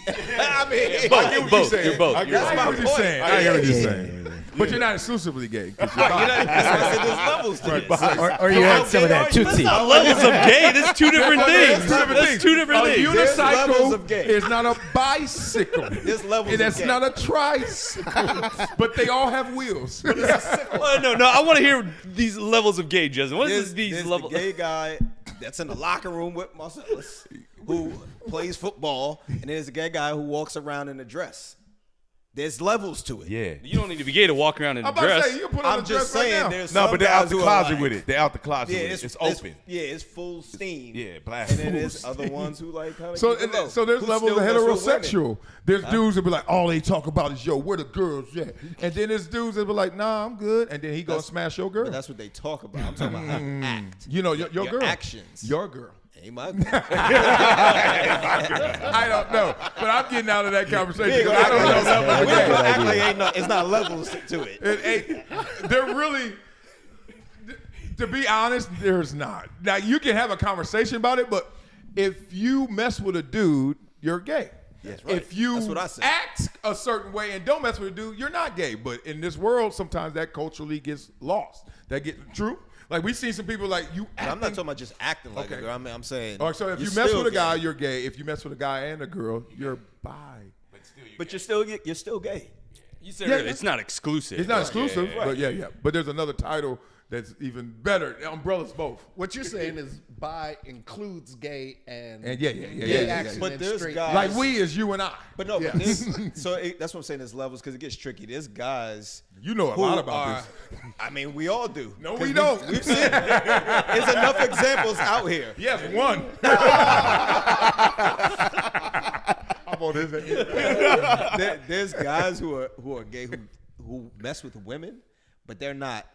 I mean, Both. I get what Both. you're saying. You're both. I You're get my what you're point. saying. I hear what you're saying. But you're not exclusively gay. 'Cause you're bi. there's levels to this. Or you had some of that Tootsie. Not levels of gay. That's two different things. That's two different A things. levels unicycle of gay. is not a bicycle. There's levels And of that's gay. not a tricycle. But they all have wheels. No. I want to hear these levels of gay, Justin. What is these There's levels? the gay guy that's in the locker room with Marcellus who plays football, and there's the gay guy who walks around in a dress. There's levels to it. Yeah. You don't need to be gay to walk around in I'm a about to dress. say, you can put on I'm a just dress right saying now. there's No, some but they're out guys the who are closet like- with it. They're out the closet Yeah, with it. It's open. It's full steam. Yeah, black. And then there's other ones who like kind of So there's levels of heterosexual. There's dudes that be like, all they talk about is, yo, where the girls at? And then there's dudes that be like, nah, I'm good. And then he goes smash your girl. But that's what they talk about. I'm talking about how you act. You know, your girl. Actions. Your girl. Ain't my I don't know. But I'm getting out of that conversation. 'Cause I don't know levels of We ain't gonna gay. act like it's not levels to it. It ain't. They're really, to be honest, there's not. Now, you can have a conversation about it, but if you mess with a dude, you're gay. That's right. If you That's what I said. act a certain way and don't mess with a dude, you're not gay. But in this world, sometimes that culturally gets lost. That get true. Like we see some people like you. But I'm not talking about just acting like Okay. a girl. I'm saying. All right, so if you're you mess still with a guy, gay. you're gay. If you mess with a guy and a girl, you're bi. But you're still gay. You said Yeah, earlier, it's not exclusive. It's not exclusive, but yeah. But there's another title that's even better. Umbrellas both. What you're saying is bi includes gay and Yeah. gay action But and there's straight. guys- Like we is you and I. But no, Yeah. but that's what I'm saying. There's levels because it gets tricky. There's guys. You know a who lot about are- I mean, we all do. No, 'Cause we don't. We've seen it. There's enough examples out here. Yes, one. I'm on his end. There's guys who are gay who mess with women, but they're not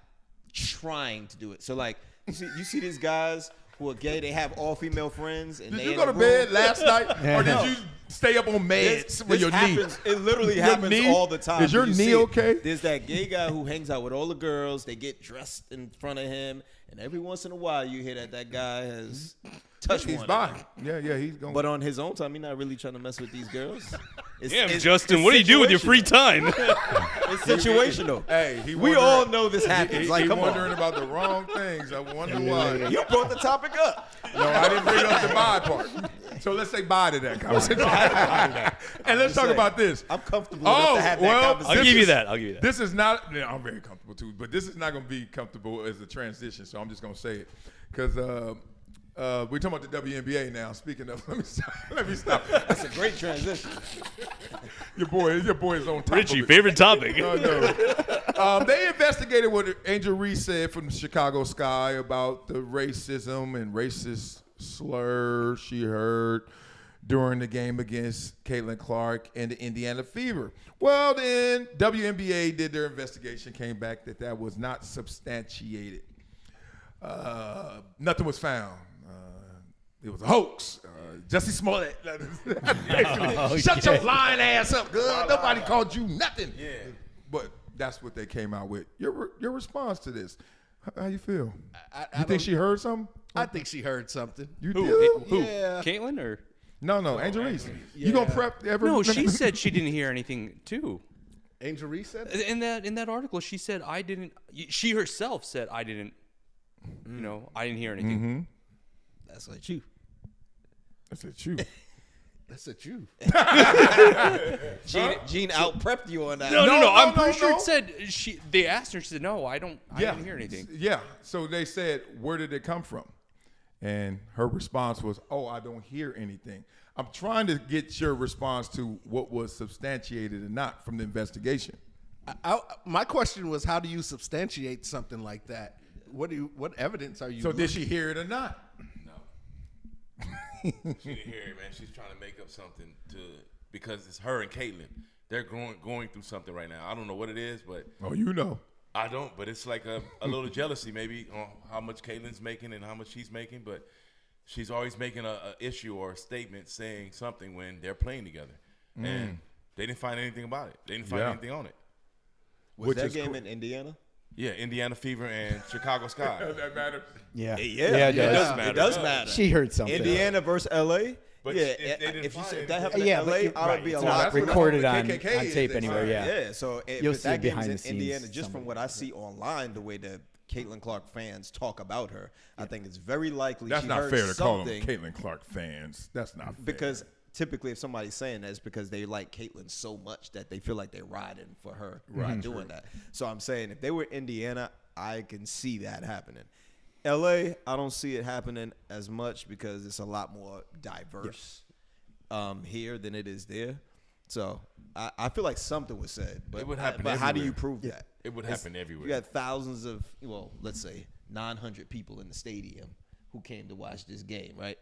trying to do it. So like you see these guys who are gay. They have all female friends, and Did they you in go a to room. bed last night, or did No. you stay up on meds with This your knee? happens, It literally Your happens knee? all the time. Is your You knee see it. okay? There's that gay guy who hangs out with all the girls. They get dressed in front of him, and every once in a while you hear that guy has touched He's one. bi. Yeah, he's going. But on his own time, he's not really trying to mess with these girls. Damn, It's Justin, what do you do with your free time? It's situational. Hey, We all know this happens. Like, He come wondering on. about the wrong things. I wonder why. You brought the topic up. No, I didn't bring up the bi part. So let's say bye to that conversation. And let's talk saying, about this. I'm comfortable enough to have that conversation. I'll give you that. I'll give you that. This is not. Yeah, I'm very comfortable too, but this is not going to be comfortable as a transition. So I'm just going to say it because we're talking about the WNBA now. Speaking of, let me stop. That's a great transition. Your boy is on top Richie, of it. favorite topic. No. They investigated what Angel Reese said from the Chicago Sky about the racism and racist slur she heard during the game against Caitlin Clark and the Indiana Fever. Well, then WNBA did their investigation, came back that was not substantiated. Nothing was found. It was a hoax. Jussie Smollett. Shut your lying ass up, girl. Nobody called you nothing. Yeah. But that's what they came out with. Your response to this, how you feel? You think she heard something? I think she heard something. You Who? do? Who? Yeah. Caitlin or? No, Angel Reese. You gonna prep every? No, she said she didn't hear anything too. Angel Reese said? In that article, she said I didn't. She herself said I didn't. You know, I didn't hear anything. Mm-hmm. That's like you. That's it, you. That's a Jew. Gene out prepped you on that. No. I'm pretty sure no. it said she. They asked her. She said no. I didn't hear anything. Yeah. So they said, where did it come from? And her response was, oh, I don't hear anything. I'm trying to get your response to what was substantiated or not from the investigation. My question was, how do you substantiate something like that? What evidence are you? So did she hear it or not? She didn't hear it, man. She's trying to make up something because it's her and Caitlin. They're going through something right now. I don't know what it is, but Oh, you know. I don't. But it's like a little jealousy maybe on how much Caitlin's making and how much she's making. But she's always making a issue or a statement saying something when they're playing together, and they didn't find anything about it. They didn't find anything on it. Was Which that is game cool. in Indiana? Yeah, Indiana Fever and Chicago Sky. Does that matter? Yeah. Yeah, it does. It does matter. She heard something. Indiana versus LA. But yeah, if they didn't if you find said it, that but- happened Yeah, in but LA, you're I right. would be It's a not lot. that's what recorded the on KKK is, tape they anywhere. say. Yeah. Yeah, so You'll if see that game's behind in the scenes Indiana, just from somebody what I does see online, the way that Caitlin Clark fans talk about her, I think it's very likely That's she not heard fair to call them something Caitlin Clark fans. That's not fair. because typically if somebody's saying that, it's because they like Caitlin so much that they feel like they're riding for her by doing that. So I'm saying if they were Indiana, I can see that happening. LA, I don't see it happening as much because it's a lot more diverse here than it is there. So I feel like something was said, but It would happen But how do everywhere. you prove that? It would happen everywhere. You got thousands of, well, let's say 900 people in the stadium who came to watch this game, right?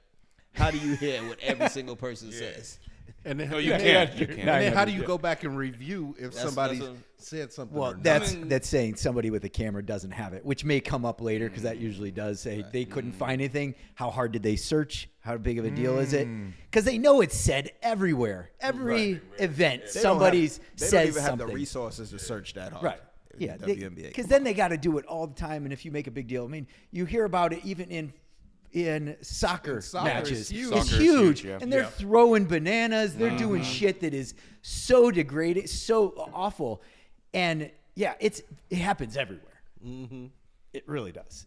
How do you hear what every single person says? And then, No, you and can't. then- You can't. And then how do you go back and review if That's somebody what- said something? Well, or not? that's saying somebody with a camera doesn't have it, which may come up later because that usually does say they couldn't find anything. How hard did they search? How big of a deal is it? Because they know it's said everywhere. Every event, They somebody's don't says even have something. the resources to search that hard. Right. in Yeah. WNBA. Because then they got to do it all the time. And if you make a big deal, I mean, you hear about it even in soccer soccer, matches. it's huge. It's Soccer is huge. huge, yeah. And they're throwing bananas. They're doing shit that is so degraded, so awful. And yeah, it happens everywhere. It really does.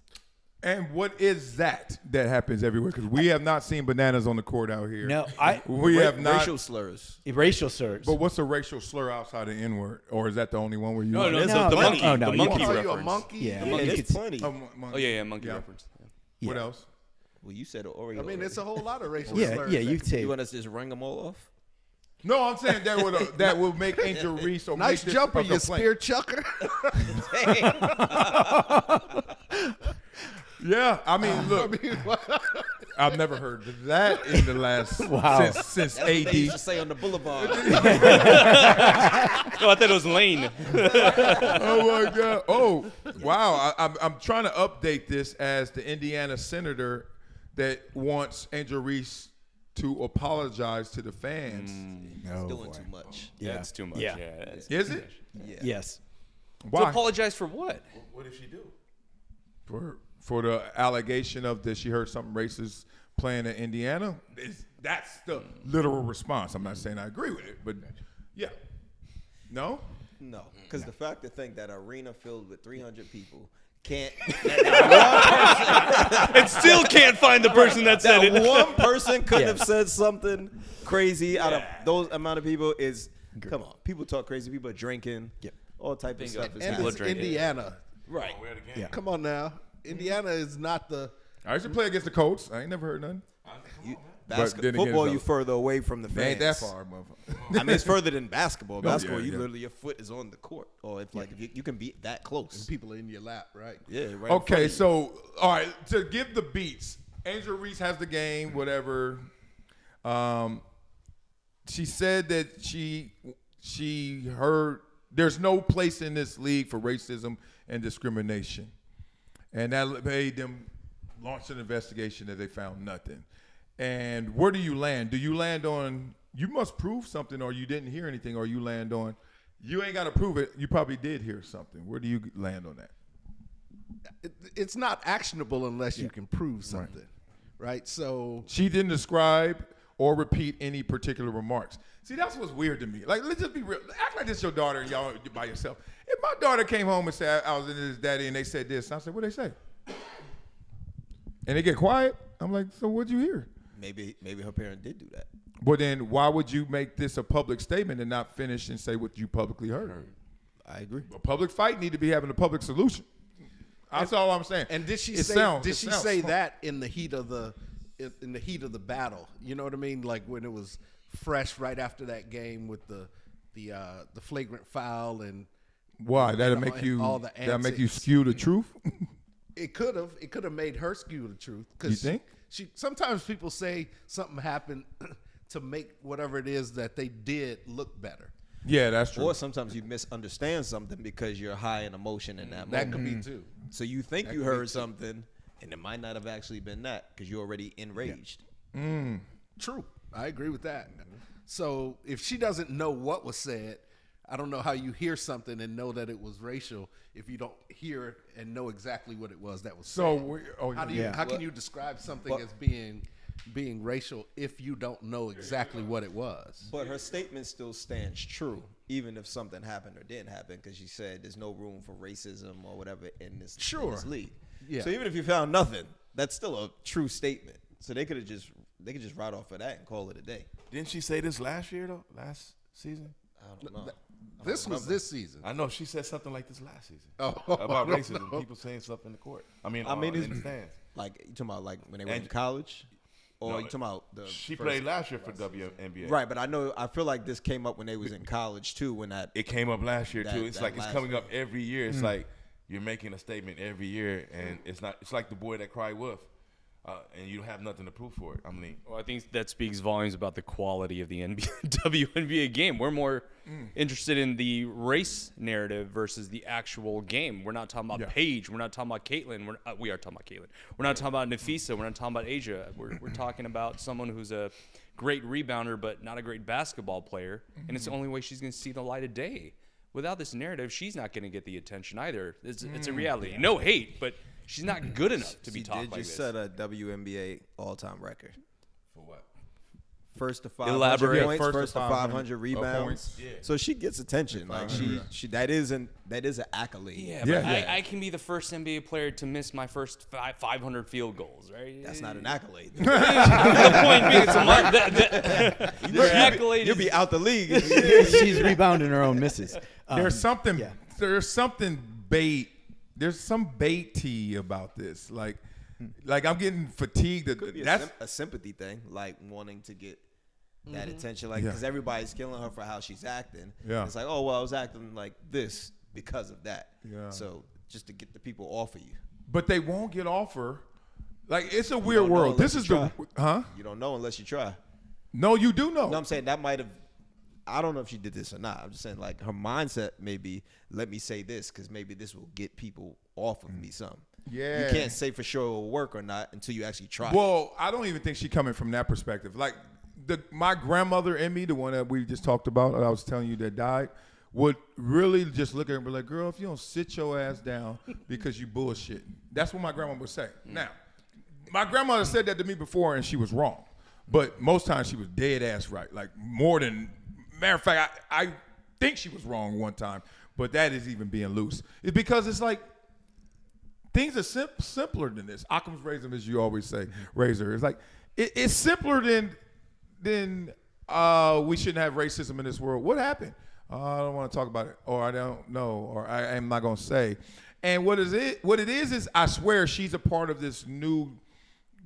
And what is that happens everywhere? Because we have not seen bananas on the court out here. No, We have not. Racial slurs. racial slurs. But what's a racial slur outside of N-word? Or is that the only one where you? No, there's the a monkey. oh, no, the you monkey can't. call you a reference. monkey? Yeah, Yeah, you there's could say- plenty. Oh yeah, monkey reference. Yeah. What else? Well, you said Oreo. I mean, it's a whole lot of racial Yeah, slurs. yeah, you that- say. You want us to just ring them all off? No, I'm saying that would make Angel Reese or Nice make this jumper, a you complaint. spear chucker. Yeah, I mean, look, I've never heard of that in the last Wow. since That's what they used to AD. say on the boulevard. No, I thought it was Lane. Oh my God! Oh wow! I'm trying to update this as the Indiana senator that wants Angel Reese to apologize to the fans. Oh, Doing boy. too much. Yeah. That's too much. Yeah. Yeah. that's- Is it? Yeah. Yes. To Why? apologize for what? What did she do? For the allegation of that she heard something racist playing in Indiana? That's the literal response. I'm not saying I agree with it, but yeah. No? No, because the fact to think that arena filled with 300 people can't. And still can't find the person that said That it. one person couldn't Yeah. have said something crazy out of those amount of people is. Come on, people talk crazy. People are drinking. Yep. All type of stuff is And People it's are drinking. Indiana. right. Where the game? Yeah. Come on now. Indiana is not the. I used to play against the Colts. I ain't never heard nothing. But then again, Football, it's you further away from the fans. They ain't that far, motherfucker. I mean, it's further than basketball. yeah, Basketball, you yeah. literally your foot is on the court, or if like if you can be that close. People in your lap, right? Yeah. Right in front Okay, of you. so all right, to give the beats, Angel Reese has the game, whatever. She said that she heard there's no place in this league for racism and discrimination, and that made them launch an investigation that they found nothing. And where do you land? Do you land on you must prove something, or you didn't hear anything, or you land on you ain't got to prove it. You probably did hear something. Where do you land on that? It's not actionable unless you can prove something, right? So She didn't describe or repeat any particular remarks. See, that's what's weird to me. Like, let's just be real. Act like this your daughter and y'all by yourself. If my daughter came home and said, I was in this daddy and they said this, I said, what'd they say? And they get quiet. I'm like, so what'd you hear? maybe her parent did do that. But then why would you make this a public statement and not finish and say what you publicly heard? I agree. A public fight need to be having a public solution. That's all I'm saying. And did she It say sounds- did it she sounds say smart. that in the heat of the battle? You know what I mean? Like when it was fresh right after that game with the flagrant foul, and Why? That'll and make all- you and all the that'll make you antics. skew the truth? it could have made her skew the truth. You think? Sometimes people say something happened to make whatever it is that they did look better. Yeah, that's true. Or sometimes you misunderstand something because you're high in emotion in that That moment. could be too. So you think you could be heard too. something, and it might not have actually been that because you're already enraged. True. I agree with that. So if she doesn't know what was said, I don't know how you hear something and know that it was racial if you don't hear it and know exactly what it was that was said. How can you describe something as being racial if you don't know exactly what it was? But her statement still stands true, even if something happened or didn't happen, because she said there's no room for racism or whatever in this league. Yeah. So even if you found nothing, that's still a true statement. So they could just write off of that and call it a day. Didn't she say this last year though? Last season? I don't know. This was this season. I know she said something like this last season about racism. People saying stuff in the court. I mean in the stands. Like you talking about like when they were in college, or you talking about the? She played last year for WNBA. Right, but I feel like this came up when they was in college too. When it came up last year too. It's like it's coming up every year. It's like you're making a statement every year, and it's not. It's like the boy that cried wolf. And you have nothing to prove for it. I mean, well, I think that speaks volumes about the quality of the WNBA game. We're more interested in the race narrative versus the actual game. We're not talking about Paige. We're not talking about Caitlin. We are talking about Caitlin. We're not talking about Nafisa. We're not talking about Asia. We're talking about someone who's a great rebounder but not a great basketball player, and it's the only way she's going to see the light of day. Without this narrative, she's not going to get the attention either. It's a reality. Yeah. No hate, but she's not good enough to be talked like this. She did just set a WNBA all-time record. For what? First to 500 points, first to 500 rebounds. Yeah. So she gets attention. Like she that is an accolade. Yeah, but I can be the first NBA player to miss my first 500 field goals, right? That's not an accolade. The point being, it's accolade. You'll be out the league. She's rebounding her own misses. There's something bait. There's some baity about this. Like I'm getting fatigued. That's a sympathy thing, like wanting to get that attention, like because everybody's killing her for how she's acting. Yeah. It's like, oh well, I was acting like this because of that. Yeah. So just to get the people off of you. But they won't get off her. Like it's a weird world. This is You don't know unless you try. No, you do know. No, I'm saying that might have. I don't know if she did this or not. I'm just saying, like, her mindset maybe, let me say this because maybe this will get people off of me some. Yeah. You can't say for sure it will work or not until you actually try. Well, I don't even think she's coming from that perspective. Like, my grandmother and me, the one that we just talked about, I was telling you that died, would really just look at her and be like, girl, if you don't sit your ass down because you bullshitting. That's what my grandma would say. Now, my grandmother said that to me before and she was wrong. But most times she was dead ass right. Like, more than... Matter of fact, I think she was wrong one time, but that is even being loose. It's because it's like things are simpler than this. Occam's razor, as you always say, razor. It's like it's simpler than we shouldn't have racism in this world. What happened? I don't want to talk about it, or I don't know, or I am not going to say. And what it is I swear she's a part of this new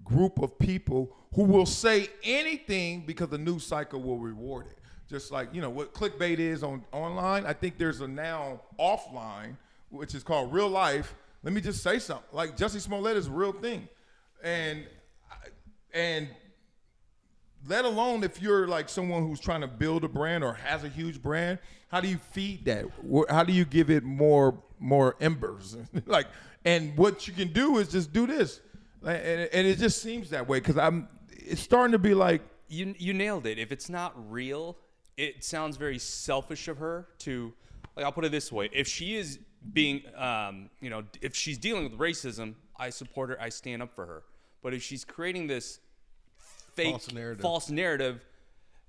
group of people who will say anything because the news cycle will reward it. Just like, you know, what clickbait is online, I think there's a now offline, which is called real life. Let me just say something. Like, Jussie Smollett is a real thing. And let alone if you're like someone who's trying to build a brand or has a huge brand, how do you feed that? How do you give it more embers? Like, and what you can do is just do this. And it just seems that way because it's starting to be like. You nailed it. If it's not real, it sounds very selfish of her to, like, I'll put it this way. If she is being, if she's dealing with racism, I support her. I stand up for her. But if she's creating this fake, false narrative,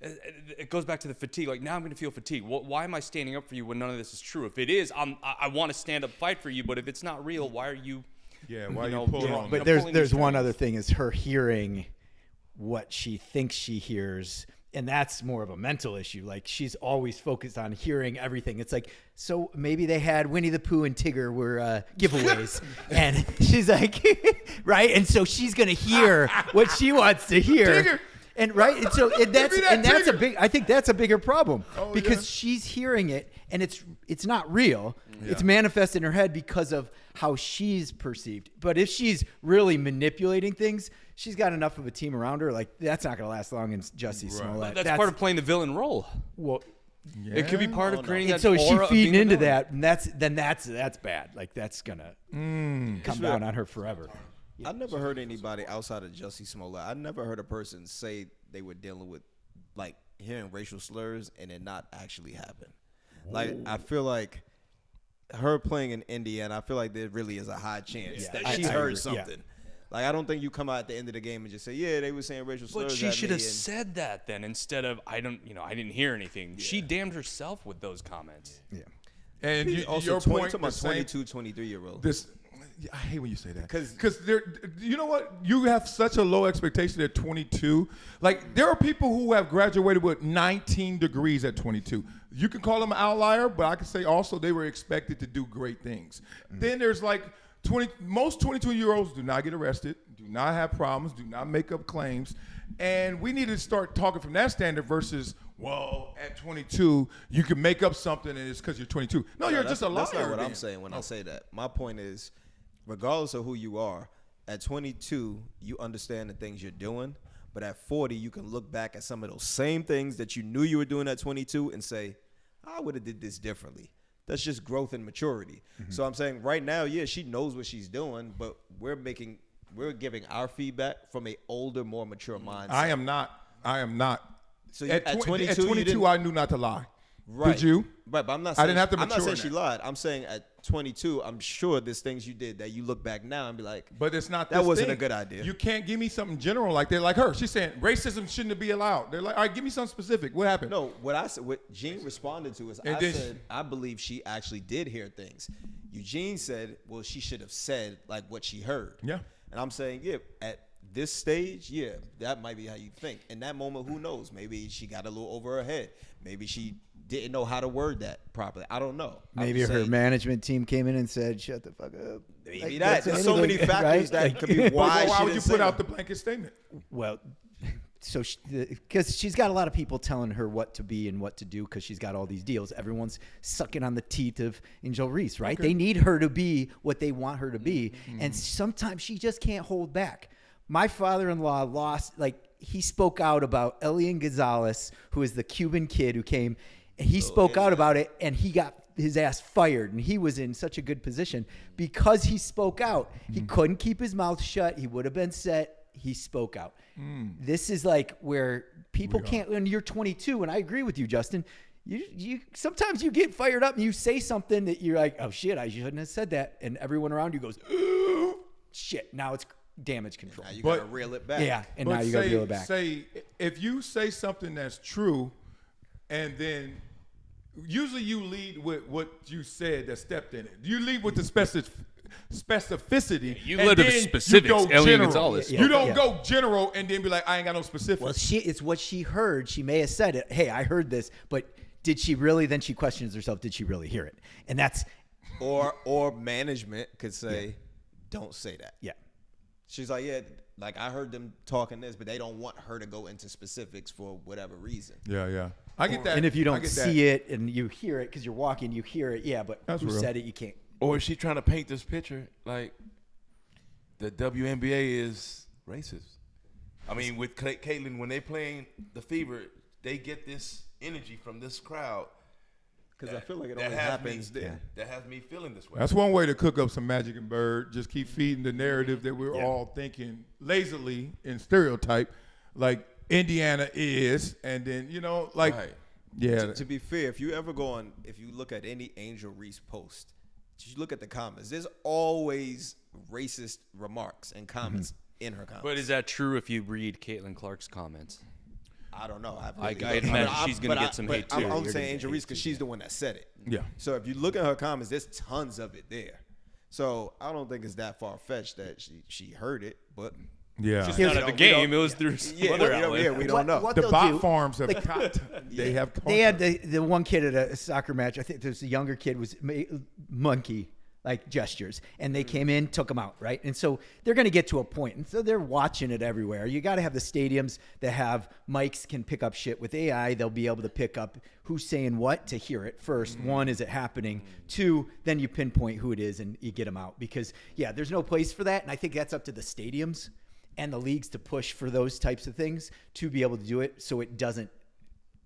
it goes back to the fatigue. Like, now I'm going to feel fatigued. Why am I standing up for you when none of this is true? If it is, I want to stand up, fight for you. But if it's not real, why are you? Yeah, why are you pulling on? But there's one other thing is her hearing what she thinks she hears. And that's more of a mental issue. Like, she's always focused on hearing everything. It's like, so maybe they had Winnie the Pooh and Tigger were giveaways. And she's like, right? And so she's going to hear what she wants to hear. Tigger. And that's Tigger. a big, I think that's a bigger problem because she's hearing it and it's not real. Yeah. It's manifested in her head because of how she's perceived. But if she's really manipulating things, she's got enough of a team around her. Like, that's not going to last long in Jussie Smollett. That's part of playing the villain role. Well, it could be part of creating that. And so is she aura of feeding being into the villain. that, and that's bad. Like, that's gonna come down on her forever. I never heard anybody outside of Jussie Smollett. I never heard a person say they were dealing with, like, hearing racial slurs and it not actually happen. Like, I feel like her playing in Indiana, I feel like there really is a high chance that she heard something. Like, I don't think you come out at the end of the game and just say, yeah, they were saying racial slurs. But she at should me have said that then instead of I didn't hear anything. Yeah. She damned herself with those comments. Yeah. And also your point, about 22, 23-year-old. I hate when you say that. Because you know what? You have such a low expectation at 22. Like, there are people who have graduated with 19 degrees at 22. You can call them an outlier, but I can say also they were expected to do great things. Then there's like most 22-year-olds do not get arrested, do not have problems, do not make up claims. And we need to start talking from that standard versus, well, at 22, you can make up something and it's because you're 22. No, you're just a liar. That's not what I'm saying when I say that. My point is, regardless of who you are, at 22, you understand the things you're doing. But at 40, you can look back at some of those same things that you knew you were doing at 22 and say, I would have did this differently. That's just growth and maturity. So I'm saying right now, yeah, she knows what she's doing, but we're giving our feedback from a older, more mature mindset. I am not. So at 22, at 22 I knew not to lie. Right. Did you? Right, but I'm not saying, I didn't have to I'm not mature saying in she that. lied. I'm saying at 22, I'm sure there's things you did that you look back now and be like, But it's not. That this wasn't thing. a good idea. You can't give me something general like that. Like her, she's saying racism shouldn't be allowed. They're like, all right, give me something specific. What happened? no, what Jean responded to is, I said, I believe she actually did hear things. Eugene said, well, she should have said like what she heard. Yeah. And I'm saying, yeah, at this stage, yeah, that might be how you think. In that moment, who knows? Maybe she got a little over her head. Maybe she didn't know how to word that properly. I don't know. Maybe her management team came in and said, "Shut the fuck up." Maybe Like, that. that's There's so many anything, factors right? that could be why Why she would you didn't put say out that. the blanket statement? Well, so because she's got a lot of people telling her what to be and what to do because she's got all these deals. Everyone's sucking on the teeth of Angel Reese, right? Okay. They need her to be what they want her to be, and sometimes she just can't hold back. My father-in-law he spoke out about Elian Gonzalez, who is the Cuban kid who came, and he spoke out about it, and he got his ass fired, and he was in such a good position because he spoke out. He couldn't keep his mouth shut. He would have been set. He spoke out. This is like where people can't. When you're 22, and I agree with you, Justin. You sometimes you get fired up and you say something that you're like, oh shit, I shouldn't have said that, and everyone around you goes, ooh, shit. Now it's damage control. Now you gotta reel it back. Yeah, and But now you got to reel it back. Say if you say something that's true, and then usually you lead with what you said that stepped in it. You lead with the specificity. You and led with then specifics, You go Elian general. Gonzalez. You don't go general and then be like, I ain't got no specifics. Well, it's what she heard. She may have said it. Hey, I heard this, but did she really? Then she questions herself. Did she really hear it? And that's Or management could say, don't say that. yeah. She's like, yeah, like I heard them talking this, but they don't want her to go into specifics for whatever reason. Yeah. I get that. And if you I don't get see it and you hear it because you're walking, you hear it. Yeah, but That's who real. said it? You can't. Or is she trying to paint this picture like the WNBA is racist? I mean, with Caitlin, when they playing the Fever, they get this energy from this crowd. Because I feel like it that only has happens me, there. That has me feeling this way. That's one way to cook up some magic and bird. Just keep feeding the narrative that we're all thinking lazily in stereotype, like Indiana is, and then Right. yeah. To be fair, if you look at any Angel Reese post, you look at the comments, there's always racist remarks and comments in her comments. But is that true if you read Caitlin Clark's comments? I don't know. I imagine she's going to get some hate, too. I'm saying Angel Reese because she's the one that said it. Yeah. So if you look at her comments, there's tons of it there. So I don't think it's that far-fetched that she heard it, but Yeah. Just Here's- not at the game. It was through some other outlet. we don't know. What The they'll bot do- farms have caught. They have caught. They had the one kid at a soccer match. I think there's the younger kid was monkey like gestures, and they came in, took him out, right? And so they're going to get to a point, and so they're watching it everywhere. You got to have the stadiums that have mics can pick up shit with AI. They'll be able to pick up who's saying what to hear it first. One, is it happening? Two, then you pinpoint who it is and you get them out because there's no place for that, and I think that's up to the stadiums and the leagues to push for those types of things to be able to do it so it doesn't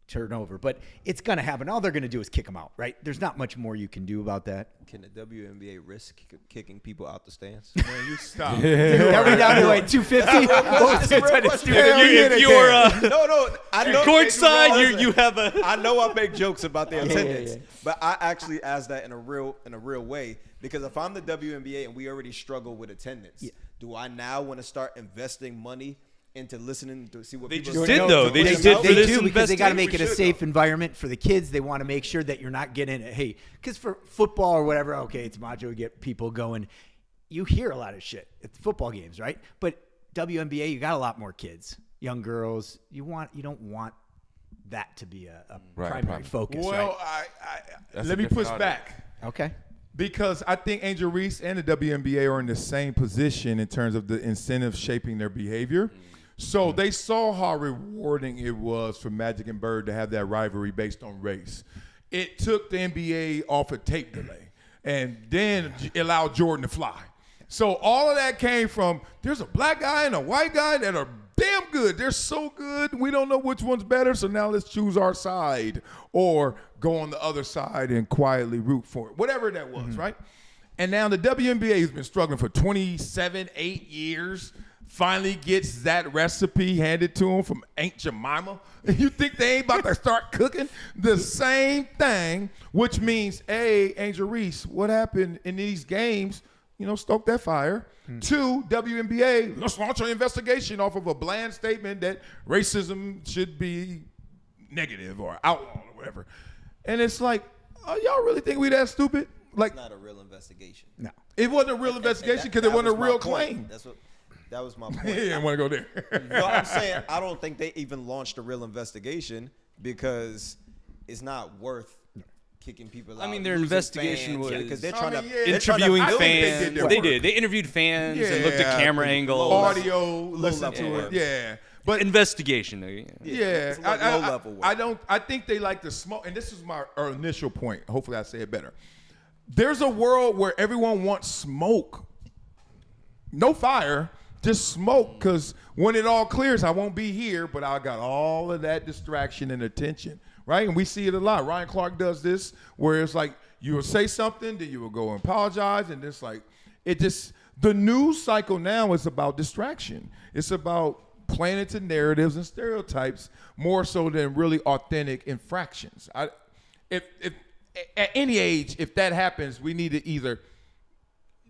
turnover. But it's going to happen. All they're going to do is kick them out, right? There's not much more you can do about that. Can the WNBA risk kicking people out the stands? Man, you stop. Are we down to like 250? If you're No, I know courtside, you have a. I know I make jokes about the attendance, but I actually ask that in a real way, because if I'm the WNBA and we already struggle with attendance, do I now want to start investing money into listening to see what They people just say? did, though. They just did for They this do, because they got to make it a investigation. safe environment for the kids. They want to make sure that you're not getting it. Hey, because for football or whatever, okay, it's macho to get people going. You hear a lot of shit at the football games, right? But WNBA, you got a lot more kids, young girls. You don't want that to be a primary focus, Well, That's let a me push different back. right? Okay. Because I think Angel Reese and the WNBA are in the same position in terms of the incentives shaping their behavior. So they saw how rewarding it was for Magic and Bird to have that rivalry based on race. It took the NBA off a tape delay and then allowed Jordan to fly. So all of that came from there's a black guy and a white guy that are damn good. They're so good. We don't know which one's better. So now let's choose our side or go on the other side and quietly root for it. Whatever that was, right? And now the WNBA has been struggling for 8 years. Finally gets that recipe handed to them from Aunt Jemima. You think they ain't about to start cooking the same thing, which means, A, Angel Reese, what happened in these games? Stoke that fire. 2, WNBA, let's launch an investigation off of a bland statement that racism should be negative or outlawed or whatever. And it's like, y'all really think we that stupid? Like, It's not a real investigation. No. it wasn't a real investigation because it wasn't a was my real point. claim. That was my point. He didn't want to go there. No, I'm saying I don't think they even launched a real investigation because it's not worth kicking people out. I mean, their losing investigation fans, was because they're I trying mean, to yeah. interviewing I think they fans. did their They work. did. They interviewed fans and looked at Yeah, camera angles. Audio, listen level to it. work. Yeah. But Investigation. yeah, it's like low level work. I think they like to smoke, and this is my initial point. Hopefully I say it better. There's a world where everyone wants smoke. No fire, just smoke, because when it all clears, I won't be here, but I got all of that distraction and attention, right? And we see it a lot. Ryan Clark does this, where it's like you will say something, then you will go and apologize, and it's like the news cycle now is about distraction. It's about playing into narratives and stereotypes more so than really authentic infractions. If at any age, if that happens, we need to either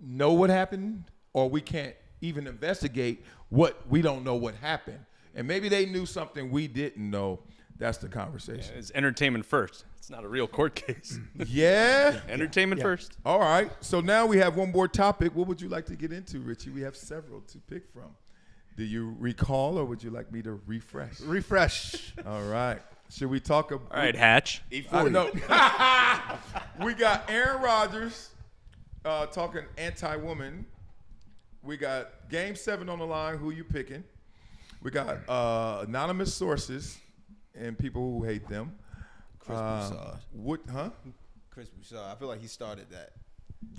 know what happened or we can't even investigate what we don't know what happened. And maybe they knew something we didn't know. That's the conversation. It's entertainment first. It's not a real court case. Yeah. Entertainment first. All right. So now we have one more topic. What would you like to get into, Richie? We have several to pick from. Do you recall or would you like me to refresh? Refresh. All right. Should we talk about? All right, Hatch. I know. We got Aaron Rodgers talking anti-woman. We got Game 7 on the line. Who you picking? We got anonymous sources and people who hate them. Chris Broussard. What? Huh? Chris Broussard. I feel like he started that.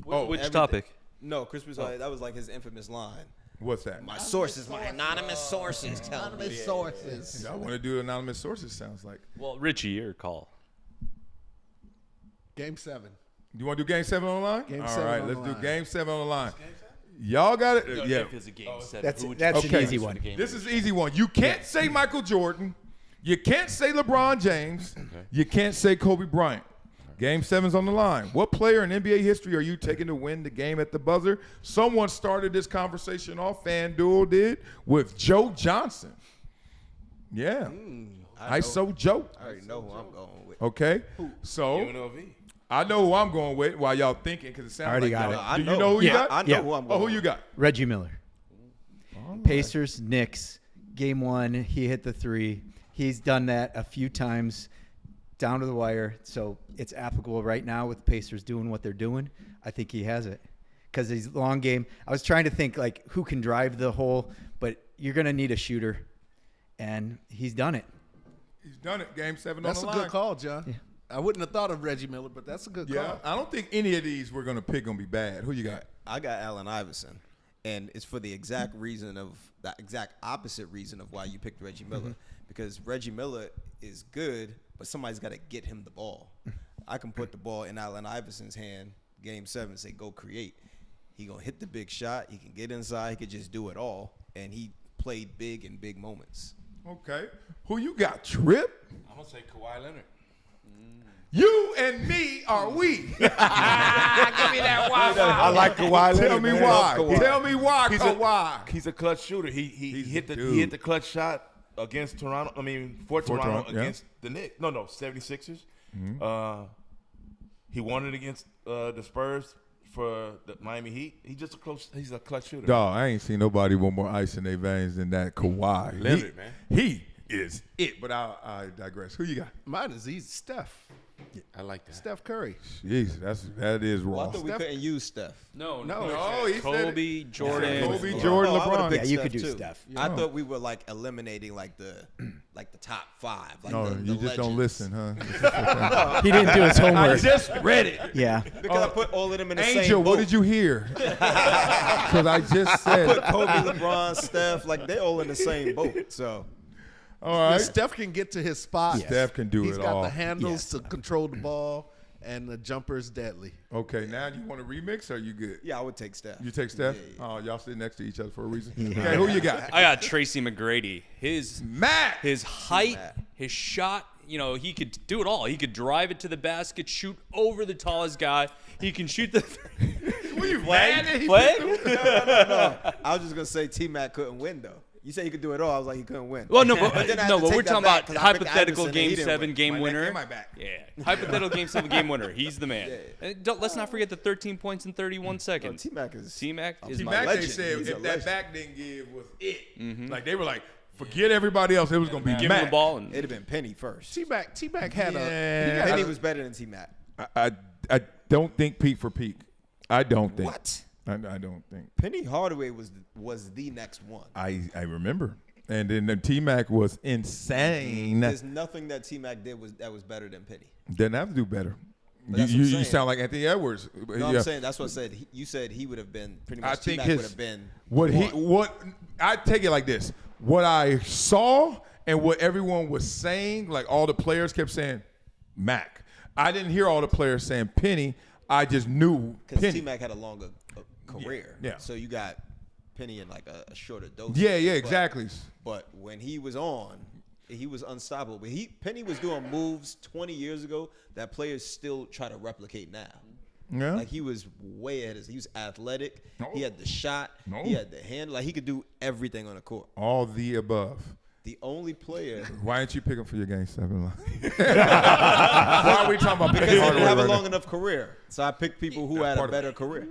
Which everything. topic? No, Chris Broussard. That was like his infamous line. What's that? My sources, my anonymous sources tell me. Anonymous sources. I want to do anonymous sources. Sounds like. Well, Richie, your call. Game 7. You want to do Game 7 on the line? Game All 7 right, on let's the do line. Game 7 on the line. Y'all got it? Yeah. If it's a game set, That's who would an you easy choose for one. the game? This is an easy one. You can't say Michael Jordan. You can't say LeBron James. You can't say Kobe Bryant. Game 7's on the line. What player in NBA history are you taking to win the game at the buzzer? Someone started this conversation off. FanDuel did with Joe Johnson. Yeah. ISO Joe. I already know who I'm going with. Okay. So UNLV. I know who I'm going with while y'all thinking because it sounds Already like got y'all. it. I Do know. you know who you got? I know Yeah. who I'm Oh, going who with. you got? Reggie Miller. Pacers, Knicks. Game 1, he hit the 3. He's done that a few times down to the wire. So it's applicable right now with Pacers doing what they're doing. I think he has it because he's long game. I was trying to think like who can drive the hole, but you're going to need a shooter, and he's done it. He's done it. Game 7 That's on a the line. good call, John. Yeah. I wouldn't have thought of Reggie Miller, but that's a good Yeah. call. I don't think any of these we're going to pick going to be bad. Who you got? I got Allen Iverson, and it's for the exact opposite reason of why you picked Reggie Miller, because Reggie Miller is good, but somebody's got to get him the ball. I can put the ball in Allen Iverson's hand, Game 7, say go create. He gonna hit the big shot. He can get inside. He could just do it all, and he played big in big moments. Okay. Who you got, Trip? I'm gonna say Kawhi Leonard. You and me are we. Give me that why. I like Kawhi Leonard. Tell me man. why. Kawhi. Tell me why, He's Kawhi. He's a clutch shooter. He hit the clutch shot against Toronto. I mean, for Toronto yeah. against the Knicks. No, 76ers. He won it against the Spurs for the Miami Heat. He's a clutch shooter. Dog, I ain't seen nobody with more ice in their veins than that Kawhi. Leonard, man. He is it. But I digress. Who you got? Mine is easy. Steph. I like that. Steph Curry. Jeez, that is Well, raw. I thought we couldn't use Steph. No, he said Kobe, it. Jordan. Kobe, Jordan, Oh, I would've LeBron. picked Yeah, you Steph could do too. Steph. I thought we were like eliminating like the top 5. Like No, the you just don't legends. listen, huh? He didn't do his homework. just read it. Yeah. Because I put all of them in the same Angel, boat. what did you hear? Because I just said Put Kobe, LeBron, Steph, like they're all in the same boat. So all right. Steph can get to his spot. Steph can do He's it got all. the handles to control the ball, and the jumper's deadly. Okay, now you want to remix or you good? yeah, I would take Steph. You take Steph? Yeah. Oh, y'all sitting next to each other for a reason. Okay, who you got? I got Tracy McGrady. His Matt. height, Matt. his shot, he could do it all. He could drive it to the basket, shoot over the tallest guy. He can shoot the Were you mad that he Play? No, I was just gonna say T-Mac couldn't win though. You said he could do it all. I was like he couldn't win. Well, no, then I had to but take we're that talking back about 'cause I picked hypothetical Iverson and he Game didn't 7 win. game My neck winner. and my back. Yeah, hypothetical Game 7 game winner. He's the man. And let's not forget the 13 points in 31 seconds. T-Mac is T-Mac is my T-Mac, they legend. said He's a if that legend. back didn't give was it. Like, they were like, forget everybody else. It was going to be give him Mac. the ball and It'd have been Penny first. T-Mac had Yeah. Penny was better than T-Mac. I don't think peak for peak. I don't think. What? I don't think. Penny Hardaway was the next one. I remember. And then the T-Mac was insane. There's nothing that T-Mac did that was better than Penny. Didn't have to do better. But that's what I'm You saying. sound like Anthony Edwards. No, I'm saying that's what I said. You said he would have been pretty much. I think T-Mac would have been what I take it like this. What I saw and what everyone was saying, like all the players kept saying, Mac. I didn't hear all the players saying Penny. I just knew because Penny. T-Mac had a longer career. Yeah. So you got Penny in like a shorter dose. Yeah, exactly. But when he was on, he was unstoppable. But Penny was doing moves 20 years ago that players still try to replicate now. Yeah. Like he was way ahead of. He was athletic. No. He had the shot. No. He had the hand. Like he could do everything on the court. All the above. The only player Why ain't you picking for your game 7 line? Why are we talking about because picking he Hardaway didn't have a right long now? enough career. So I picked people who had a part of better it. career.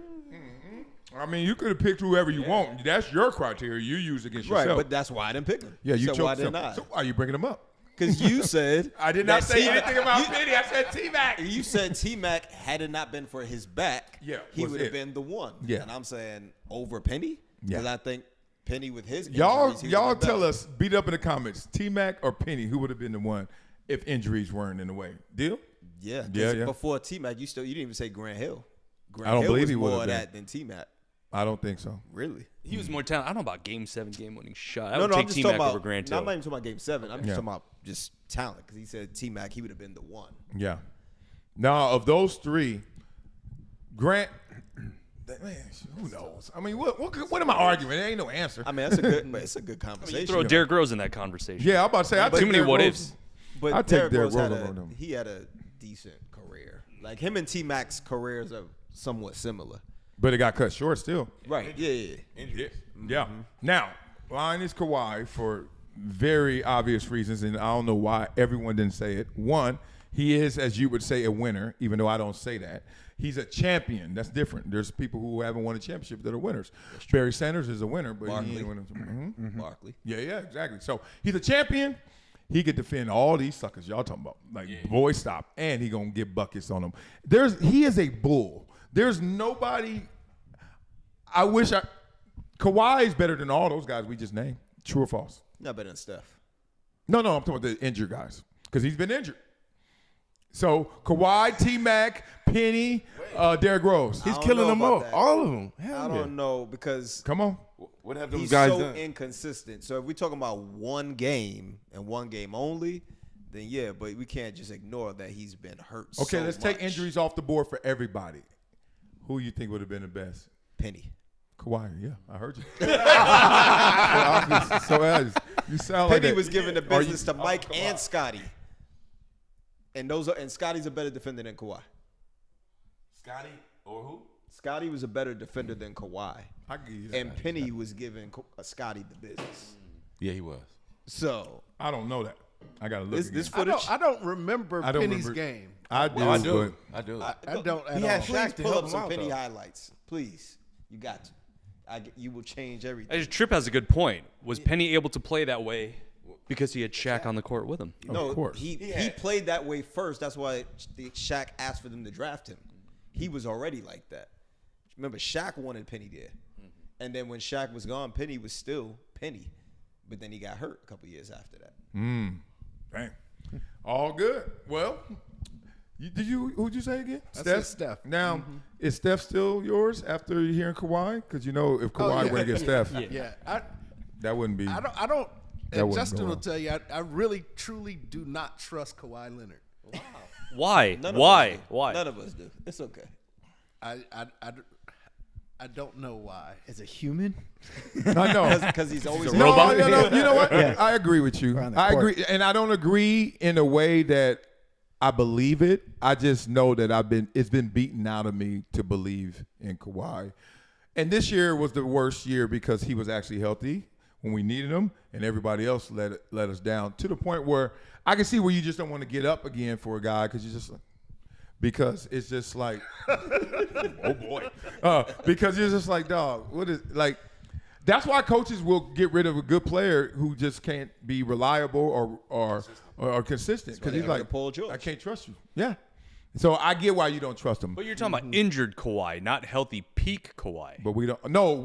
I mean, you could have picked whoever you want. That's your criteria. You use against Right, yourself. but that's why I didn't pick him. yeah, you so chose why didn't yourself. I? So why are you bringing him up? Because you said I did not that say T-Mac- anything about you- Penny. I said T-Mac. You said T-Mac, had it not been for his back, Yeah, he was would have it. been the one. Yeah. And I'm saying over Penny because Yeah. I think Penny with his Y'all injuries, he would've been tell better. us, beat up in the comments, T-Mac or Penny, who would have been the one if injuries weren't in the way? Deal? Yeah, 'cause Yeah. Before T-Mac, you didn't even say Grant Hill. Grant I don't Hill believe was he would've more of been. that than T-Mac. I don't think so. Really? he was more talented. I don't know about Game 7 game winning shot. I No, would I'm take just T-Mac talking about. over Grant No, Hill. I'm not even talking about Game 7. I'm just Yeah. talking about just talent because he said T-Mac, he would have been the one. Yeah. Now, of those three, Grant, man, who knows? I mean, what am I arguing? There ain't no answer. I mean, that's a good, but it's a good You conversation. throw Derrick Rose in that conversation. Yeah, I'm about to say, I Too take many Derrick what Rose. ifs. But I take Derrick Derrick Rose had Rose over him. he had a decent career. Like him and T-Mac's careers are somewhat similar. But it got cut short still. Right. Yeah. Yeah. Now, mine is Kawhi for very obvious reasons, and I don't know why everyone didn't say it. One, he is, as you would say, a winner, even though I don't say that. He's a champion. That's different. There's people who haven't won a championship that are winners. Barry Sanders is a winner, but Barkley. he ain't winning. Barkley. Yeah, exactly. So he's a champion. He could defend all these suckers y'all talking about. Like, boy, stop. And he going to get buckets on them. He is a bull. There's nobody. Kawhi is better than all those guys we just named. True or false? Not better than Steph. No, I'm talking about the injured guys because he's been injured. So Kawhi, T-Mac, Penny, Derrick Rose. He's I don't killing know them about all. that. All of them. I don't know because Come on. What have those he's guys so done? inconsistent. So if we're talking about one game and one game only, then yeah, but we can't just ignore that he's been hurt. Okay, so let's much. take injuries off the board for everybody. Who you think would have been the best? Penny. Kawhi, yeah, I heard you. You sound like Penny that. was giving the Are you- business to Mike and Scotty. And Scotty's a better defender than Kawhi. Scotty or who? Scotty was a better defender than Kawhi. I give you that. And Penny was giving Scotty the business. Yeah, he was. So I don't know that. I gotta look. this again. footage. I don't remember I don't Penny's remember- game. I do. Oh, I do. but I do. I don't at He all. had Please Shaq to pull help up him some out, Penny though. highlights. Please. You got to. You will change everything. Tripp has a good point. Was Penny able to play that way because he had Shaq on the court with him? No, Of course. he played that way first. That's why Shaq asked for them to draft him. He was already like that. Remember, Shaq wanted Penny there. And then when Shaq was gone, Penny was still Penny. But then he got hurt a couple years after that. Bang. All good. Well, who'd you say again? I said Steph. Now, is Steph still yours after hearing Kawhi? Because you know if Kawhi went against Steph, Yeah, that wouldn't be. I don't. That And wouldn't Justin go will well. tell you, I really, truly do not trust Kawhi Leonard. Why? None of Why? us do. Why? None of us do. It's okay. I don't know why. As a human, I know. Because he's always a robot. No, you know what? Yeah. I agree with you. on the I court. agree, and I don't agree in a way that I believe it. I just know that it's been beaten out of me to believe in Kawhi. And this year was the worst year because he was actually healthy when we needed him, and everybody else let us down to the point where I can see where you just don't want to get up again for a guy because it's just like, oh boy, because you're just like, dog, what is like? That's why coaches will get rid of a good player who just can't be reliable or consistent because they he's got rid like, of Paul George. I can't trust you. Yeah. So I get why you don't trust him. But you're talking about injured Kawhi, not healthy peak Kawhi. But we don't. No,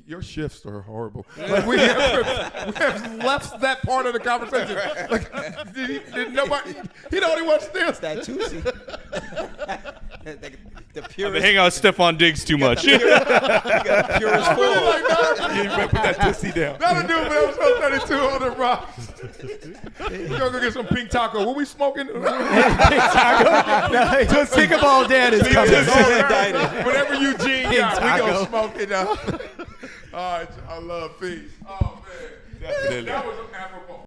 your shifts are horrible. Like we have left that part of the conversation. Like, did nobody? He the only one still. that Tusi. the I've purest. been hanging out with Stephon Diggs too much. Purest I really form. like that. You better put that pussy down. That'll do for episode 32 on the rocks. We're gonna go get some pink taco. What we smoking? just think of all dad is coming. Whatever Eugene got, we taco. gonna smoke it up. All right, I love peace. Oh man, Definitely. that was apropos.